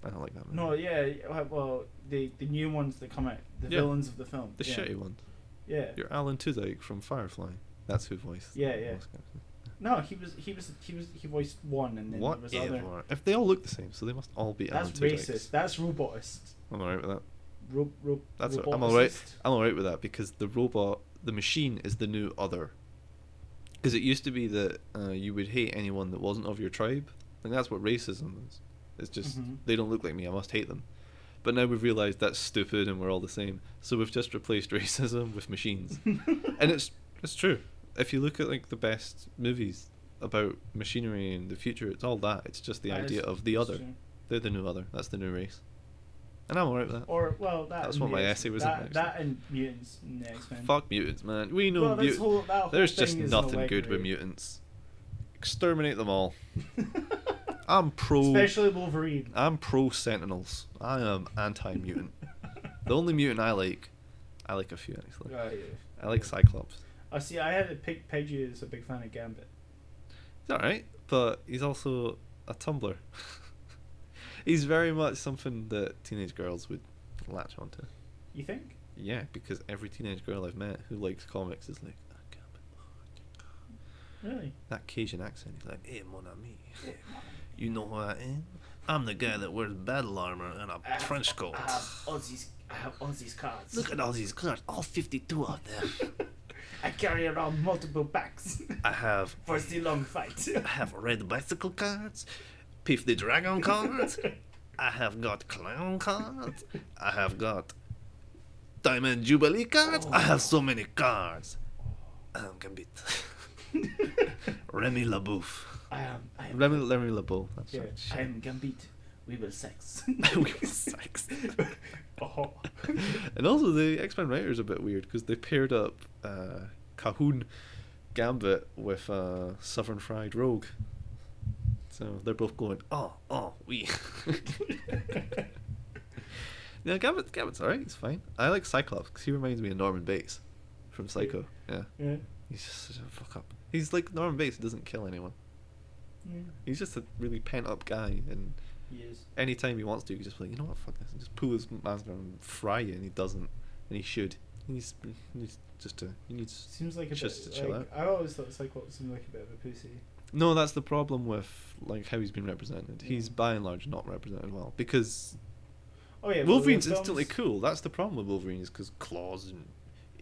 [SPEAKER 2] I don't like that movie.
[SPEAKER 1] No, yeah, well, the new ones that come out, the
[SPEAKER 2] Yeah.
[SPEAKER 1] villains of the film.
[SPEAKER 2] The
[SPEAKER 1] yeah.
[SPEAKER 2] shitty ones.
[SPEAKER 1] Yeah.
[SPEAKER 2] You're Alan Tudyk from Firefly. That's who voiced.
[SPEAKER 1] Yeah,
[SPEAKER 2] the
[SPEAKER 1] yeah.
[SPEAKER 2] voice character.
[SPEAKER 1] No, he voiced one, and then there was other.
[SPEAKER 2] Whatever. If they all look the same, so they must all be
[SPEAKER 1] That's
[SPEAKER 2] Alan Tudyks.
[SPEAKER 1] racist. That's robotist.
[SPEAKER 2] I'm alright with that. That's
[SPEAKER 1] Roboticist.
[SPEAKER 2] I'm alright with that because the machine is the new other. Because it used to be that you would hate anyone that wasn't of your tribe. And that's what racism is. It's just
[SPEAKER 1] Mhm.
[SPEAKER 2] they don't look like me, I must hate them. But now we've realised that's stupid and we're all the same. So we've just replaced racism with machines. And it's true. If you look at like the best movies about machinery and the future, it's all that. It's just the idea of the other.
[SPEAKER 1] True.
[SPEAKER 2] They're the new other. That's the new race. And I'm alright with that.
[SPEAKER 1] Or well, that's
[SPEAKER 2] what my essay was
[SPEAKER 1] that,
[SPEAKER 2] in.
[SPEAKER 1] that and mutants in the X-Men.
[SPEAKER 2] Fuck mutants, man. We know
[SPEAKER 1] Well, that whole
[SPEAKER 2] there's
[SPEAKER 1] thing
[SPEAKER 2] just
[SPEAKER 1] is
[SPEAKER 2] nothing
[SPEAKER 1] no
[SPEAKER 2] good with
[SPEAKER 1] way.
[SPEAKER 2] mutants. Exterminate them all. I'm pro.
[SPEAKER 1] Especially Wolverine.
[SPEAKER 2] I'm pro Sentinels. I am anti-mutant. The only mutant I like a few actually.
[SPEAKER 1] Oh, yeah.
[SPEAKER 2] I like Cyclops.
[SPEAKER 1] I see. I had to peg you as a big fan of Gambit.
[SPEAKER 2] He's alright, but he's also a Tumblr. He's very much something that teenage girls would latch onto.
[SPEAKER 1] You think?
[SPEAKER 2] Yeah, because every teenage girl I've met who likes comics is like, oh, Gambit.
[SPEAKER 1] Really?
[SPEAKER 2] That Cajun accent, he's like, hey, mon ami. You know who I am? I'm the guy that wears battle armor and a trench coat.
[SPEAKER 1] I have Aussie's cards.
[SPEAKER 2] Look at all these cards, all 52 of them.
[SPEAKER 1] I carry around multiple packs
[SPEAKER 2] I have
[SPEAKER 1] for the long fight.
[SPEAKER 2] I have red bicycle cards, Piff the Dragon cards. I have got clown cards. I have got Diamond Jubilee cards. I have so many cards. Gambit. Remy LaBeouf.
[SPEAKER 1] I am
[SPEAKER 2] Remy LaBeouf. That's
[SPEAKER 1] yeah,
[SPEAKER 2] right.
[SPEAKER 1] I am Gambit. We will sex.
[SPEAKER 2] We will sex.
[SPEAKER 1] Oh.
[SPEAKER 2] And also the X-Men writer's a bit weird because they paired up Cahoon Gambit with Southern Fried Rogue. So they're both going, we. Yeah, Gambit's alright, he's fine. I like Cyclops because he reminds me of Norman Bates from Psycho. Yeah. He's just such a fuck up. He's like Norman Bates, he doesn't kill anyone.
[SPEAKER 1] Yeah.
[SPEAKER 2] He's just a really pent up guy, and
[SPEAKER 1] He is.
[SPEAKER 2] anytime he wants to, he can just be like, you know what, fuck this, and just pull his mask down and fry you, and he doesn't, and he should. He needs just to. He needs.
[SPEAKER 1] Seems like a
[SPEAKER 2] Just
[SPEAKER 1] bit.
[SPEAKER 2] to chill
[SPEAKER 1] Like, I always thought Cyclops seemed like a bit of a pussy.
[SPEAKER 2] No, that's the problem with like how he's been represented. He's
[SPEAKER 1] Mm.
[SPEAKER 2] by and large not represented well because
[SPEAKER 1] Oh yeah.
[SPEAKER 2] Wolverine's
[SPEAKER 1] well, the
[SPEAKER 2] instantly
[SPEAKER 1] films-
[SPEAKER 2] cool. That's the problem with Wolverine is because claws and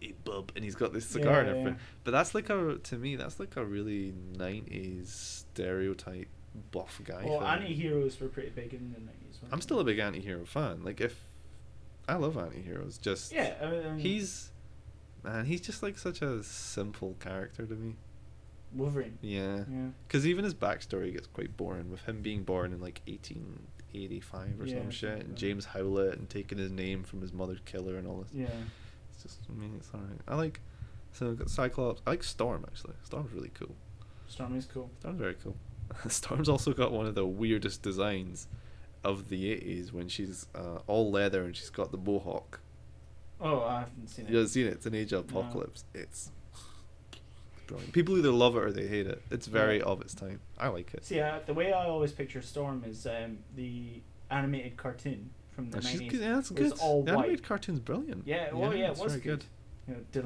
[SPEAKER 2] a bub, and he's got this cigar and
[SPEAKER 1] Yeah,
[SPEAKER 2] everything.
[SPEAKER 1] yeah.
[SPEAKER 2] But that's like to me, that's like a really 90s stereotype buff guy.
[SPEAKER 1] Well,
[SPEAKER 2] thing.
[SPEAKER 1] anti-heroes were pretty big in the 90s.
[SPEAKER 2] I'm still a big anti-hero fan. Like I love anti-heroes. Just
[SPEAKER 1] Yeah, I mean,
[SPEAKER 2] he's just like such a simple character to me.
[SPEAKER 1] Wolverine.
[SPEAKER 2] Yeah.
[SPEAKER 1] Yeah.
[SPEAKER 2] Because even his backstory gets quite boring with him being born in like 1885 or
[SPEAKER 1] Yeah,
[SPEAKER 2] some shit,
[SPEAKER 1] something
[SPEAKER 2] and
[SPEAKER 1] like
[SPEAKER 2] James Howlett and taking his name from his mother's killer and all this.
[SPEAKER 1] Yeah.
[SPEAKER 2] It's just, I mean, it's alright. So I've got Cyclops. I like Storm actually. Storm's really cool.
[SPEAKER 1] Storm is cool.
[SPEAKER 2] Storm's very cool. Storm's also got one of the weirdest designs of the 80s when she's all leather and she's got the mohawk.
[SPEAKER 1] Oh, I haven't seen it.
[SPEAKER 2] You haven't seen it? It's an Age of
[SPEAKER 1] No.
[SPEAKER 2] Apocalypse. It's brilliant. People either love it or they hate it. It's very of its time. I like it.
[SPEAKER 1] See, the way I always picture Storm is the animated cartoon from the 90s.
[SPEAKER 2] Yeah, that's good.
[SPEAKER 1] All
[SPEAKER 2] the
[SPEAKER 1] white.
[SPEAKER 2] animated cartoon's brilliant.
[SPEAKER 1] Yeah, well, yeah, it was
[SPEAKER 2] very good.
[SPEAKER 1] You know,
[SPEAKER 2] the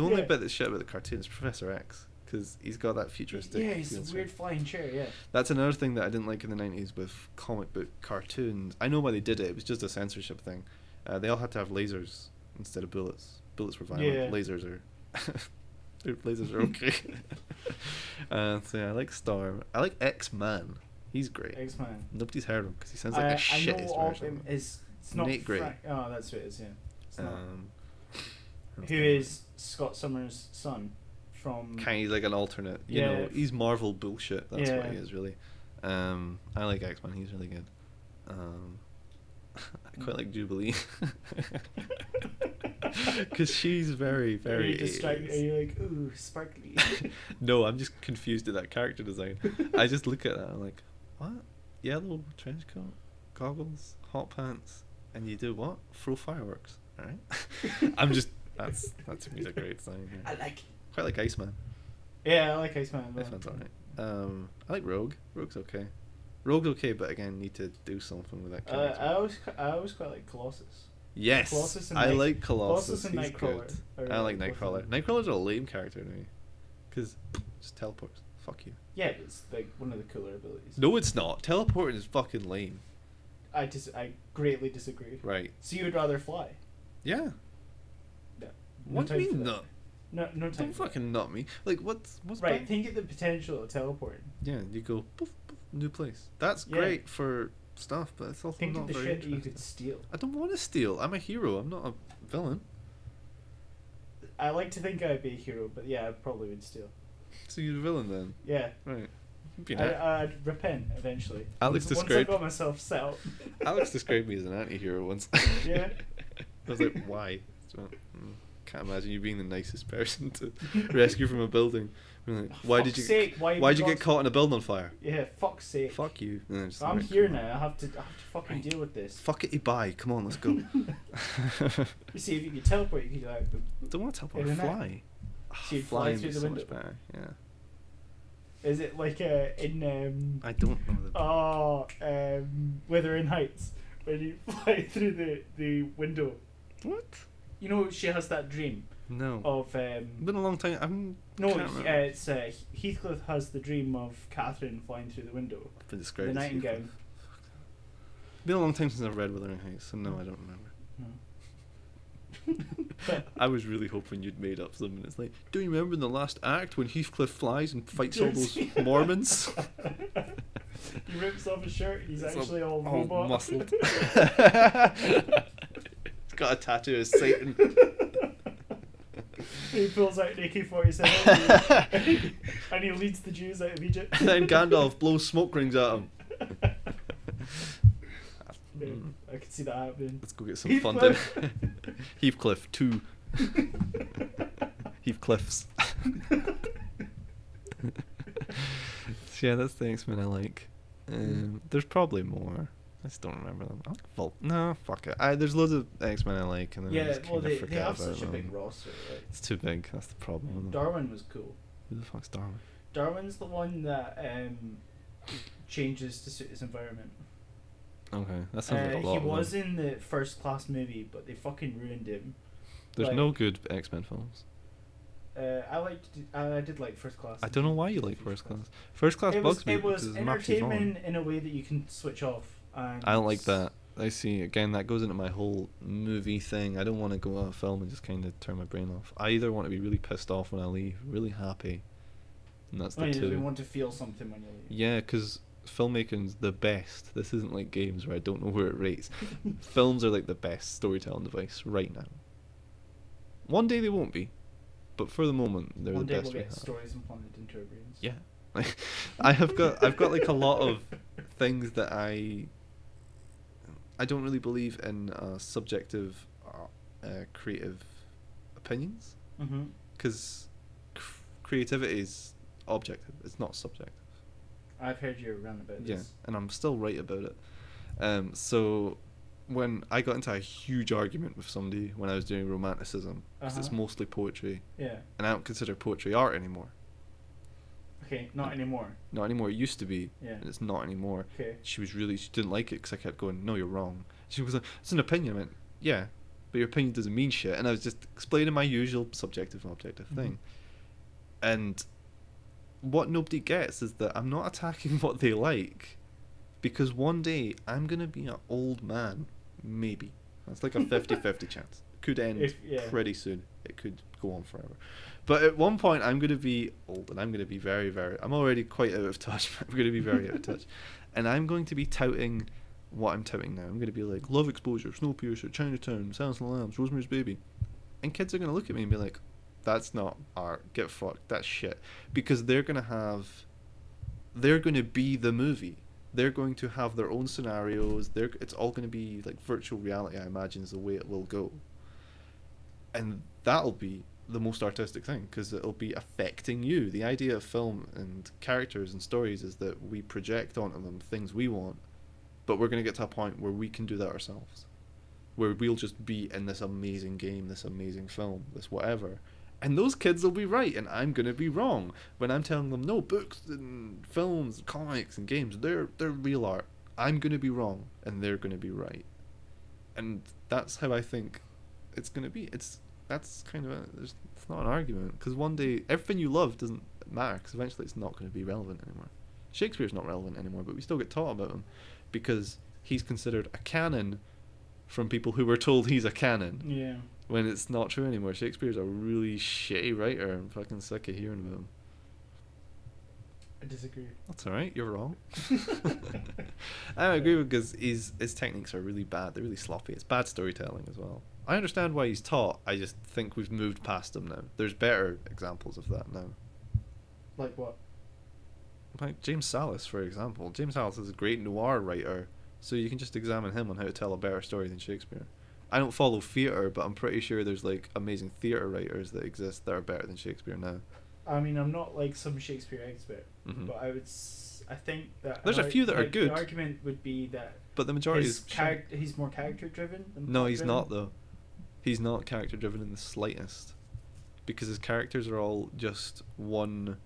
[SPEAKER 2] only bit that's shit about the cartoon is Professor X, because he's got that futuristic.
[SPEAKER 1] Yeah, he's a weird flying chair. Yeah.
[SPEAKER 2] That's another thing that I didn't like in the 90s with comic book cartoons. I know why they did it. It was just a censorship thing. They all had to have lasers instead of bullets. Bullets were violent.
[SPEAKER 1] Yeah.
[SPEAKER 2] Lasers are. Lasers are okay. So yeah, I like Storm. I like X-Man. He's great.
[SPEAKER 1] X-Man.
[SPEAKER 2] Nobody's heard of him because he sounds like a shitty
[SPEAKER 1] version. I know of him. It's not
[SPEAKER 2] Nate Gray.
[SPEAKER 1] Oh, that's what it is. Yeah. It's not.
[SPEAKER 2] Who
[SPEAKER 1] is Scott Summers' son from?
[SPEAKER 2] Kind of like an alternate. You know, he's Marvel bullshit. That's what he is really. I like X-Man. He's really good. I quite like Jubilee. Because she's very, very.
[SPEAKER 1] Are you like, ooh, sparkly?
[SPEAKER 2] No, I'm just confused at that character design. I just look at that and I'm like, what? Yellow trench coat, goggles, hot pants, and you do what? Throw fireworks. Alright? I'm just. That's to me a great design. Yeah.
[SPEAKER 1] I like it.
[SPEAKER 2] Quite like Iceman.
[SPEAKER 1] Yeah, I like Iceman.
[SPEAKER 2] Iceman's alright. I like Rogue. Rogue's okay. Rogue's okay, but again, need to do something with that character.
[SPEAKER 1] I always quite like Colossus.
[SPEAKER 2] Yes,
[SPEAKER 1] Colossus and
[SPEAKER 2] I like Colossus.
[SPEAKER 1] Colossus and
[SPEAKER 2] He's
[SPEAKER 1] Nightcrawler.
[SPEAKER 2] good. I like Nightcrawler. Nightcrawler's a lame character to me, because just teleports. Fuck you.
[SPEAKER 1] Yeah, but it's like one of the cooler abilities.
[SPEAKER 2] No, it's not. Teleporting is fucking lame.
[SPEAKER 1] I greatly disagree.
[SPEAKER 2] Right.
[SPEAKER 1] So you would rather fly?
[SPEAKER 2] Yeah.
[SPEAKER 1] No.
[SPEAKER 2] What do you mean not?
[SPEAKER 1] No time.
[SPEAKER 2] Don't fucking nut me. Like what's
[SPEAKER 1] right?
[SPEAKER 2] bad?
[SPEAKER 1] Think of the potential of teleporting.
[SPEAKER 2] Yeah, you go poof, poof, new place. That's great for stuff, but it's also
[SPEAKER 1] think
[SPEAKER 2] not
[SPEAKER 1] of the
[SPEAKER 2] very
[SPEAKER 1] shit that you
[SPEAKER 2] interesting.
[SPEAKER 1] could steal.
[SPEAKER 2] I don't want to steal. I'm a hero. I'm not a villain.
[SPEAKER 1] I like to think I'd be a hero, but yeah, I probably would steal.
[SPEAKER 2] So you're a villain then?
[SPEAKER 1] Yeah.
[SPEAKER 2] Right.
[SPEAKER 1] I'd repent eventually.
[SPEAKER 2] Once I
[SPEAKER 1] got myself set up.
[SPEAKER 2] Alex described me as an anti-hero once.
[SPEAKER 1] Yeah.
[SPEAKER 2] I was like, why? So, can't imagine you being the nicest person to rescue from a building. Like, why'd you get caught in a building on fire?
[SPEAKER 1] Yeah, fuck's sake.
[SPEAKER 2] Fuck you.
[SPEAKER 1] I'm here now. I have to fucking deal with this.
[SPEAKER 2] Fuck it, you buy. Come on, let's go.
[SPEAKER 1] You see, if you could teleport, you could like.
[SPEAKER 2] Don't want to teleport. Fly.
[SPEAKER 1] So you'd fly through the window.
[SPEAKER 2] So much better. Yeah.
[SPEAKER 1] Is it like in
[SPEAKER 2] I don't know
[SPEAKER 1] Wuthering Heights when you fly through the window?
[SPEAKER 2] What?
[SPEAKER 1] You know she has that dream.
[SPEAKER 2] No.
[SPEAKER 1] Of
[SPEAKER 2] It's been a long time.
[SPEAKER 1] It's Heathcliff has the dream of Catherine flying through the window.
[SPEAKER 2] I've been described
[SPEAKER 1] the nightingale.
[SPEAKER 2] It's been a long time since I've read Wuthering Heights, so no, I don't remember.
[SPEAKER 1] No.
[SPEAKER 2] I was really hoping you'd made up something. It's like, do you remember in the last act when Heathcliff flies and fights all those Mormons?
[SPEAKER 1] He rips off his shirt. He's actually all robot.
[SPEAKER 2] Muscled. He's got a tattoo of Satan.
[SPEAKER 1] He pulls out an AK-47 and he leads the Jews out of Egypt.
[SPEAKER 2] And then Gandalf blows smoke rings at him.
[SPEAKER 1] Yeah, I could see that happening.
[SPEAKER 2] Let's go get some funding. Heathcliff 2. Heathcliffs. So yeah, that's the X-Men I like. There's probably more. I just don't remember them. I like Volt. No, fuck it. There's loads of X-Men I like, and then I just kind of forget
[SPEAKER 1] they have
[SPEAKER 2] about
[SPEAKER 1] such a
[SPEAKER 2] them.
[SPEAKER 1] big roster. Right?
[SPEAKER 2] It's too big. That's the problem.
[SPEAKER 1] Darwin was cool.
[SPEAKER 2] Who the fuck's Darwin?
[SPEAKER 1] Darwin's the one that changes to suit his environment.
[SPEAKER 2] Okay, that sounds like a lot.
[SPEAKER 1] He was in the First Class movie, but they fucking ruined him.
[SPEAKER 2] There's no good X-Men films.
[SPEAKER 1] I did like First Class.
[SPEAKER 2] I don't know why you like First Class. First Class bugs me.
[SPEAKER 1] It was entertainment in a way that you can switch off. And
[SPEAKER 2] I don't like that. I see. Again, that goes into my whole movie thing. I don't want to go out a film and just kind of turn my brain off. I either want to be really pissed off when I leave, really happy, and that's the two.
[SPEAKER 1] You want to feel something when you leave.
[SPEAKER 2] Yeah, because filmmaking's the best. This isn't like games where I don't know where it rates. Films are like the best storytelling device right now. One day they won't be, but for the moment they're the best.
[SPEAKER 1] One day we'll get stories implanted into our brains.
[SPEAKER 2] Yeah, I've got like a lot of things that I don't really believe in subjective creative opinions, because creativity is objective. It's not subjective.
[SPEAKER 1] I've heard you rant about this.
[SPEAKER 2] Yeah, and I'm still right about it. So when I got into a huge argument with somebody when I was doing romanticism, because it's mostly poetry,
[SPEAKER 1] Yeah.
[SPEAKER 2] and I don't consider poetry art anymore.
[SPEAKER 1] Okay, not anymore.
[SPEAKER 2] Not anymore. It used to be,
[SPEAKER 1] Yeah.
[SPEAKER 2] and it's not anymore.
[SPEAKER 1] Okay.
[SPEAKER 2] She didn't like it because I kept going, no, you're wrong. She was like, it's an opinion. I went, yeah, but your opinion doesn't mean shit. And I was just explaining my usual subjective and objective thing. And what nobody gets is that I'm not attacking what they like, because one day I'm going to be an old man, maybe. That's like a 50-50 chance. It could end pretty soon. It could go on forever. But at one point I'm going to be old, and I'm going to be very, very... I'm already quite out of touch, but I'm going to be very out of touch. And I'm going to be touting what I'm touting now. I'm going to be like, Love Exposure, Snowpiercer, Chinatown, Silence of the Lambs, Rosemary's Baby. And kids are going to look at me and be like, that's not art, get fucked, that's shit. Because they're going to be the movie. They're going to have their own scenarios. It's all going to be like virtual reality, I imagine, is the way it will go. And that'll be the most artistic thing, because it'll be affecting you. The idea of film and characters and stories is that we project onto them things we want, but we're going to get to a point where we can do that ourselves, where we'll just be in this amazing game, this amazing film, this whatever, and those kids will be right and I'm going to be wrong when I'm telling them, no, books and films, comics and games, they're real art. I'm going to be wrong and they're going to be right. And that's how I think it's going to be. That's kind of it's not an argument, because one day everything you love doesn't matter, because eventually it's not going to be relevant anymore. Shakespeare's not relevant anymore, but we still get taught about him because he's considered a canon from people who were told he's a canon.
[SPEAKER 1] Yeah.
[SPEAKER 2] When it's not true anymore. Shakespeare's a really shitty writer. I'm fucking sick of hearing about him.
[SPEAKER 1] I disagree.
[SPEAKER 2] That's alright, you're wrong. I don't agree with, because his techniques are really bad. They're really sloppy. It's bad storytelling as well. I understand why he's taught. I just think we've moved past him now. There's better examples of that now.
[SPEAKER 1] Like what?
[SPEAKER 2] Like James Salas, for example. James Salas is a great noir writer, so you can just examine him on how to tell a better story than Shakespeare. I don't follow theatre, but I'm pretty sure there's like amazing theatre writers that exist that are better than Shakespeare now.
[SPEAKER 1] I mean, I'm not like some Shakespeare expert, but I think that
[SPEAKER 2] there's a few that are good.
[SPEAKER 1] The argument would be that,
[SPEAKER 2] but the majority is
[SPEAKER 1] he's more character driven than
[SPEAKER 2] no, he's not though. He's not character driven in the slightest, because his characters are all just one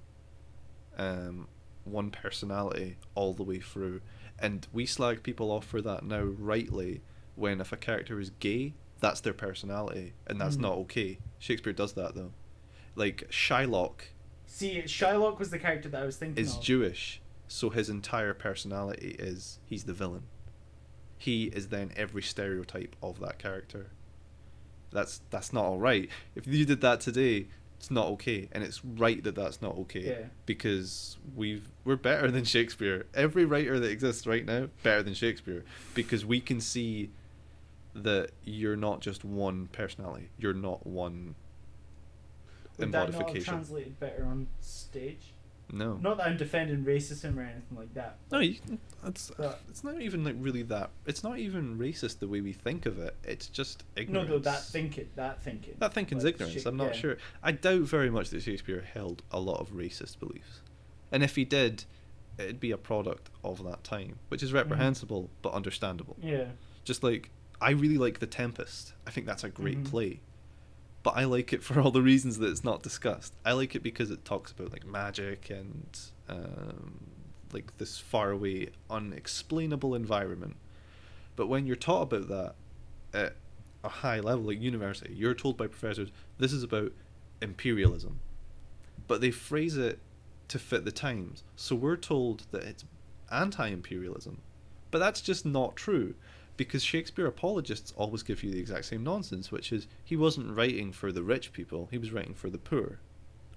[SPEAKER 2] personality all the way through, and we slag people off for that now rightly. When if a character is gay, that's their personality, and that's not okay. Shakespeare does that though. Like Shylock.
[SPEAKER 1] See, Shylock was the character that I was thinking
[SPEAKER 2] is
[SPEAKER 1] of.
[SPEAKER 2] Jewish, so his entire personality is he's the villain. He is then every stereotype of that character. That's not alright. If you did that today, it's not okay, and it's right that that's not okay.
[SPEAKER 1] Yeah.
[SPEAKER 2] Because we're better than Shakespeare. Every writer that exists right now better than Shakespeare, because we can see that you're not just one personality. You're not one
[SPEAKER 1] Would
[SPEAKER 2] embodification.
[SPEAKER 1] that not have translated better on stage?
[SPEAKER 2] No.
[SPEAKER 1] Not that I'm defending racism or anything like that.
[SPEAKER 2] No, it's not even like really that. It's not even racist the way we think of it. It's just ignorance.
[SPEAKER 1] No, that thinking. That
[SPEAKER 2] thinking's
[SPEAKER 1] like
[SPEAKER 2] ignorance. I'm not sure. I doubt very much that Shakespeare held a lot of racist beliefs, and if he did, it'd be a product of that time, which is reprehensible but understandable.
[SPEAKER 1] Yeah.
[SPEAKER 2] Just like I really like The Tempest. I think that's a great play. But I like it for all the reasons that it's not discussed. I like it because it talks about like magic and like this faraway, unexplainable environment. But when you're taught about that at a high level, like university, you're told by professors, this is about imperialism. But they phrase it to fit the times. So we're told that it's anti-imperialism. But that's just not true. Because Shakespeare apologists always give you the exact same nonsense, which is he wasn't writing for the rich people, he was writing for the poor.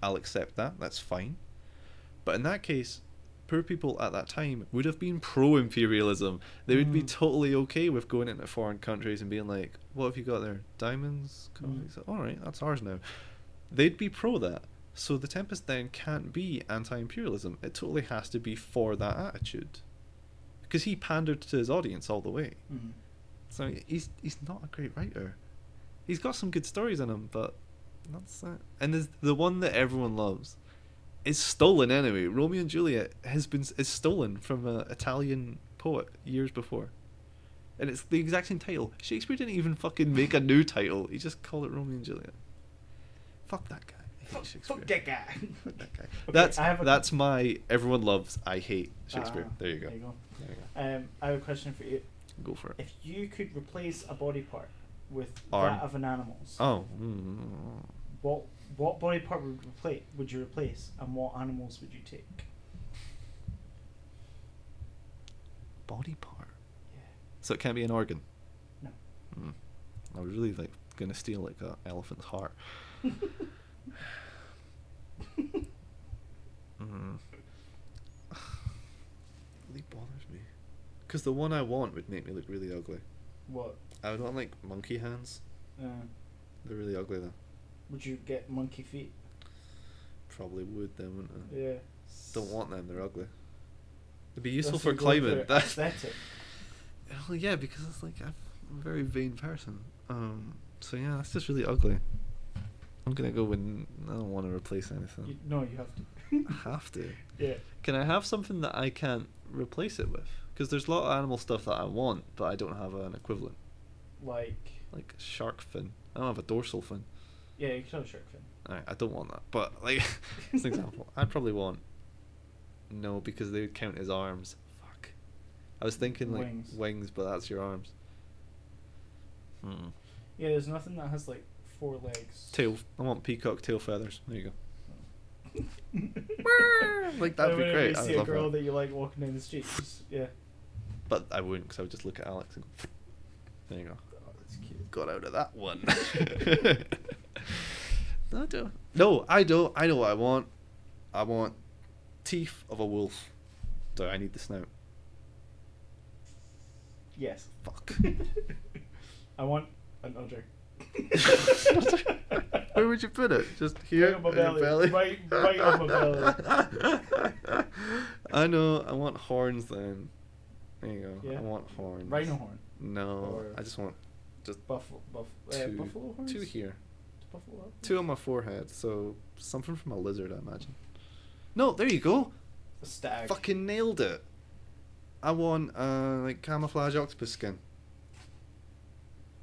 [SPEAKER 2] I'll accept that, that's fine. But in that case, poor people at that time would have been pro-imperialism. They would be totally okay with going into foreign countries and being like, what have you got there? Diamonds? Alright, that's ours now. They'd be pro that. So The Tempest then can't be anti-imperialism. It totally has to be for that attitude. Because he pandered to his audience all the way. So he's not a great writer. He's got some good stories in him, but that's it. And the one that everyone loves is stolen anyway. Romeo and Juliet is stolen from an Italian poet years before. And it's the exact same title. Shakespeare didn't even fucking make a new title. He just called it Romeo and Juliet. Fuck that guy. I hate Shakespeare.
[SPEAKER 1] Fuck that guy.
[SPEAKER 2] Fuck that guy.
[SPEAKER 1] Okay,
[SPEAKER 2] that's my everyone loves I hate Shakespeare. There you go.
[SPEAKER 1] There you go.
[SPEAKER 2] There you go.
[SPEAKER 1] I have a question for you.
[SPEAKER 2] Go for it.
[SPEAKER 1] If you could replace a body part with
[SPEAKER 2] Arm.
[SPEAKER 1] that of an animal's, what body part would you replace, and what animals would you take?
[SPEAKER 2] Body part?
[SPEAKER 1] Yeah.
[SPEAKER 2] So it can't be an organ?
[SPEAKER 1] No.
[SPEAKER 2] I was really gonna steal like an elephant's heart. Really bothers me. Because the one I want would make me look really ugly.
[SPEAKER 1] What?
[SPEAKER 2] I would want like monkey hands. They're really ugly though.
[SPEAKER 1] Would you get monkey feet?
[SPEAKER 2] Probably would then, wouldn't I?
[SPEAKER 1] Yeah.
[SPEAKER 2] Don't want them, they're ugly. It'd be useful
[SPEAKER 1] That's
[SPEAKER 2] for climbing. That's
[SPEAKER 1] aesthetic.
[SPEAKER 2] well, yeah, because it's like I'm a very vain person. So yeah, that's just really ugly. I'm gonna go with I don't want to replace anything.
[SPEAKER 1] No, you have to.
[SPEAKER 2] I have to.
[SPEAKER 1] Yeah.
[SPEAKER 2] Can I have something that I can't replace it with? Because there's a lot of animal stuff that I want, but I don't have an equivalent.
[SPEAKER 1] Like
[SPEAKER 2] a shark fin. I don't have a dorsal fin.
[SPEAKER 1] Yeah, you could have a shark fin.
[SPEAKER 2] Alright, I don't want that. But like, as an example, I'd probably want. No, because they would count as arms. Fuck. I was thinking like wings, but that's your arms.
[SPEAKER 1] Yeah, there's nothing that has like 4 legs.
[SPEAKER 2] Tail. I want peacock tail feathers. There you go. Like that'd be great.
[SPEAKER 1] You
[SPEAKER 2] I would
[SPEAKER 1] see a
[SPEAKER 2] love
[SPEAKER 1] girl
[SPEAKER 2] that.
[SPEAKER 1] that you like walking down the street. Yeah.
[SPEAKER 2] But I wouldn't, because I would just look at Alex and go. There you go.
[SPEAKER 1] Oh, that's cute.
[SPEAKER 2] Got out of that one. No, I don't. No, I don't. I know what I want. I want teeth of a wolf. So I need the snout.
[SPEAKER 1] Yes.
[SPEAKER 2] Fuck.
[SPEAKER 1] I want an udder.
[SPEAKER 2] Where would you put it? Just here?
[SPEAKER 1] Right on my
[SPEAKER 2] in your
[SPEAKER 1] belly. Right on my belly.
[SPEAKER 2] I know. I want horns then. There you go.
[SPEAKER 1] Yeah.
[SPEAKER 2] I want horns.
[SPEAKER 1] Rhino horn.
[SPEAKER 2] No.
[SPEAKER 1] Or
[SPEAKER 2] I just want just
[SPEAKER 1] buffalo horns.
[SPEAKER 2] 2 here.
[SPEAKER 1] Buffalo horns?
[SPEAKER 2] 2 on my forehead. So something from a lizard, I imagine. No, there you go.
[SPEAKER 1] A stag.
[SPEAKER 2] Fucking nailed it. I want like camouflage octopus skin.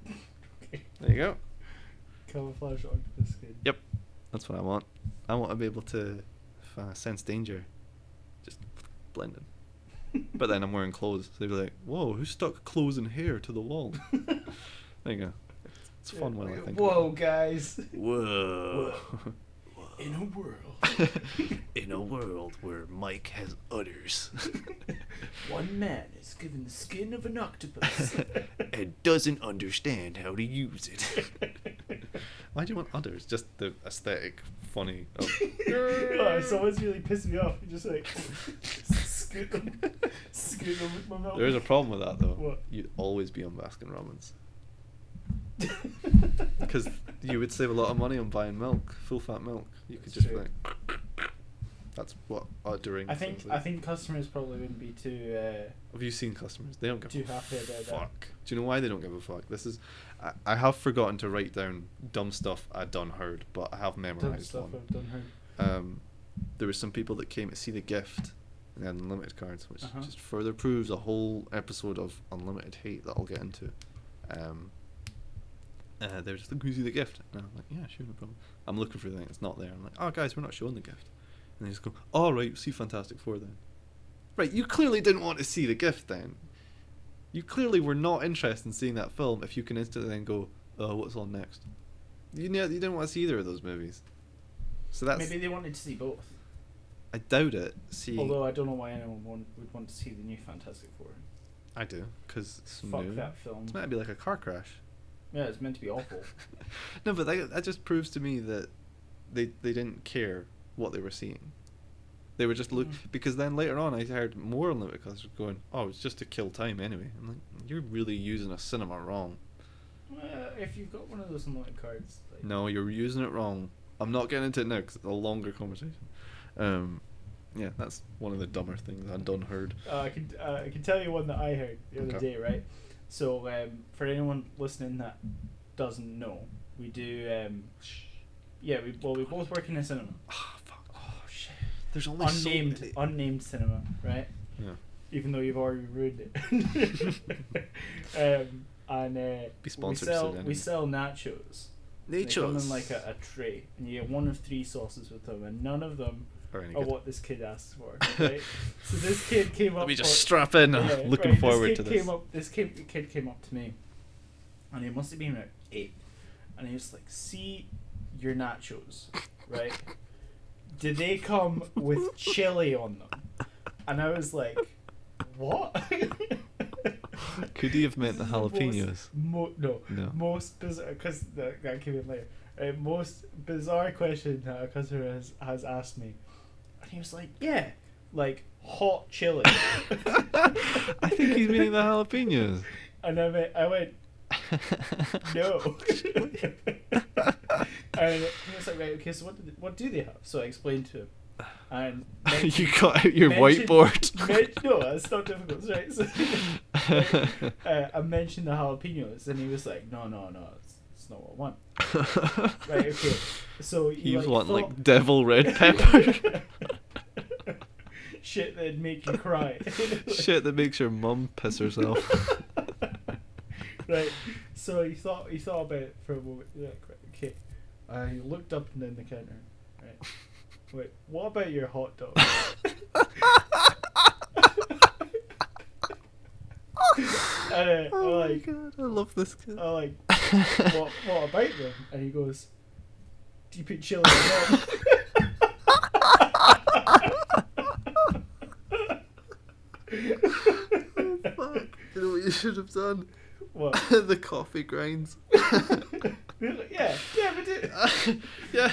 [SPEAKER 1] Okay.
[SPEAKER 2] There you go.
[SPEAKER 1] Camouflage octopus skin.
[SPEAKER 2] Yep, that's what I want. I want to be able to, if I sense danger, just blend in. But then I'm wearing clothes, so they'd be like, "Whoa, who stuck clothes and hair to the wall?" There you go. It's fun when I think.
[SPEAKER 1] Whoa, guys.
[SPEAKER 2] Whoa.
[SPEAKER 1] In a world.
[SPEAKER 2] In a world where Mike has udders.
[SPEAKER 1] One man is given the skin of an octopus.
[SPEAKER 2] And doesn't understand how to use it. Why do you want udders? Just the aesthetic, funny.
[SPEAKER 1] Oh, someone's really pissing me off. You just like scoot them with my mouth.
[SPEAKER 2] There is a problem with that though.
[SPEAKER 1] What?
[SPEAKER 2] You'd always be on Baskin Robbins. Because you would save a lot of money on buying milk, full fat milk. You could just be like, that's what uddering.
[SPEAKER 1] I think customers probably wouldn't be too.
[SPEAKER 2] Have you seen customers? They don't give
[SPEAKER 1] too
[SPEAKER 2] a
[SPEAKER 1] happy about that.
[SPEAKER 2] fuck. Do you know why they don't give a fuck? This is, I have forgotten to write down dumb stuff I done heard, but I have memorized one.
[SPEAKER 1] I've done heard.
[SPEAKER 2] There were some people that came to see The Gift and they had unlimited cards, which
[SPEAKER 1] Uh-huh.
[SPEAKER 2] just further proves a whole episode of unlimited hate that I'll get into. They were just like, "Can you see The Gift?" And I'm like, "Yeah, sure, no problem." I'm looking for the thing, it's not there. I'm like, "Oh, guys, we're not showing The Gift." And they just go, "Oh, right, see Fantastic Four then." Right, you clearly didn't want to see The Gift then. You clearly were not interested in seeing that film if you can instantly then go, "Oh, what's on next?" You didn't want to see either of those movies. So that's...
[SPEAKER 1] Maybe they wanted to see both.
[SPEAKER 2] I doubt it. See,
[SPEAKER 1] Although I don't know why anyone would want to see the new Fantastic Four.
[SPEAKER 2] I do, because it's
[SPEAKER 1] Fuck
[SPEAKER 2] new.
[SPEAKER 1] that film.
[SPEAKER 2] It's meant to be like a car crash.
[SPEAKER 1] Yeah, it's meant to be awful.
[SPEAKER 2] No, but that just proves to me that they didn't care what they were seeing. They were just because then later on I heard more unlimited customers going, "Oh, it's just to kill time anyway." I'm like, you're really using a cinema wrong.
[SPEAKER 1] If you've got one of those unlimited cards. Like,
[SPEAKER 2] No, you're using it wrong. I'm not getting into it now because it's a longer conversation. Yeah, that's one of the dumber things I've done heard.
[SPEAKER 1] I can tell you one that I heard the other day, right? So for anyone listening that doesn't know, we do we both work in a cinema.
[SPEAKER 2] Ah, fuck.
[SPEAKER 1] Oh shit.
[SPEAKER 2] There's only
[SPEAKER 1] Unnamed cinema, right?
[SPEAKER 2] Yeah.
[SPEAKER 1] even though you've already ruined it. And
[SPEAKER 2] Be sponsored
[SPEAKER 1] we sell nachos. They come in like a tray, and you get one of 3 sauces with them, and none of them are what this kid asked for. Right? So this kid came up.
[SPEAKER 2] Let me just strap in. Looking forward to this.
[SPEAKER 1] This kid came up to me, and he must have been about 8, and he was like, "See your nachos, right? Did they come with chili on them?" And I was like, "What?"
[SPEAKER 2] Could he have meant the jalapenos?
[SPEAKER 1] No. Most bizarre, because that came in later. Most bizarre question that a customer has asked me, and he was like, "Yeah, like hot chili."
[SPEAKER 2] I think he's meaning the jalapenos.
[SPEAKER 1] And I went, "No." And he was like, "Right, okay, so what do they have?" So I explained to him. And
[SPEAKER 2] you got out your whiteboard.
[SPEAKER 1] No, that's not difficult, right? So, I mentioned the jalapenos, and he was like, "No, it's not what I want." Right, okay. So
[SPEAKER 2] you want like devil red pepper.
[SPEAKER 1] Shit that'd make you cry.
[SPEAKER 2] Shit that makes your mum piss herself.
[SPEAKER 1] Right. So he thought about it for a moment. Yeah, okay. He looked up and down the counter. Right. Wait, what about your hot dog? And
[SPEAKER 2] oh my god, I love this kid.
[SPEAKER 1] I'm like, what about them? And he goes, "Do you put chili on them?"
[SPEAKER 2] Oh fuck. You know what you should have done?
[SPEAKER 1] What?
[SPEAKER 2] The coffee grinds.
[SPEAKER 1] Really? Yeah, but
[SPEAKER 2] yeah.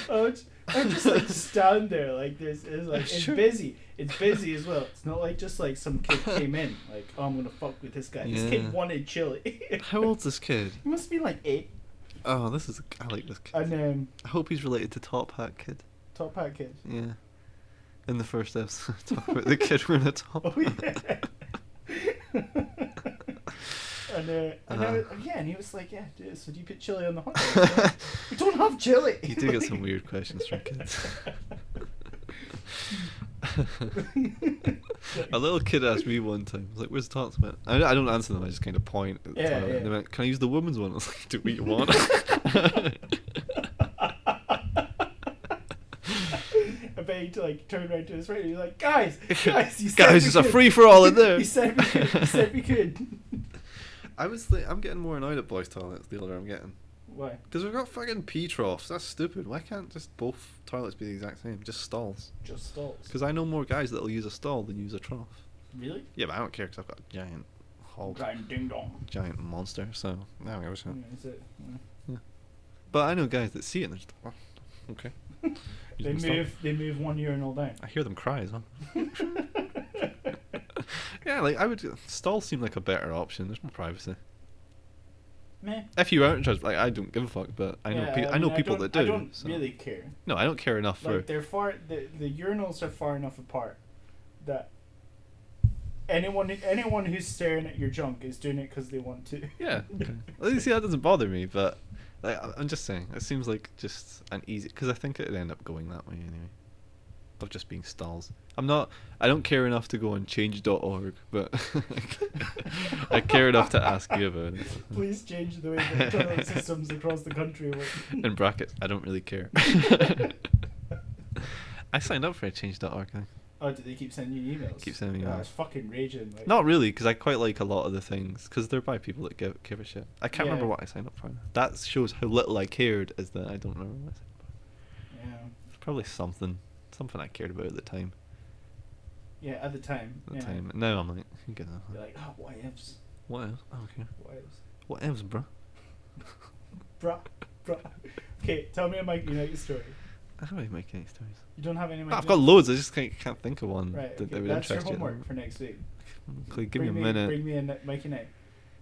[SPEAKER 1] I just like stand there like this. It's busy. It's busy as well. It's not like just like some kid came in like, "Oh, I'm gonna fuck with this guy."
[SPEAKER 2] Yeah.
[SPEAKER 1] This kid wanted chili.
[SPEAKER 2] How old's this kid?
[SPEAKER 1] He must be like 8.
[SPEAKER 2] Oh, I like this kid.
[SPEAKER 1] And
[SPEAKER 2] I hope he's related to Top Hat Kid.
[SPEAKER 1] Top Hat Kid.
[SPEAKER 2] Yeah. In the first episode, talk about the kid wearing a top.
[SPEAKER 1] Oh yeah. And he was like, "Yeah, dude, so do you put chili on the hot dog?" Like, "We don't have chili."
[SPEAKER 2] You do get some weird questions from kids. A little kid asked me one time, I was like, "Where's the toilet man?" I don't answer them, I just kind of point at the toilet.
[SPEAKER 1] Yeah.
[SPEAKER 2] And they went, "Can I use the woman's one?" I was like, "Do what you want."
[SPEAKER 1] I bet he like turned around to his friend and he's like, guys,
[SPEAKER 2] it's a free for all in there.
[SPEAKER 1] He said we could.
[SPEAKER 2] I was like, I'm getting more annoyed at boys' toilets the older I'm getting.
[SPEAKER 1] Why?
[SPEAKER 2] Because we've got fucking pee troughs. That's stupid. Why can't just both toilets be the exact same? Just stalls.
[SPEAKER 1] Just stalls.
[SPEAKER 2] Because I know more guys that'll use a stall than use a trough.
[SPEAKER 1] Really?
[SPEAKER 2] Yeah, but I don't care because I've got a giant hog.
[SPEAKER 1] Giant ding dong.
[SPEAKER 2] Giant monster. So I don't give a shit.
[SPEAKER 1] Is it?
[SPEAKER 2] Yeah. But I know guys that see it and they're just, oh, okay.
[SPEAKER 1] They move one urinal down.
[SPEAKER 2] I hear them cry as well. Yeah, like stalls seem like a better option. There's more privacy.
[SPEAKER 1] Meh.
[SPEAKER 2] If you aren't interested, like I don't give a fuck, but I know people that do.
[SPEAKER 1] I don't
[SPEAKER 2] so.
[SPEAKER 1] really care.
[SPEAKER 2] No, I don't care enough
[SPEAKER 1] like
[SPEAKER 2] for.
[SPEAKER 1] They're far. The urinals are far enough apart that anyone who's staring at your junk is doing it because they want to.
[SPEAKER 2] Yeah. Okay. Well, see, that doesn't bother me, but like I'm just saying, it seems like just an easy because I think it'd end up going that way anyway. Of just being stalls. I don't care enough to go on change.org, but I care enough to ask you about it.
[SPEAKER 1] Please change the way the toilet systems across the country work.
[SPEAKER 2] In brackets, I don't really care. I signed up for a change.org thing.
[SPEAKER 1] Oh, did they keep sending you emails?
[SPEAKER 2] Keep sending me emails.
[SPEAKER 1] I was fucking raging. Like.
[SPEAKER 2] Not really, because I quite like a lot of the things, because they're by people that give a shit. I can't remember what I signed up for. That shows how little I cared, is that I don't remember what I signed up for.
[SPEAKER 1] Yeah.
[SPEAKER 2] It's probably something I cared about at the time.
[SPEAKER 1] Yeah, at the time.
[SPEAKER 2] At the time. Now I'm like, you get that.
[SPEAKER 1] You're like, oh, what ifs?
[SPEAKER 2] What else? Oh, okay.
[SPEAKER 1] What ifs?
[SPEAKER 2] What else, bro?
[SPEAKER 1] Bruh. Okay, tell me a Mike United story.
[SPEAKER 2] I don't really make any stories.
[SPEAKER 1] You don't have any Mike
[SPEAKER 2] I've got loads, I just can't think of one
[SPEAKER 1] right,
[SPEAKER 2] that
[SPEAKER 1] okay,
[SPEAKER 2] would
[SPEAKER 1] that's
[SPEAKER 2] interest
[SPEAKER 1] your
[SPEAKER 2] you.
[SPEAKER 1] homework for next week.
[SPEAKER 2] Okay, give me a minute.
[SPEAKER 1] Bring me a Mike United.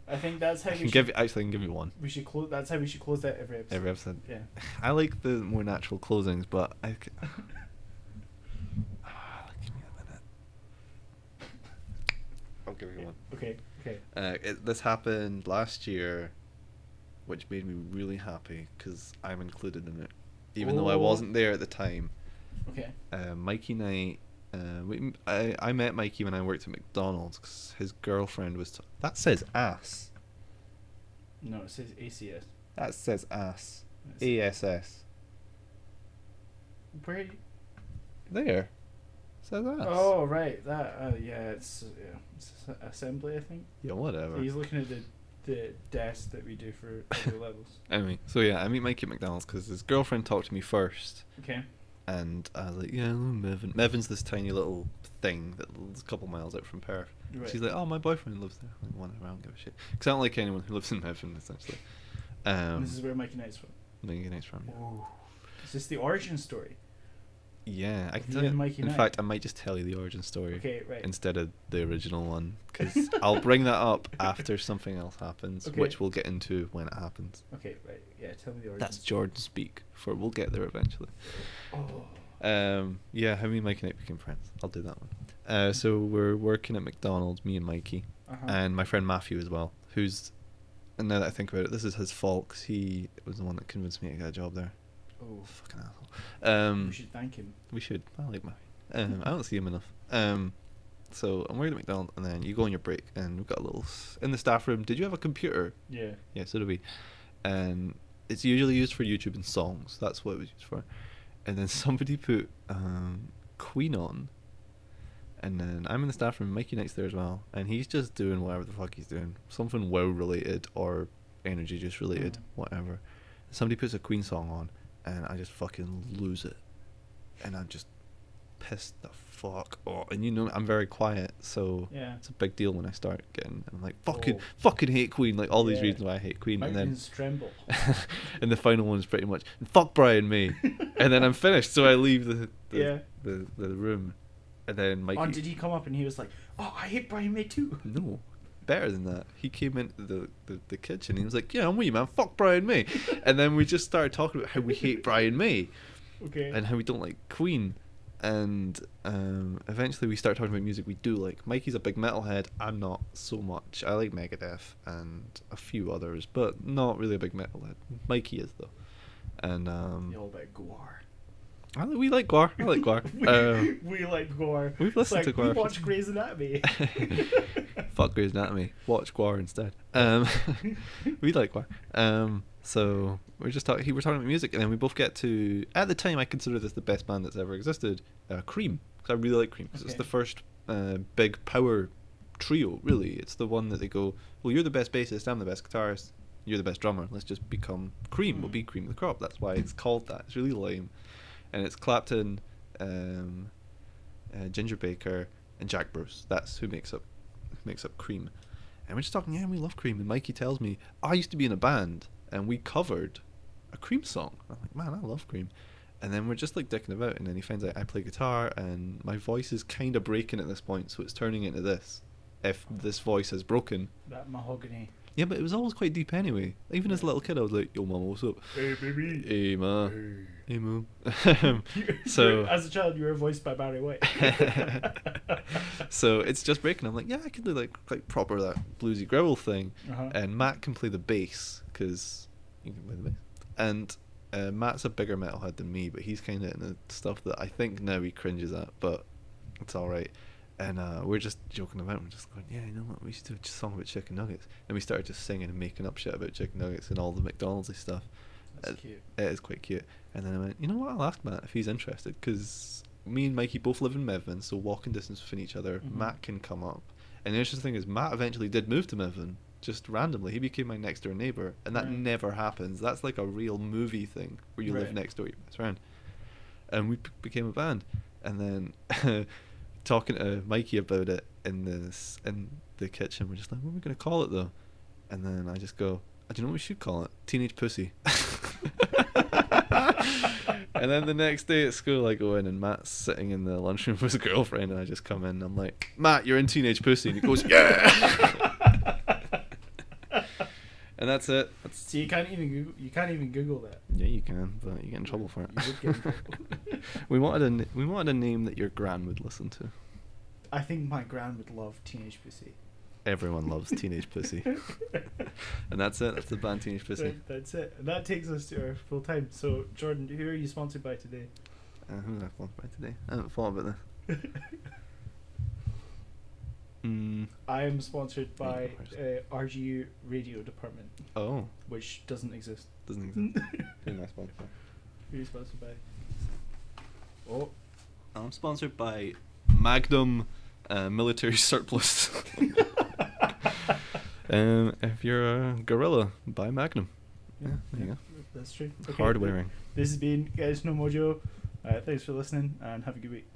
[SPEAKER 1] I think that's how
[SPEAKER 2] I can give you one.
[SPEAKER 1] We should close. That's how we should close that every episode.
[SPEAKER 2] Every episode.
[SPEAKER 1] Yeah.
[SPEAKER 2] I like the more natural closings, but I. Give me a minute. I'll give you one.
[SPEAKER 1] Okay.
[SPEAKER 2] This happened last year, which made me really happy because I'm included in it, even though I wasn't there at the time.
[SPEAKER 1] Okay.
[SPEAKER 2] Mikey Knight I met Mikey when I worked at McDonald's because his girlfriend was. That says ass.
[SPEAKER 1] No, it says ACS.
[SPEAKER 2] That says ass. ASS.
[SPEAKER 1] Where?
[SPEAKER 2] There. It says ass.
[SPEAKER 1] Oh right, that. Yeah, it's assembly, I think.
[SPEAKER 2] Yeah, whatever.
[SPEAKER 1] He's looking at the desk that we do for other levels.
[SPEAKER 2] Anyway, so yeah, I meet Mikey at McDonald's because his girlfriend talked to me first.
[SPEAKER 1] Okay.
[SPEAKER 2] And I was like, yeah, Mevin. Mevin's this tiny little thing that's a couple miles out from Perth. Right. She's like, oh, my boyfriend lives there. I'm like, whatever, I don't give a shit. Because I don't like anyone who lives in Mevin, essentially.
[SPEAKER 1] This is where Mikey Knight's from.
[SPEAKER 2] Mikey Knight's from, yeah.
[SPEAKER 1] Ooh. Is this the origin story?
[SPEAKER 2] Yeah, I can
[SPEAKER 1] You
[SPEAKER 2] tell
[SPEAKER 1] and
[SPEAKER 2] you.
[SPEAKER 1] Mikey
[SPEAKER 2] In
[SPEAKER 1] Knight?
[SPEAKER 2] fact, I might just tell you the origin story.
[SPEAKER 1] Okay, right.
[SPEAKER 2] Instead of the original one. Because I'll bring that up after something else happens,
[SPEAKER 1] Okay.
[SPEAKER 2] which we'll get into when it happens.
[SPEAKER 1] Okay, right. Yeah, tell me the origin.
[SPEAKER 2] That's Jordan speak, for we'll get there eventually.
[SPEAKER 1] Oh.
[SPEAKER 2] Yeah, how me and Mikey Knight became friends. I'll do that one. So we're working at McDonald's, me and Mikey, and my friend Matthew as well, who's, and now that I think about it, this is his fault, 'cause he was the one that convinced me to get a job there.
[SPEAKER 1] Oh.
[SPEAKER 2] Fucking asshole.
[SPEAKER 1] We should thank him.
[SPEAKER 2] We should. I like Matthew. I don't see him enough. So I'm working at McDonald's, and then you go on your break, and we've got a little, in the staff room, did you have a computer?
[SPEAKER 1] Yeah.
[SPEAKER 2] Yeah, so do we. And it's usually used for YouTube and songs. That's what it was used for. And then somebody put Queen on, and then I'm in the staff room, Mikey Knight's there as well, and he's just doing whatever the fuck he's doing, something WoW related or energy juice related, whatever. Somebody puts a Queen song on, and I just fucking lose it, and I'm just pissed the fuck off. And you know, I'm very quiet, so it's a big deal when I start getting. I'm like, fucking hate Queen, like all these reasons why I hate Queen, and then
[SPEAKER 1] tremble.
[SPEAKER 2] and the final one is pretty much fuck Brian May, and then I'm finished. So I leave the room, and then Mikey.
[SPEAKER 1] Oh, did he come up and he was like, "Oh, I hate Brian May too"?
[SPEAKER 2] No, better than that. He came into the kitchen. And he was like, "Yeah, I'm with you, man. Fuck Brian May," and then we just started talking about how we hate Brian May, and how we don't like Queen. And eventually we start talking about music we do like. Mikey's a big metalhead. I'm not so much. I like Megadeth and a few others, but not really a big metalhead. Mikey is though. And
[SPEAKER 1] you all about Gwar.
[SPEAKER 2] We like Gwar. I like Gwar.
[SPEAKER 1] We like Gwar.
[SPEAKER 2] We've listened to Gwar.
[SPEAKER 1] We watch Grey's Anatomy.
[SPEAKER 2] Fuck Grey's Anatomy. Watch Gwar instead. We like Gwar. So we're just talking. We're talking about music, and then we both get to. At the time, I consider this the best band that's ever existed. Cream, because I really like Cream, because it's the first big power trio. Really, it's the one that they go, well, you're the best bassist, I'm the best guitarist, you're the best drummer. Let's just become Cream. We'll be Cream of the crop. That's why it's called that. It's really lame, and it's Clapton, Ginger Baker, and Jack Bruce. That's who makes up Cream. And we're just talking. Yeah, we love Cream. And Mikey tells me, I used to be in a band. And we covered a Cream song. I'm like, man, I love Cream. And then we're just like dicking about, and then he finds out I play guitar, and my voice is kind of breaking at this point, so it's turning into this. If this voice is broken.
[SPEAKER 1] That mahogany.
[SPEAKER 2] Yeah, but it was always quite deep anyway. Even as a little kid, I was like, yo, mama, what's up?
[SPEAKER 1] Hey, baby.
[SPEAKER 2] Hey, ma. Hey, mom.
[SPEAKER 1] So as a child, you were voiced by Barry White.
[SPEAKER 2] So it's just breaking. I'm like, yeah, I can do like proper that bluesy growl thing. And Matt can play the bass, because you can play the bass. And Matt's a bigger metalhead than me, but he's kind of into stuff that I think now he cringes at, but it's all right. And we're just joking about. We're just going, yeah, you know what? We should do a song about chicken nuggets. And we started just singing and making up shit about chicken nuggets and all the McDonald's stuff.
[SPEAKER 1] That's cute.
[SPEAKER 2] It is quite cute. And then I went, you know what? I'll ask Matt if he's interested, because me and Mikey both live in Mevin, so walking distance between each other. Matt can come up. And the interesting thing is, Matt eventually did move to Mevin, just randomly. He became my next door neighbour, and that never happens. That's like a real movie thing where you live next door to your best friend. And we became a band. And then talking to Mikey about it in the kitchen, we're just like, what are we going to call it though? And then I just go, do you know what we should call it? Teenage Pussy. And then the next day at school, I go in and Matt's sitting in the lunchroom with his girlfriend, and I just come in and I'm like, Matt, you're in Teenage Pussy. And he goes, yeah. And that's it.
[SPEAKER 1] So you can't even Google that.
[SPEAKER 2] Yeah, you can, but you get in trouble for it.
[SPEAKER 1] You would get in trouble.
[SPEAKER 2] we wanted a name that your gran would listen to.
[SPEAKER 1] I think my gran would love Teenage Pussy.
[SPEAKER 2] Everyone loves Teenage Pussy. And that's it. That's the band Teenage Pussy.
[SPEAKER 1] That's it. And that takes us to our full time. So, Jordan, who are you sponsored by today?
[SPEAKER 2] Who am I sponsored by today? I haven't thought about this.
[SPEAKER 1] I am sponsored by RGU Radio Department.
[SPEAKER 2] Oh.
[SPEAKER 1] Which doesn't exist.
[SPEAKER 2] Doesn't exist. Who am I sponsored by?
[SPEAKER 1] Who are you sponsored by? Oh.
[SPEAKER 2] I'm sponsored by Magnum Military Surplus. If you're a gorilla, buy Magnum. Yeah, there you go.
[SPEAKER 1] That's true. Okay,
[SPEAKER 2] Hard wearing.
[SPEAKER 1] This has been Guys No Mojo. Thanks for listening and have a good week.